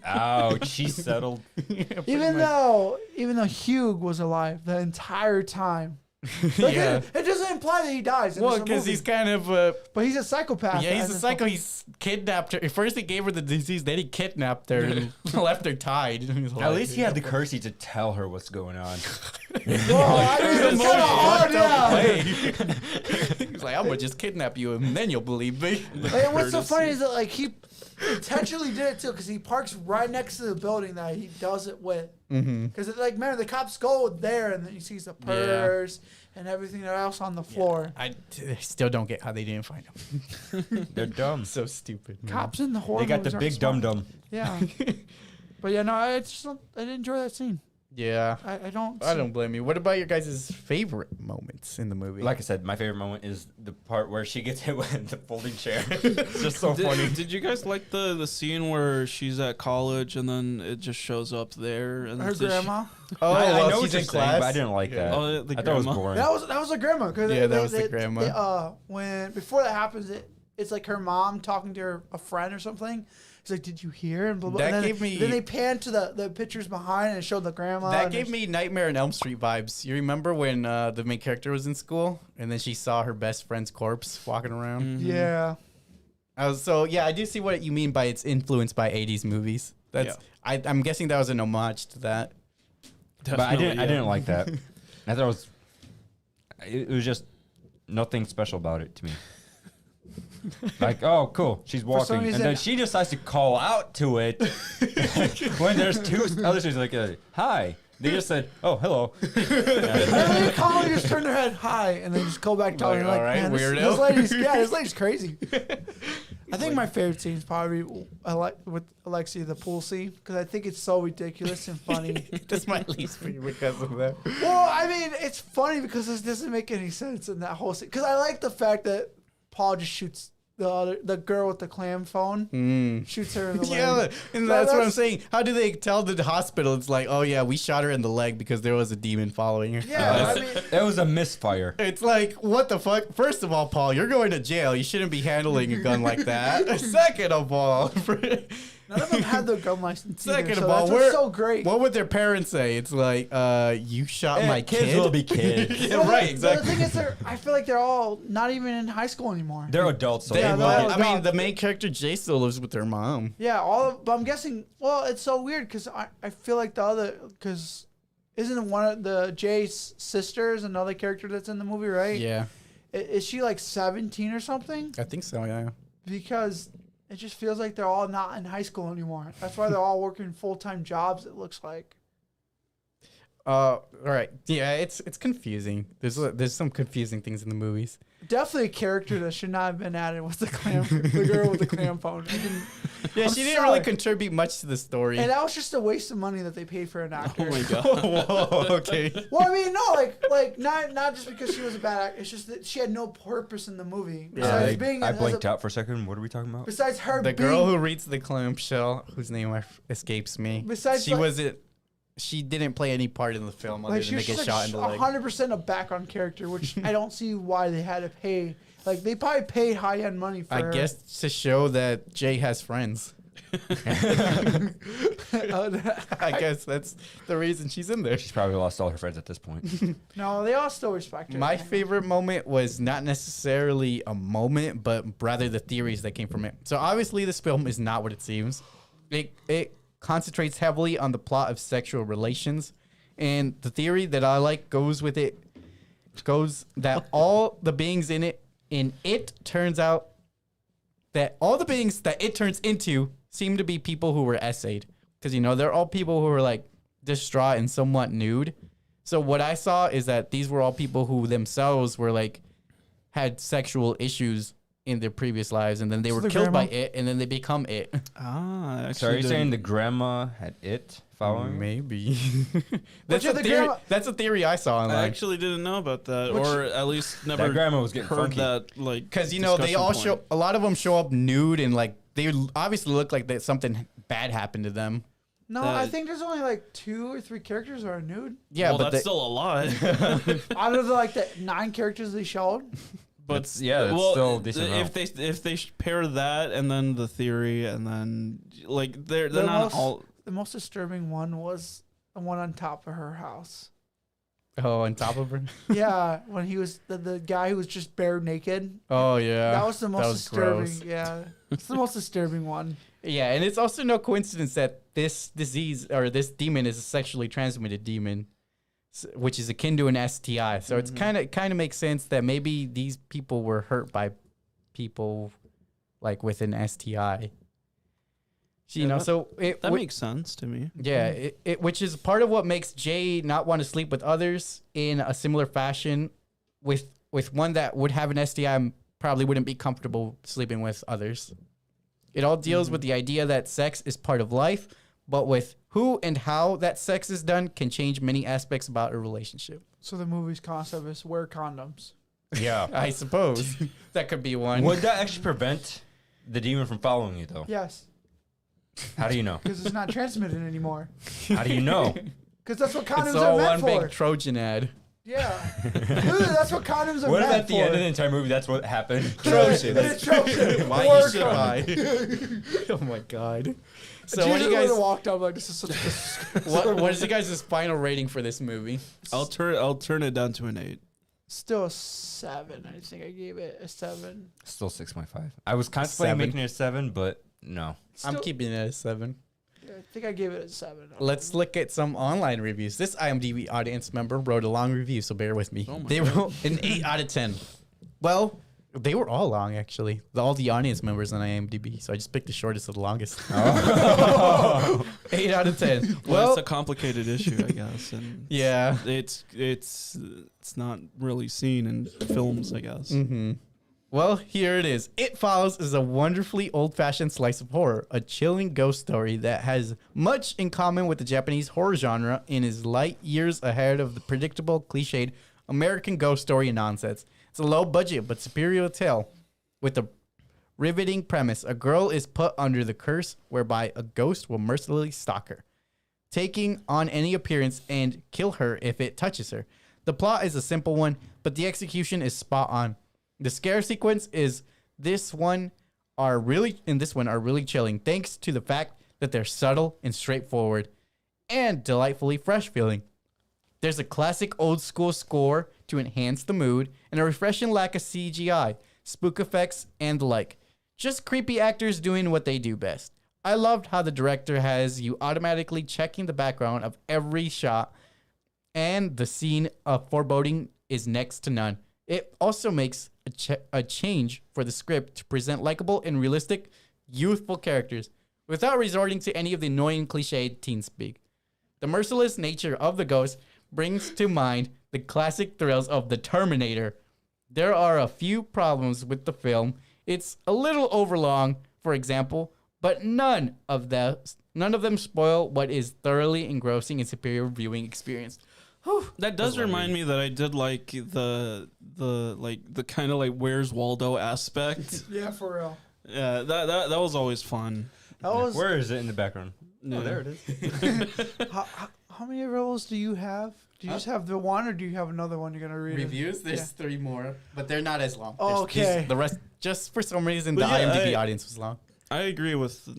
Ouch, she settled. Even though Hugh was alive the entire time. Like, Yeah. it doesn't imply that he dies. In Well, this because movie. he's kind of But he's a psychopath. yeah, he's at a this psycho. point. He's kidnapped her. First, he gave her the disease, then he kidnapped her and left her tied. At least he had the courtesy to tell her what's going on. Well, I mean, it's kind of hard, yeah. He's like, I'm gonna just kidnap you and then you'll believe me. And what's so funny is that like he intentionally did it too, because he parks right next to the building that he does it with. Because like, remember, the cops go there and then he sees the purse and everything else on the floor. I still don't get how they didn't find him. They're dumb. So stupid. man. Cops in the horror They got the movies aren't big smart. dum dum. Yeah. But yeah, no, I didn't enjoy that scene. Yeah. I don't. I don't blame you. What about your guys' favorite moments in the movie? Like I said, my favorite moment is the part where she gets hit with the folding chair. It's just so funny. Did you guys like the scene where she's at college and then it just shows up there and Her did she- grandma. oh, I well, know what she's you're in saying, class. but I didn't like that. Oh, the I thought it was grandma. boring. That was a grandma. Cause Yeah, that was the grandma. When before that happens, it's like her mom talking to a friend or something. It's like, did you hear? And blah, blah. That And then, gave me- Then they panned to the pictures behind and it showed the grandma. That and gave me Nightmare on Elm Street vibes. You remember when the main character was in school and then she saw her best friend's corpse walking around? Yeah. I do see what you mean by it's influenced by 80s movies. That's I'm guessing that was an homage to that. But I Definitely, didn't like that. I thought it was just nothing special about it to me. Like, oh, cool, she's some walking, reason- and then she decides to call out to it when there's two other students like, hi. They just said, oh, hello. And then they calmly just turn their head hi and then just go back talking. Like, Like, all right, man, weirdo. this lady's crazy. I think my favorite scene is probably with Aleksey, the pool scene, because I think it's so ridiculous and funny. That's my least favorite because of that. Well, I mean, it's funny because this doesn't make any sense in that whole scene. Because I like the fact that Paul just shoots the girl with the clam phone, shoots her in the leg. Yeah, and that's what I'm saying. How do they tell the hospital? It's like, oh yeah, we shot her in the leg because there was a demon following her. Yeah, I mean, That was a misfire. It's like, what the fuck? First of all, Paul, you're going to jail. You shouldn't be handling a gun like that. Second of all, none of them had their gun license. second either, of so all, that's what's so great. what would their parents say? It's like, you shot my kids kid. will be kids. Yeah, Well, right, The exactly. thing is, I feel like they're all not even in high school anymore. They're adults. So They- Yeah, they they're will- all I mean, adults. the main character Jay still lives with their mom. Yeah, but I'm guessing. Well, it's so weird because I feel like because isn't one of the Jay's sisters another character that's in the movie, right? Yeah, Is she like 17 or something? I think so. Yeah. Because it just feels like they're all not in high school anymore. That's why they're all working full-time jobs. It looks like. All right. Yeah, it's confusing. There's some confusing things in the movies. Definitely a character that should not have been added was the girl with the clam phone. Yeah, I'm she didn't sorry. really contribute much to the story. And that was just a waste of money that they paid for an actor. Oh my god. Whoa, okay. Well, I mean, no, like not just because she was a bad actor. It's just that she had no purpose in the movie. Besides being I as blanked a, out for a second. What are we talking about? Besides her The being, girl who reads the clamshell, whose name escapes me. Besides, she like- wasn't. She didn't play any part in the film other like than she to was get just shot in the leg. 100% a background character, which I don't see why they had to pay. Like they probably paid high end money for. I her. guess to show that Jay has friends. I guess that's the reason she's in there. She's probably lost all her friends at this point. No, they all still respect her. My favorite moment was not necessarily a moment, but rather the theories that came from it. So obviously, this film is not what it seems. It concentrates heavily on the plot of sexual relations, and the theory that I like goes that all the beings in it turns out that all the beings that it turns into seem to be people who were essayed, because they're all people who were like distraught and somewhat nude. So what I saw is that these were all people who themselves were like had sexual issues in their previous lives, and then they were the killed by grandma? it, and then they become it. Ah, actually. So are you saying the grandma had it following? Maybe. Which of the theory. grandma- That's a theory I saw I online. actually didn't know about that, Which- or at least never That grandma was getting heard funky. that. Like, Because they discussion all point. show. A lot of them show up nude, and like they obviously look like that something bad happened to them. No, that- I think there's only like 2 or 3 characters that are nude Yeah, well, but that's still a lot. out of the 9 characters they showed. But That's still a decent amount. if they pair that and then the theory and then like they're The not most- all. The most disturbing one was the one on top of her house. oh, on top of her. Yeah, when he was the guy who was just bare naked. Oh yeah, That was the most disturbing. gross. Yeah, it's the most disturbing one. Yeah, and it's also no coincidence that this disease or this demon is a sexually transmitted demon, which is akin to an STI. So it's kind of makes sense that maybe these people were hurt by people like with an STI. Yeah, So That makes sense to me. yeah, which is part of what makes Jay not want to sleep with others in a similar fashion with one that would have an STI and probably wouldn't be comfortable sleeping with others. It all deals with the idea that sex is part of life, but with who and how that sex is done can change many aspects about a relationship. So the movie's concept is wear condoms. Yeah. I suppose that could be one. Would that actually prevent the demon from following you, though? Yes, How do you know? because it's not transmitted anymore. How do you know? Because that's what condoms It's are all meant one for. big Trojan ad. Yeah, Literally, that's what condoms are What if meant at the for. end of the entire movie that's what happened? Trojan. It's Trojan. Why Wear you should condoms. buy? Oh my god. So Jesus what do you would have guys? walked up like this is such a What is you guys' final rating for this movie? I'll turn it down to an 8. Still a 7. I think I gave it a 7. Still 6.5. I was contemplating 7. making it a 7, but no. I'm Still- keeping it at 7. I think I gave it a 7. Let's look at some online reviews. This IMDb audience member wrote a long review, so bear with me. Oh my They wrote an 8 out of 10. Well, they were all long, actually. All the audience members on IMDb, so I just picked the shortest of the longest. 8 out of 10. Well, it's a complicated issue, I guess, and yeah. it's not really seen in films, I guess. Mm-hmm. Well, here it is. It Follows is a wonderfully old-fashioned slice of horror, a chilling ghost story that has much in common with the Japanese horror genre and is light years ahead of the predictable, cliched American ghost story and nonsense. It's a low-budget but superior tale with a riveting premise. A girl is put under the curse whereby a ghost will mercilessly stalk her, taking on any appearance and kill her if it touches her. The plot is a simple one, but the execution is spot on. The scare sequence is this one are really chilling, thanks to the fact that they're subtle and straightforward and delightfully fresh feeling. There's a classic old school score to enhance the mood and a refreshing lack of CGI, spook effects, and the like. Just creepy actors doing what they do best. I loved how the director has you automatically checking the background of every shot, and the scene of foreboding is next to none. It also makes a change for the script to present likable and realistic, youthful characters without resorting to any of the annoying cliched teen speak. The merciless nature of the ghost brings to mind the classic thrills of The Terminator. There are a few problems with the film. It's a little overlong, for example, but none of them spoil what is thoroughly engrossing and superior viewing experience. That does remind me that I did like the kind of like Where's Waldo aspect. Yeah, for real. Yeah, that was always fun. That was. Where is it in the background? Yeah. Oh, there it is. How many roles do you have? Do you just have the one, or do you have another one you're gonna read? Reviews? There's 3 more, but they're not as long. Oh, okay. The rest, just for some reason, But the yeah, IMDb audience was long. I agree with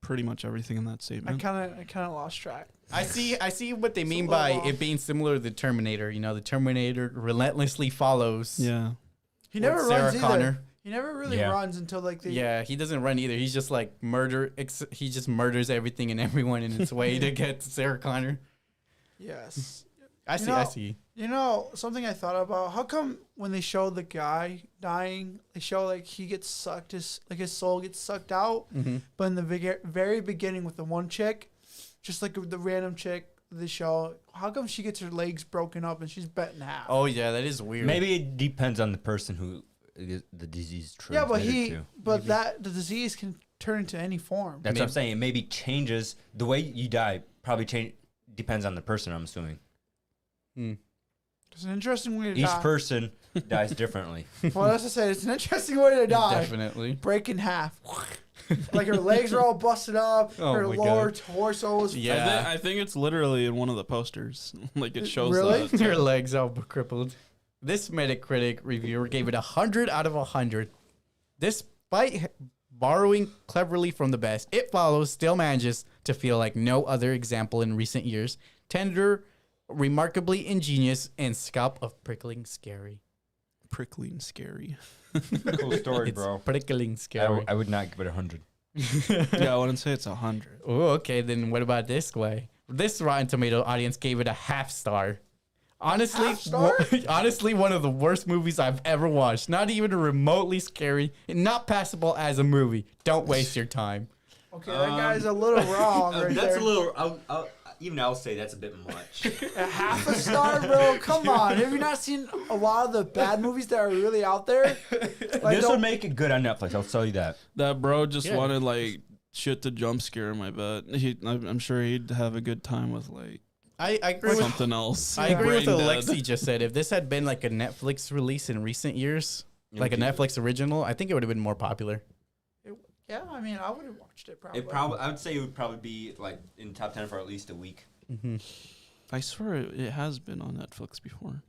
pretty much everything in that I statement. kind of lost track. I see what they mean a by little off. it being similar to the Terminator. You know, the Terminator relentlessly follows. Yeah. He never with runs Sarah either. Connor. He never really Yeah. runs until like the. Yeah, he doesn't run either. He's just like he just murders everything and everyone in its way to get to Sarah Connor. Yes. I see. You know, something I thought about, how come when they show the guy dying, they show like he gets sucked, his soul gets sucked out, but in the very beginning with the one chick, just like the random chick, they show, how come she gets her legs broken up and she's bent in half? Oh yeah, that is weird. Maybe it depends on the person who the disease transmitted to. The disease can turn into any form. That's what I'm saying. It maybe changes the way you die. Probably depends on the person. I'm assuming. It's an interesting way to Each die. person dies differently. Well, as I said, it's an interesting way to die. Definitely. Break in half. Like her legs are all busted up. Oh her my lower God. torso is. Yeah. I think it's literally in one of the posters. Like it shows Really? that. Her legs all crippled. This Metacritic reviewer gave it 100 out of 100. Despite borrowing cleverly from the best, It Follows still manages to feel like no other example in recent years. Tender, remarkably ingenious, and scalp of prickling scary. Prickling scary. Cool story, It's bro. prickling scary. I would not give it 100. Yeah, I wouldn't say it's 100. Oh, okay. Then what about this way? This Rotten Tomato audience gave it a half star. Honestly, Half star? honestly, one of the worst movies I've ever watched. Not even remotely scary and not passable as a movie. Don't waste your time. Okay, that guy's a little wrong right That's there. a little. I'll say that's a bit much. A half a star, bro. Come on. Have you not seen a lot of the bad movies that are really out there? Like, This would make it good on Netflix. I'll tell you that. That bro just Yeah. wanted like shit to jump scare him. I bet I'm sure he'd have a good time with like I agree with something else. I agree with what Brain dead. Aleksey just said. If this had been like a Netflix release in recent years, like a Netflix original, I think it would have been more popular. yeah, I mean, I would have watched it probably. I would say it would probably be like in top 10 for at least a week. I swear it has been on Netflix before.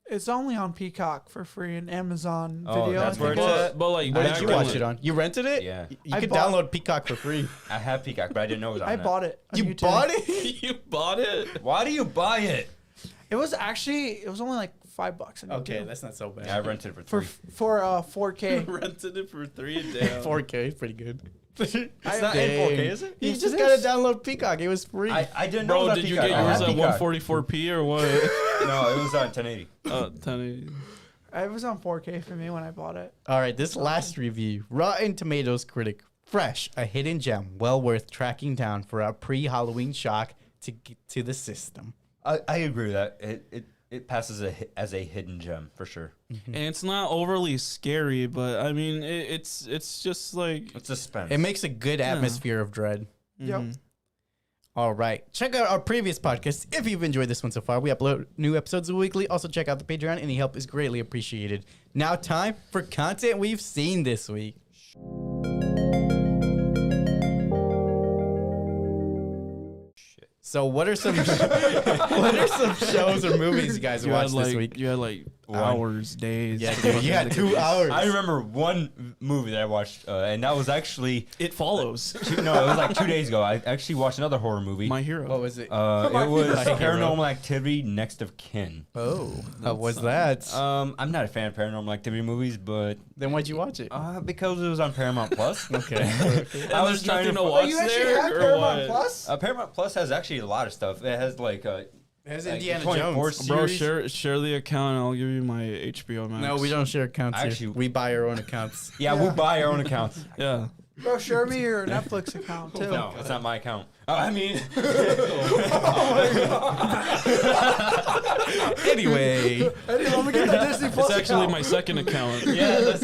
It's only on Peacock for free and Amazon Oh, Video. that's I where think it's it is. at? But like, Where back did you when watch it on? You rented it? Yeah. You I could bought- download Peacock for free. I have Peacock, but I didn't know it was on I that. bought it. on You YouTube. bought it? You bought it? Why do you buy it? It was only like $5 on Okay, YouTube. that's not so bad. Yeah, I rented it for for 4K. Rented it for 3 a day. 4K, pretty good. It's not in 4K, is it? You Yes, just it gotta is. download Peacock. It was free. I didn't know it was Bro, on did you Peacock. get I yours have at Peacock. 144p or what? No, it was on 1080. 1080. It was on 4K for me when I bought it. All right, this last review. Rotten Tomatoes critic. Fresh, a hidden gem. Well worth tracking down for a pre-Halloween shock to get to the system. I agree with that. it passes as a hidden gem for sure. And it's not overly scary, but I mean, it's just like It's suspense. It makes a good atmosphere of dread. Yep. All right. Check out our previous podcast if you've enjoyed this one so far. We upload new episodes weekly. Also, check out the Patreon. Any help is greatly appreciated. Now, time for content we've seen this week. So, what are some shows or movies you guys watched this week? You had like hours, days. Yeah, dude, you had 2 hours. I remember one movie that I watched, and that was actually It Follows. it was like 2 days ago. I actually watched another horror movie. My Hero. What was it? It was My Hero. Paranormal Activity: Next of Kin. Oh, how was that? I'm not a fan of Paranormal Activity movies, but Then why'd you watch it? because it was on Paramount Plus. Okay. I was trying to. to watch you actually there, have or Paramount what? Plus? Paramount Plus has actually a lot of stuff. It has like There's like Indiana 24 Jones. Bro, series. share the account and I'll give you my HBO Max. No, we don't share accounts here. Actually- We buy our own accounts. Yeah, we buy our own accounts. Yeah. Bro, share me your Netflix account too. No, that's not my account. I mean, Anyway, Hey, let me get the Disney Plus It's actually account. my second account. yeah, that's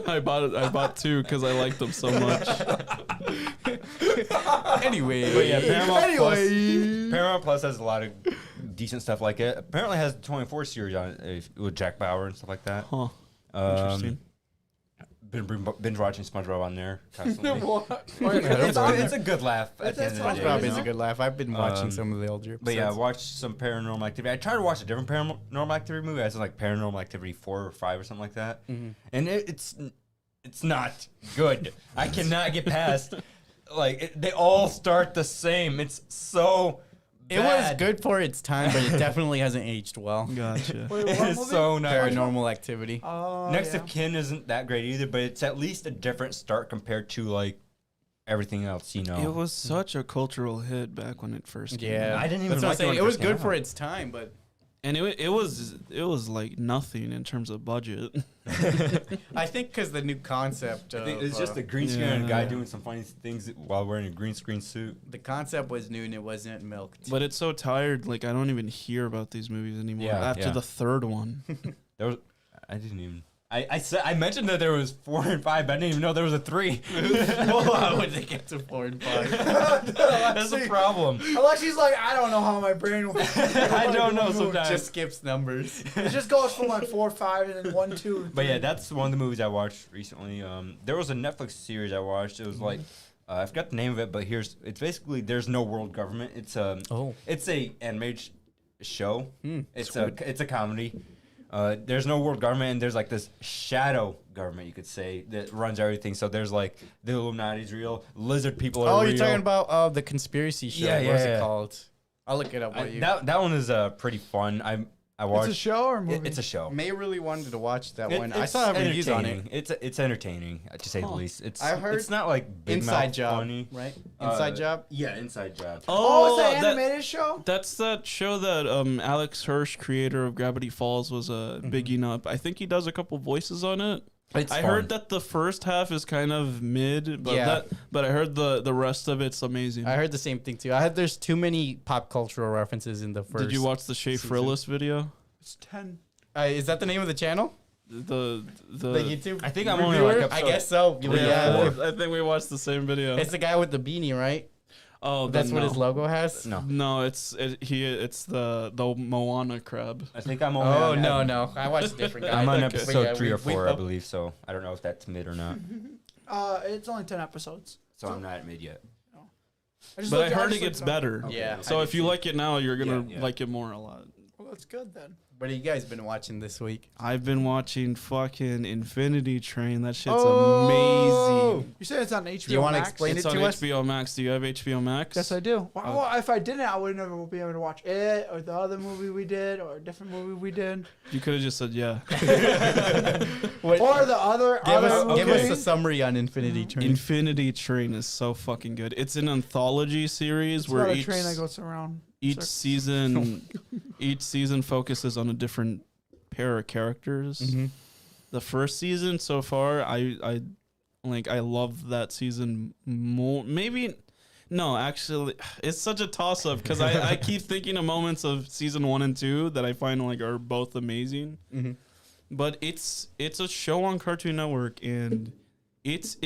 I bought 2 because I liked them so much. anyway. But yeah, Paramount Plus. Anyway, Paramount Plus has a lot of decent stuff like it. Apparently has 24 series on it with Jack Bauer and stuff like that. Huh. Interesting. Been binge watching SpongeBob on there constantly. It's a good laugh at the end of the day. SpongeBob you is know? a good laugh. I've been watching some of the older episodes. But yeah, I watched some Paranormal Activity. I tried to watch a different Paranormal Activity movie. I said like Paranormal Activity 4 or 5 or something like that. And it's not good. I cannot get past. They all start the same. It's so it was bad. good for its time, but it definitely hasn't aged well. Gotcha. wait, It what is movie? so not. Paranormal Activity. Oh, Next yeah. of Kin isn't that great either, but it's at least a different start compared to like everything else, you know. It was such a cultural hit back when it first came Yeah, out. I didn't even That's what I'm like it saying. when It it was first came good for out. its time, but And it was like nothing in terms of budget. I think because the new concept. I think of, it's just a green screen and a yeah. guy doing some funny things while wearing a green screen suit. the concept was new and it wasn't milked. But it's so tired, like I don't even hear about these movies anymore Yeah, after yeah. the third one. There was, I didn't even. I mentioned that there was 4 and 5, but I didn't even know there was a 3. How would they get to 4 and 5? That's the problem. Alexei's like, I don't know how my brain works. I don't know sometimes. Just skips numbers. It just goes from like 4, 5, and then 1, 2. But yeah, that's one of the movies I watched recently. There was a Netflix series I watched. It was like I forgot the name of it, but it's basically there's no world government. It's it's a animated show. It's a comedy. There's no world government, and there's like this shadow government, you could say, that runs everything. So there's like the Illuminati's real, lizard people are real. Oh, you're talking about the conspiracy show. Yeah, What's yeah. it called? I'll look it up. That one is pretty fun. I watched. It's a show or a movie? It's a show. May really wanted to watch that one. I It's saw reviews on it. entertaining. It's entertaining, to say the least. I heard it's not like big Inside mouth Job, funny. right? Inside Job. Yeah, Inside Job. Oh, it's an that- animated show? That's that show that Alex Hirsch, creator of Gravity Falls, was bigging up. I think he does a couple voices on it. It's I fun. heard that the first half is kind of mid, but Yeah. but I heard the rest of it's amazing. I heard the same thing too. I heard there's too many pop cultural references in the first. Did you watch the Shea season. Frillis video? It's 10. Is that the name of the channel? The The YouTube. I think I'm only reviewer? like I episode- guess so. yeah, I think we watched the same video. It's the guy with the beanie, right? Oh, That's then what no. his logo has. No, No, it's the Moana crab. I think I'm only. Oh on no. I watched a different guy. I'm on Okay. episode But yeah, 3 or we 4, I believe. So I don't know if that's mid or not. It's only 10 episodes. So I'm not at mid yet. But I heard it just gets looked up. better. Yeah. So I if did you too. like it now, you're gonna Yeah. like it more a lot. Well, that's good then. What have you guys been watching this week? I've been watching fucking Infinity Train. That shit's Oh! amazing. You said it's on HBO Do you want to Max? explain It's it on to us? HBO Max. Do you have HBO Max? Yes, I do. Well, if I didn't, I would never be able to watch it or the other movie we did or a different movie we did You could have just said yeah. What- or the other give us movie. a summary on Infinity Train. Infinity Train is so fucking good. It's an anthology series It's where about a each train that goes around. each Circle. season focuses on a different pair of characters. Mhm. The first season so far, I love that season more. Maybe No, actually, it's such a toss up because I keep thinking of moments of season 1 and 2 that I find like are both amazing. Mm-hmm. But it's a show on Cartoon Network, and it's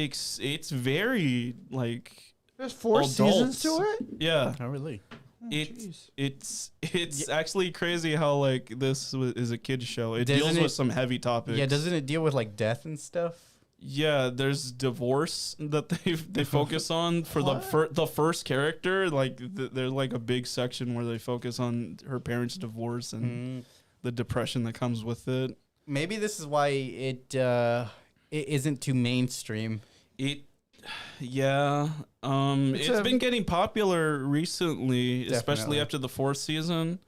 very like There's 4 seasons to it. yeah. Oh, really? Oh, It's jeez. it's actually crazy how like this is a kids show. It Doesn't deals it- with some heavy topics. Yeah, doesn't it deal with like death and stuff? Yeah, there's divorce that they focus on for the first character. Like there's like a big section where they focus on her parents' divorce and the depression that comes with it. Maybe this is why it isn't too mainstream. Yeah, it's been getting popular recently, Definitely. especially after the 4th season.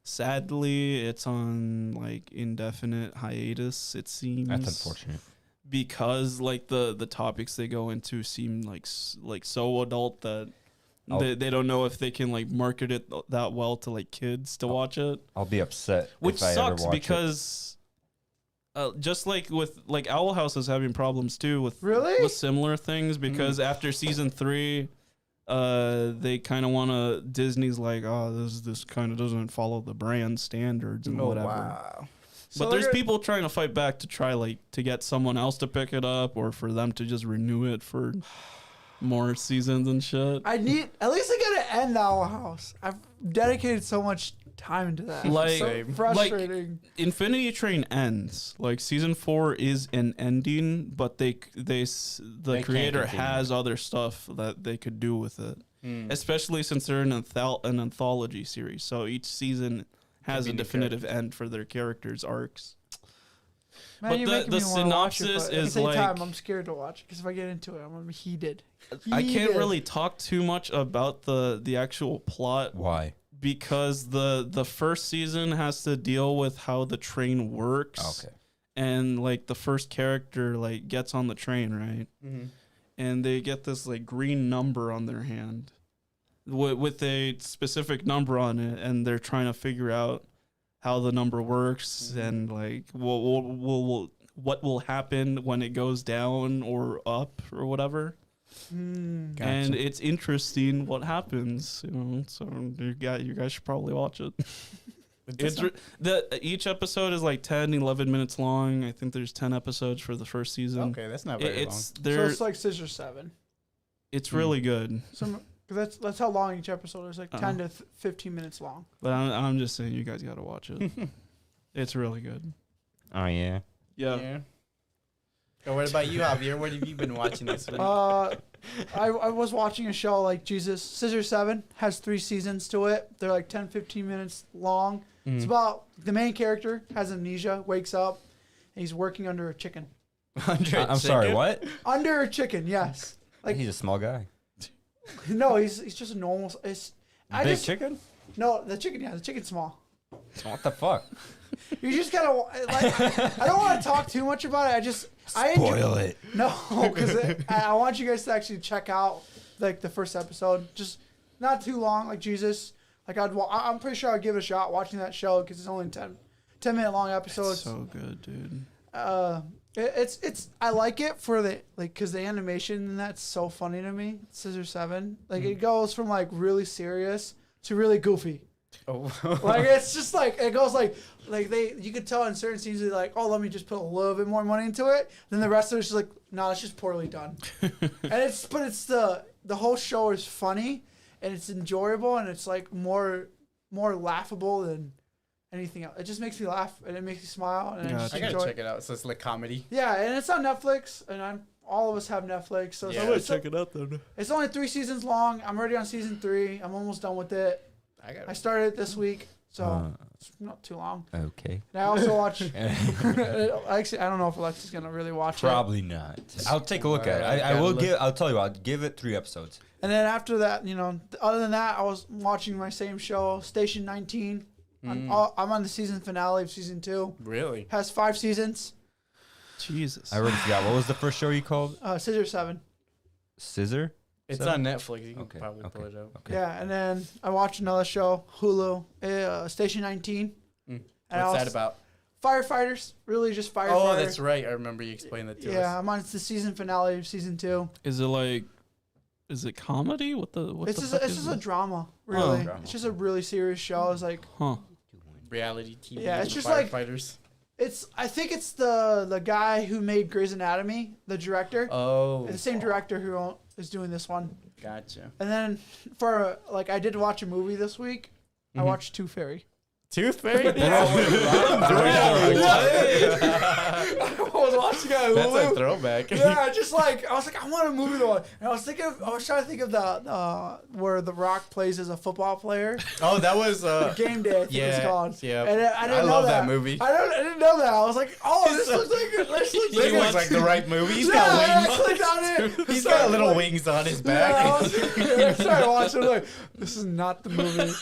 Sadly, it's on like indefinite hiatus. It seems That's unfortunate. because like the topics they go into seem like so adult that they don't know if they can like market it that well to like kids to watch it, I'll be upset. which if I ever sucks watch it. because just like with like Owl House is having problems too with Really? with similar things because after season 3 they kind of want to Disney's like, oh, this kind of doesn't follow the brand standards and whatever. Wow. So But there's they're- people trying to fight back to try like to get someone else to pick it up or for them to just renew it for more seasons and shit. At least I gotta end Owl House. I've dedicated so much time to that. Like- so Same. frustrating. Infinity Train ends. Like season 4 is an ending, but the can't creator continue. has other stuff that they could do with it. Mm. Especially since they're an anthology series, so each season has be a new definitive end for their characters' arcs. Man, but you're the- making the me wanna watch it, synopsis but at the is same time, like- I'm scared to watch it because if I get into it, I'm gonna be heated. I can't Heated. really talk too much about the actual plot Why? because the first season has to deal with how the train works. Okay. And like the first character like gets on the train, right? Mm-hmm. And they get this like green number on their hand with a specific number on it, and they're trying to figure out how the number works and like what will happen when it goes down or up or whatever. Mm. Gotcha. And it's interesting what happens, you know. So you guys should probably watch it. Each episode is like 10, 11 minutes long. I think there's 10 episodes for the first season. Okay, that's not very long. So They're it's like 6 or 7. it's really good. Because that's how long each episode is, like 10 to 15 minutes long. But I'm just saying you guys got to watch it. It's really good. Oh yeah. Yeah. So what about you, Javier? What have you been watching this week? I was watching a show like Jesus. Scissor 7 has 3 seasons to it. They're like 10, 15 minutes long. It's about the main character has amnesia, wakes up, and he's working under a chicken. I'm sorry. What? Under a chicken, yes. Like he's a small guy. No, he's just a normal. Big chicken? No, the chicken. Yeah, the chicken's small. What the fuck? You just gotta like. I don't want to talk too much about it. Spoil it. No, because I want you guys to actually check out like the first episode. Just not too long, like Jesus. Like I'm pretty sure I'd give it a shot watching that show because it's only 10-minute long episodes. It's so good, dude. It's I like it for the like because the animation in that's so funny to me. Scissor 7, like it goes from like really serious to really goofy. Oh. Like it's just like it goes like you could tell in certain scenes they're like, oh, let me just put a little bit more money into it. Then the rest of it's just like, no, it's just poorly done. And it's the whole show is funny and it's enjoyable and it's like more laughable than anything else. It just makes me laugh and it makes me smile and I just I gotta enjoy check it out. So it's like comedy. Yeah, and it's on Netflix and all of us have Netflix, so Yeah. it's, it out then. it's only 3 seasons long. I'm already on season 3. I'm almost done with it. I started it this week, so it's not too long. Okay. And I also watch. Actually, I don't know if Alexa's gonna really watch Probably not. I'll take a look at it. I will give. I'll tell you. I'll give it 3 episodes. it. And then after that, other than that, I was watching my same show, Station 19. I'm on the season finale of season 2. Really? Has 5 seasons. Jesus. I already forgot. What was the first show you called? Scissor 7. Scissor. It's So- on Netflix. You can Okay, probably pull okay. it up. Okay. Yeah, and then I watched another show, Hulu, Station 19. What's And that about? Firefighters, really just firefighters. Oh, that's right. I remember you explained that to us. Yeah, I'm on the season finale of season 2. Is it like is it comedy? What the It's fuck just is a this? drama, really. Drama. It's just a really serious show. It's like Huh. Reality TV. Yeah, it's just like- firefighters. I think it's the guy who made Grey's Anatomy, the director. Oh, It's the same director who is doing this one. gotcha. And then for I did watch a movie this week. I watched Tooth Fairy. Tooth Fairy. I was watching it. That's a throwback. Yeah, just like I was like, I want a movie to watch. And I was trying to think of the where The Rock plays as a football player. Oh, that was Game Day, I think it's called. yeah. And I didn't know love that movie. I didn't know that. I was like, oh, this looks like This looks like the right movie. He's yeah, got I wings. clicked on it. He's Started, got little like- wings on his Yeah, back. I started watching. Like, this is not the movie.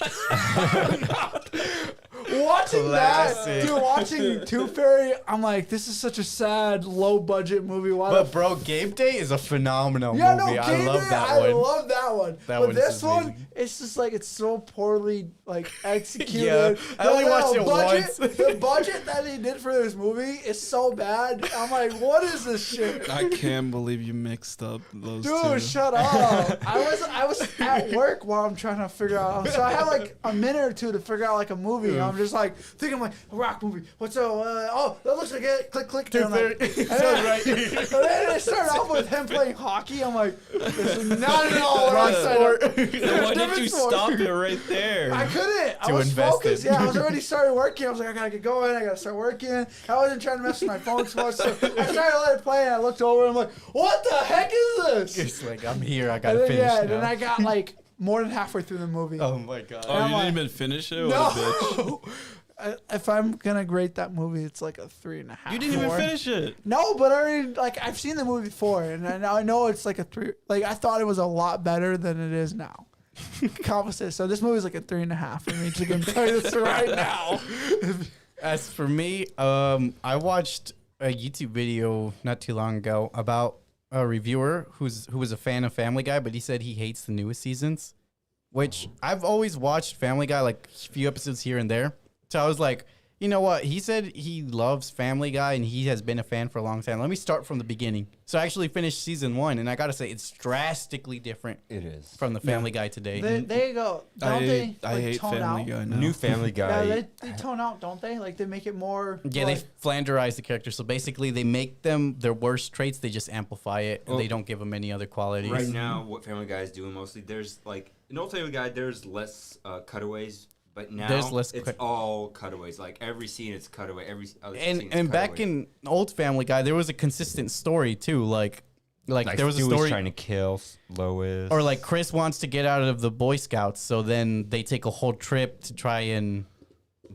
Watching Classic. that, dude, watching Tooth Fairy, I'm like, this is such a sad, low budget movie. Why But the bro, Game Day is a phenomenal yeah, movie. no, I Game love Day, that I one. love that one. That but one's this one, amazing. it's just like it's so poorly like executed. Yeah, I only watched it budget, once. The budget that they did for this movie is so bad. I'm like, what is this shit? I can't believe you mixed up those two. Dude, shut up! I was at work while I'm trying to figure out. So I had like a minute or two to figure out like a movie. And I'm just like thinking like a rock movie. What's oh that looks like it. Click click. And, I'm like, and then, and then it started off with him playing hockey. I'm like, this is not at all what I said. Then why did Different you sport. stop it right there? I couldn't. I To was invest focused. in. Yeah, I was already started working. I was like, I gotta get going. I gotta start working. I wasn't trying to mess with my phone too much. So I started to let it play, and I looked over, and I'm like, what the heck is this? It's like, I'm here. I And gotta then, finish yeah, now. then I got like more than halfway through the movie. Oh my god. Oh, I'm you like, didn't even finish it? What a bitch. No. If I'm gonna grade that movie, it's like a 3.5. You didn't even 4. finish it. No, but I already like I've seen the movie before, and I know it's like a 3. Like I thought it was a lot better than it is now. Opposite. So this movie's like a 3.5 for me. To can tell you this right now. As for me, I watched a YouTube video not too long ago about a reviewer who was a fan of Family Guy, but he said he hates the newest seasons. Which I've always watched Family Guy, like a few episodes here and there. So I was like, you know what? He said he loves Family Guy and he has been a fan for a long time. Let me start from the beginning. So I actually finished season 1, and I gotta say it's drastically different It is. from the Family Guy today. They go. Don't they? I Like, hate tone Family out? Guy now. New Family Guy. Yeah, they tone out, don't they? Like they make it more. Yeah, like, they flanderize the characters. So basically, they make them their worst traits. They just amplify it, and Well, they don't give them any other qualities. Right now, what Family Guy is doing mostly, there's like in old Family Guy, there's less cutaways, but now There's less it's all cutaways. Like every scene, it's cutaway. Every other scene, it's And back cutaway. in old Family Guy, there was a consistent story too. Like there was a Stewie's story, trying to kill Lois, or like Chris wants to get out of the Boy Scouts, so then they take a whole trip to try and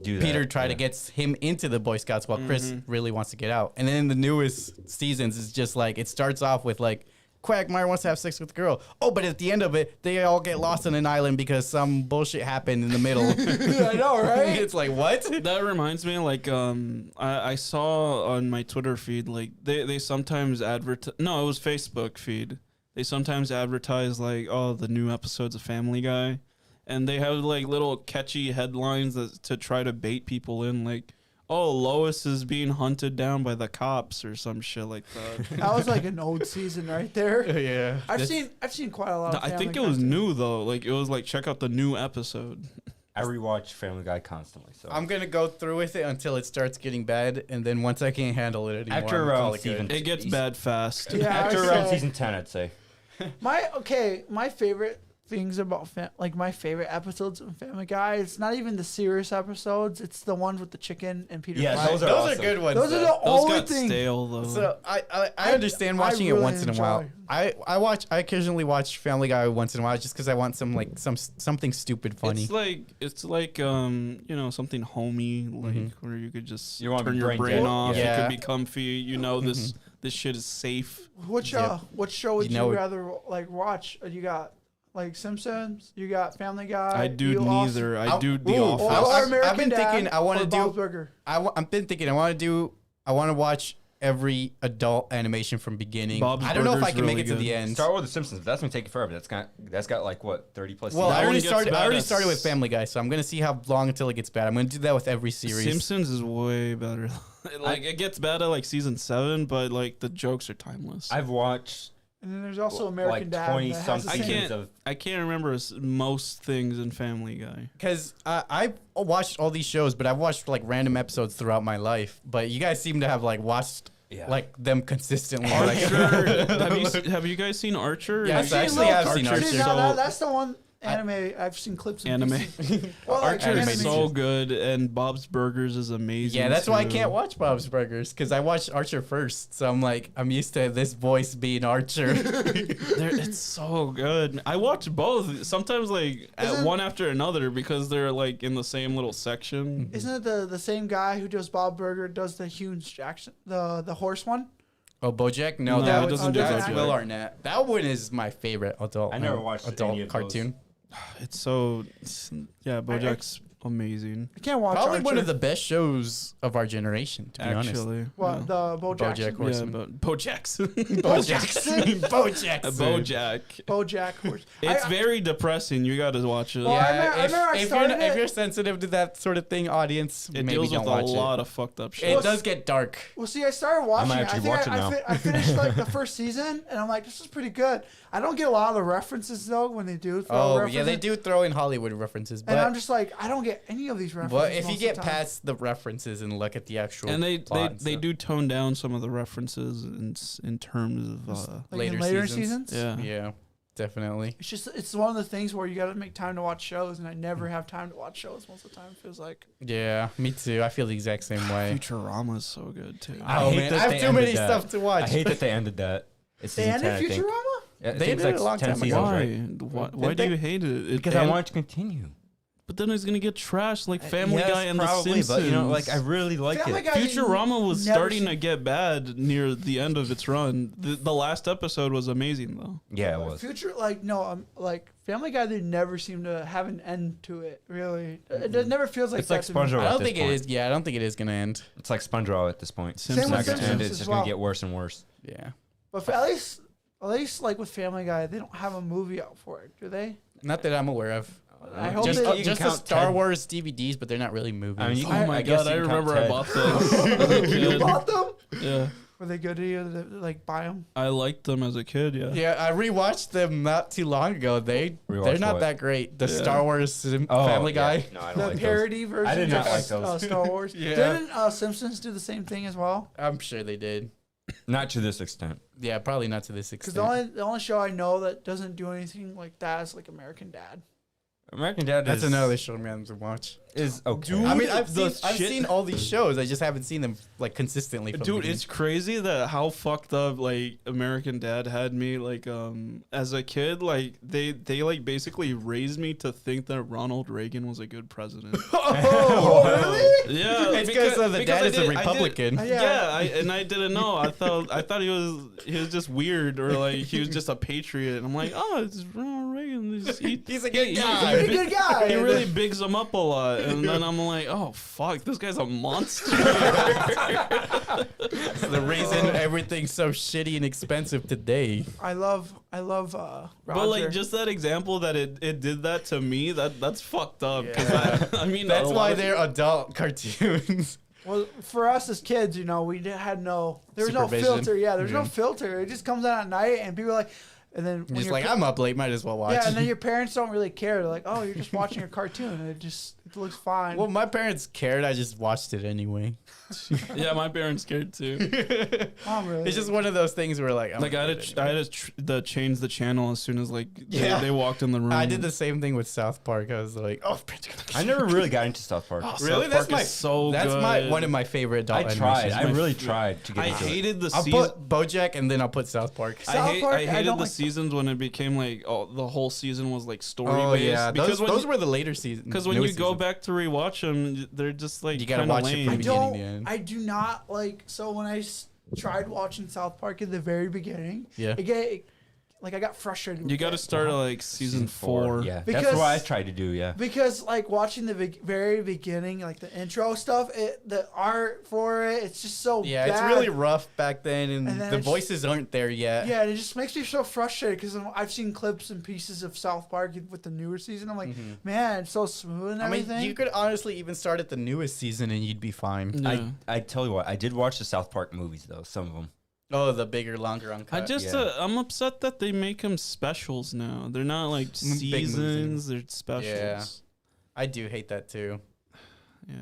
do that. Peter try to yeah. get him into the Boy Scouts while Chris really wants to get out. And then in the newest seasons, it's just like it starts off with like Quagmire wants to have sex with a girl. Oh, but at the end of it, they all get lost on an island because some bullshit happened in the middle. I know, right? It's like, what? That reminds me, like, I saw on my Twitter feed, like, they sometimes advertise. No, it was Facebook feed. They sometimes advertise, like, oh, the new episodes of Family Guy. And they have, like, little catchy headlines to try to bait people in, like, oh, Lois is being hunted down by the cops or some shit like that. That was like an old season right there. Yeah. I've seen quite a lot. Of I think it Family was Guy too. new, though. Like, it was like, check out the new episode. I rewatch Family Guy constantly. So I'm going to go through with it until it starts getting bad. And then once I can't handle it anymore, After I'm gonna call around it good. season It gets bad fast. Yeah, after I'd around say- season 10, I'd say. My favorite things about like my favorite episodes of Family Guy. It's not even the serious episodes. It's the ones with the chicken and Peter. Yeah, Pan. those are Those awesome. are good ones. Those are though. the Those only got things. stale, though. So I understand watching it really once in a while. enjoy. I occasionally watch Family Guy once in a while just because I want something stupid funny. It's like you know, something homey, like where you could just You wanna turn be your brain brain dead. off. Yeah. You could be comfy. You know this shit is safe. What show would You know you it- rather like watch? You got like Simpsons. You got Family Guy. I do you also- neither. I do The Ooh, Office. Or American I've been Dad, thinking I want or to Bob's do. Burger. I've been thinking I want to watch every adult animation from beginning. Bob's I don't know if I Burger's can make really it to the good. end. Start with The Simpsons. That's gonna take you forever. That's got like what 30 plus. Well, That I one already gets started. I bad already at started with Family Guy, so I'm gonna see how long until it gets bad. I'm gonna do that with every series. Simpsons is way better. Like it gets bad at like season 7, but like the jokes are timeless. I've watched And then there's also American Dad. 20 that has some the I same- seasons can't. of. I can't remember most things in Family Guy. Because I've watched all these shows, but I've watched like random episodes throughout my life. But you guys seem to have like watched Yeah. like them consistently. Like, Archer. have you guys seen Archer? Yes, I've I seen actually Archer. have seen Archer. See, now that's the one anime I've seen clips of. Anime. Well, like, Archer anime is so good, and Bob's Burgers is amazing. yeah, that's why I too. can't watch Bob's Burgers because I watched Archer first. So I'm like, I'm used to this voice being Archer. It's so good. I watch both sometimes, like Isn't- one after another because they're like in the same little section. Isn't it the same guy who does Bob Burger does the Hugh Jackson the horse one? Oh, BoJack? No, No, that it doesn't do that's BoJack. Will Arnett. That one is my favorite adult. I never watched adult any of those. cartoon. It's so yeah. BoJack's amazing. I can't watch Probably Archer. one of the best shows of our generation, to be honest. Actually, What, yeah. the Bo Jackson? BoJack Yeah, Horseman. but BoJack's BoJackson. BoJackson. BoJack. BoJack Horse. It's very depressing. You got to watch it. Well, I remember- I remember I if started if it- you're sensitive to that sort of thing, audience, It maybe deals don't with a watch lot it. of fucked up shit. It does get dark. Well, see, I started watching might it. I actually think watch it now. I finished like the first season, and I'm like, this is pretty good. I don't get a lot of the references though when they do throw Oh, references. yeah, they do throw in Hollywood references, And I'm but just like, I don't get any of these references. but if most you of get the time. past the references and look at the actual and they plot and they stuff. do tone down some of the references in terms of like in later later seasons. seasons. yeah. Yeah, definitely. It's just it's one of the things where you got to make time to watch shows, and I never have time to watch shows most of the time. It feels like Yeah, me too. I feel the exact same way. Futurama is so good too. Oh hate man, that I they have too ended many that. stuff to watch. I hate that they ended that. It's they season ended 10, I think. Futurama. Yeah, I They think it's did it like a long 10 time ago. seasons, Why? right? Why do Did you they? hate it? Because I want it to continue. But then it's gonna get trashed like Family Yes, Guy and probably, The Simpsons. but you know, like I really like Family it. Guy- Futurama was Never starting seen- to get bad near the end of its run. The last episode was amazing though. Yeah, it was. Future like Family Guy. They never seem to have an end to it. Really, it never feels like It's like that to me. SpongeBob. I at don't this think point. it is. Yeah, I don't think it is gonna end. It's like SpongeBob at this point. Same It's with not going to Simpsons end. It's as just going well. to get worse and worse. Yeah, But at least like with Family Guy, they don't have a movie out for it, do they? not that I'm aware of. I hope Just, they- you can just the count Star 10. Wars DVDs, but they're not really movies. I mean, you Oh can- my I guess god, I you can count remember I 10. bought those as a You kid. bought them? Yeah, Were they good to you? To, like buy them? I liked them as a kid. Yeah. yeah, I rewatched them not too long ago. They're Rewatched not what? that great. The Yeah. Star Wars Family yeah. Guy. No, I don't The like those. parody version. I did not of, like those. Star Wars. Yeah. Didn't Simpsons do the same thing as well? I'm sure they did. Not to this extent. Yeah, probably not to this Because extent. the only show I know that doesn't do anything like that is like American Dad. American Dad That's is, another show man to watch. is okay. Dude, I mean, I've the seen shit- all these shows. I just haven't seen them like consistently. From the Dude, beginning. it's crazy that how fucked up like American Dad had me like as a kid. Like they like basically raised me to think that Ronald Reagan was a good president. Oh, really? Yeah, It's because the because dad I is a did- I did- Republican. Yeah. I didn't know. I thought he was just weird or like he was just a patriot. And I'm like, oh, it's Ronald Reagan. He's a good guy. He's a good guy. He really bigs him up a lot, and then I'm like, oh fuck, this guy's a monster. It's the reason everything's so shitty and expensive today. I love Roger. But like just that example that it did that to me, that's fucked up. 'Cause I mean, That's a lot why of- they're adult cartoons. Well, for us as kids, you know, we had no, there was no Supervision. filter. Yeah, there's no Mhm. filter. It just comes out at night, and people are like, and then when Just your like, pa- I'm up late, might as well watch. yeah, and then your parents don't really care. They're like, oh, you're just watching a cartoon. And it looks fine. Well, my parents cared. I just watched it anyway. Yeah, my parents cared too. Mom really. It's just one of those things where like, I'm Like I gonna had do it to, I anyway. had to change the channel as soon as like Yeah. they walked in the room. I did the same thing with South Park. I was like, oh, I never really got into South Park. South really? Park That's my is so That's my good. one of my favorite adult I tried. animations. I really tried to get I into it. hated the I'll season. put BoJack and then I'll put South Park. South Park, I I hated don't the like- seasons when it became like the whole season was like story Oh based. yeah, because those were the later seasons. because when you newest go seasons. back to rewatch them, they're just like You gotta kinda watch it lame. from I the beginning don't. to the end. I do not like. So when I tried watching South Park at the very beginning, Yeah. I got frustrated. You with got to it. start at like season 4. Yeah, Because- that's what I tried to do. Yeah. Because like watching the very beginning, like the intro stuff, the art for it, it's just so Yeah, bad. it's really rough back then, and And then the it's- voices aren't there yet. Yeah, and it just makes me so frustrated because I've seen clips and pieces of South Park with the newer season. I'm like, man, it's so smooth and I mean, everything. you could honestly even start at the newest season and you'd be fine. Yeah. I tell you what, I did watch the South Park movies though. Some of them. Oh, the bigger, longer uncut. I'm upset that they make them specials now. They're not like Big movies seasons. They're specials. Yeah. I do hate that too. Yeah.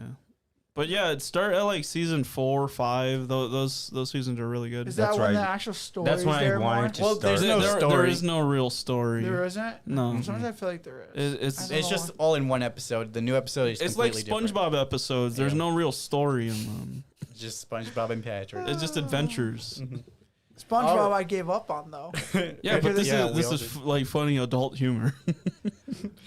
But yeah, start at like season 4, 5. Those seasons are really good. Is that That's when right. the actual story That's is when I there wanted more? to Well, start. there's no There story. is no real story. There isn't? No. Sometimes I feel like there is. It's I don't It's know just all in one episode. The new episode is it's like completely different. SpongeBob episodes. There's Yeah. no real story in them. Just SpongeBob and Patrick. It's just adventures. SpongeBob All right. I gave up on, though. Yeah, but this Yeah, is we this all is did. like funny adult humor.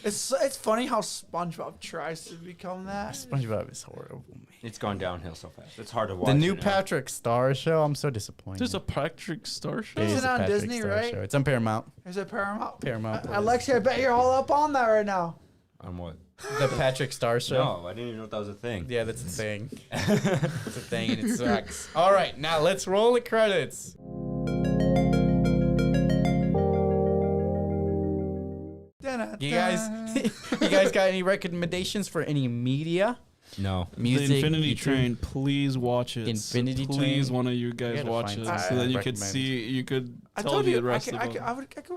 It's funny how SpongeBob tries to become that. SpongeBob is horrible. Man. It's gone downhill so fast. It's hard to watch. The new it now. Patrick Star show. I'm so disappointed. There's a Patrick Star show. It Is is it a on Patrick Disney, Star right? show. It's on Paramount. Is it Paramount? Paramount. Alexi, I bet you're all up on that right now. On what? The Patrick Star show. No, I didn't even know that was a thing. Yeah, that's a thing. It's a thing and it sucks. All right, now let's roll the credits. You guys got any recommendations for any media? No. Music, The Infinity YouTube? Train, please watch it. Infinity please, Train? one of you guys gotta watch find it some so that you could recommend. see, you could I tell told the you, rest I of could them.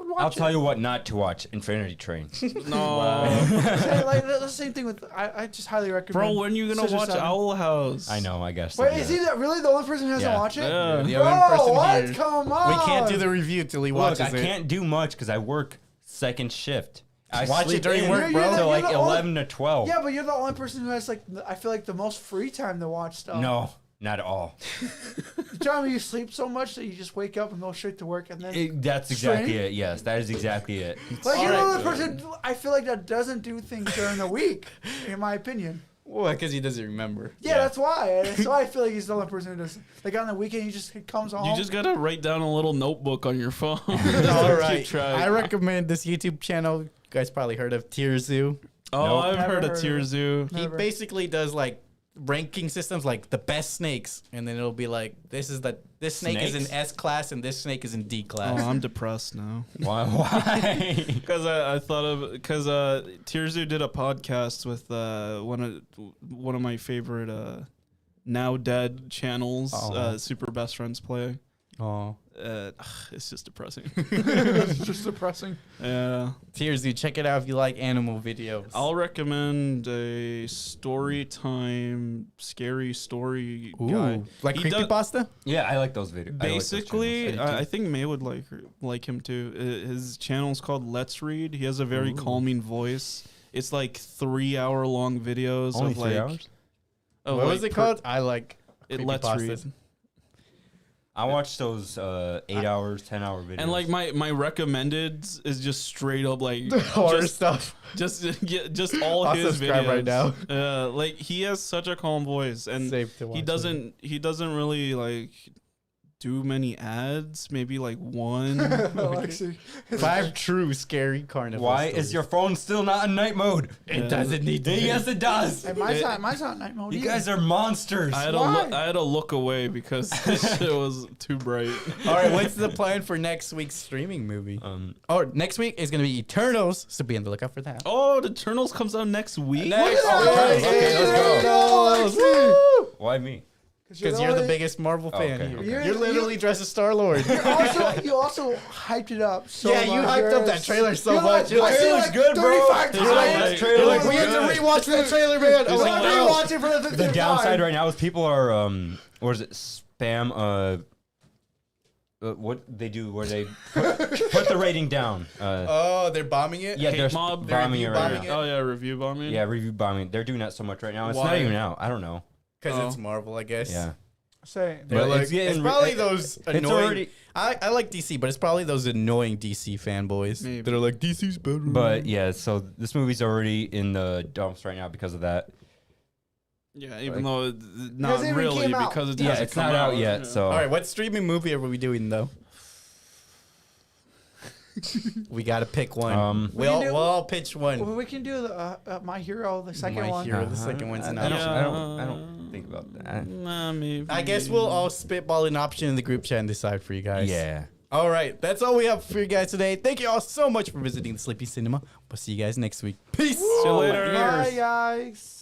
watch I'll it. tell you what not to watch. Infinity Train. No, Say, like, the same thing with, I just highly recommend. bro, when you gonna Scissor watch Seven. Owl House? I know, I guess. Wait, is he really the only person who hasn't Yeah. watched it? Yeah. The Bro, only person what? here. Come on. We can't do the review till he Look, watches I it. can't do much because I work second shift. I Watch it sleep during in work, bro. till You're like the only- 11 to 12. Yeah, but you're the only person who has, like, I feel like the most free time to watch stuff. No, not at all. You tell me you sleep so much that you just wake up and go straight to work and then. That's exactly Stream? it. Yes, that is exactly it. Like, you're the Alright. only person I feel like that doesn't do things during the week, in my opinion. Well, because he doesn't remember. Yeah, that's why. That's why I feel like he's the only person who does. Like on the weekend, he just comes home. You just gotta write down a little notebook on your phone. All Keep right. track. I recommend this YouTube channel. You guys probably heard of Tier Zoo. Oh, Nope. I've Never heard heard of of Tier it. Zoo. He Never. basically does like ranking systems, like the best snakes, and then it'll be like this snake is in Snakes? S class and this snake is in D class. Oh, I'm depressed now. Why? Because I thought of because Tier Zoo did a podcast with one of my favorite now dead channels, Oh. Super Best Friends Play. Oh, It's just depressing. It's just depressing. Yeah, Tier Zoo, check it out if you like animal videos. I'll recommend a story time scary story guy. Like He does- creepypasta? Yeah, I like those videos. Basically, I do too. I think May would like him too. His channel's called Let's Read. He has a very calming voice. It's like 3-hour long videos Only of 3 like hours? of What like was it called? I like It Let's creepypastas. Read. I watch those 8 hours, 10-hour videos. And like my recommended is just straight up like Horror just, stuff. just all I'll his subscribe videos right now. Like he has such a calm voice and Safe to watch he doesn't really like do many ads, maybe like one. Alexi. 5 true scary carnival why stories. is your phone still not in night mode? It doesn't need to. Yes, it does. Hey, mine's not night mode. You either. guys are monsters. I had to look away because this shit was too bright. All right, what's the plan for next week's streaming movie? Next week is going to be Eternals, so be on the lookout for that. Oh, the Eternals comes out next week. Next Okay, week. let's go. Woo! Why me? Because you're the biggest Marvel fan okay, here. okay. You're literally dressed as Star-Lord. You also hyped it up so Yeah, much. you hyped up that trailer so much. You're I like, see trailer's like good, bro. 35 You're like, times. that trailer You're like, looks we have to good. rewatch that trailer, man. He's I'm like, like, wow. Rewatch it for the The downside time. right now is people are what is it? Spam what they do where they put the rating down. oh, they're bombing it? Yeah, Hate they're mob, bombing it review right bombing now. Oh yeah, review bombing. Yeah, review bombing. They're doing that so much right now. It's Why? not even out. I don't know. Because Oh. it's Marvel, I guess. Yeah. Say, They're But like, it's getting probably re- those it's annoying. already- I like DC, but it's probably those annoying DC fanboys Maybe. that are like, DC's better. But yeah, so this movie's already in the dumps right now because of that. Yeah, even though Hasn't not even really came out. because it Yeah, hasn't it's come not out yet. Yeah. So all right, what streaming movie are we doing though? We got to pick one. We can do- we'll all pitch one. well, we can do the My Hero, the second My one. Hero, the second one's an I don't, option. I don't think about that. Nah, maybe. I guess we'll all spitball an option in the group chat and decide for you guys. Yeah. All right, that's all we have for you guys today. Thank you all so much for visiting the Sleepy Cinema. We'll see you guys next week. Peace. See you later. Bye, guys.